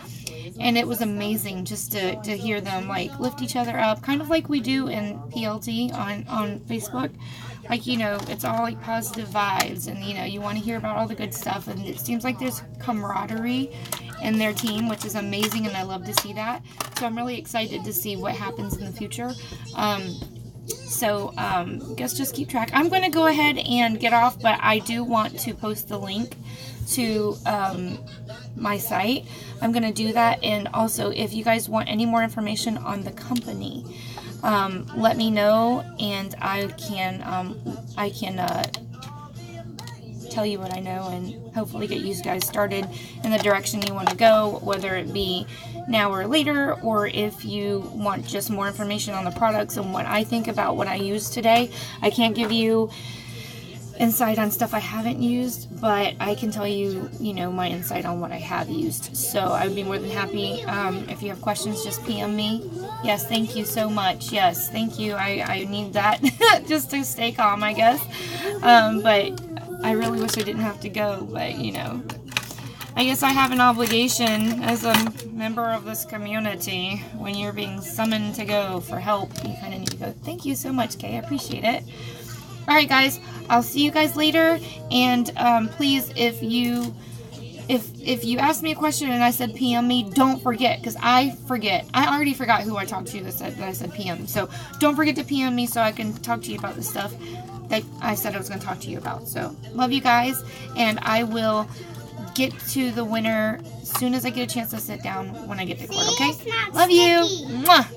and it was amazing just to hear them, like, lift each other up, kind of like we do in PLT on Facebook. Like, you know, it's all like positive vibes, and, you know, you want to hear about all the good stuff, and it seems like there's camaraderie in their team, which is amazing, and I love to see that. So I'm really excited to see what happens in the future. Guess just keep track. I'm going to go ahead and get off, but I do want to post the link to my site. I'm going to do that, and also if you guys want any more information on the company, let me know, and I can tell you what I know and hopefully get you guys started in the direction you want to go, whether it be now or later, or if you want just more information on the products and what I think about what I used today. I can't give you insight on stuff I haven't used, but I can tell you, you know, my insight on what I have used. So I would be more than happy. If you have questions, just PM me. Yes, thank you so much. Yes, thank you. I need that just to stay calm, I guess. But I really wish I didn't have to go, but, you know, I guess I have an obligation as a member of this community. When you're being summoned to go for help, you kind of need to go. Thank you so much, Kay. I appreciate it. Alright, guys. I'll see you guys later. And please, if you asked me a question and I said PM me, don't forget, because I forget. I already forgot who I talked to that I said PM. So don't forget to PM me so I can talk to you about the stuff that I said I was going to talk to you about. So love you guys, and I will get to the winner as soon as I get a chance to sit down when I get to court, okay? Love you. Mwah.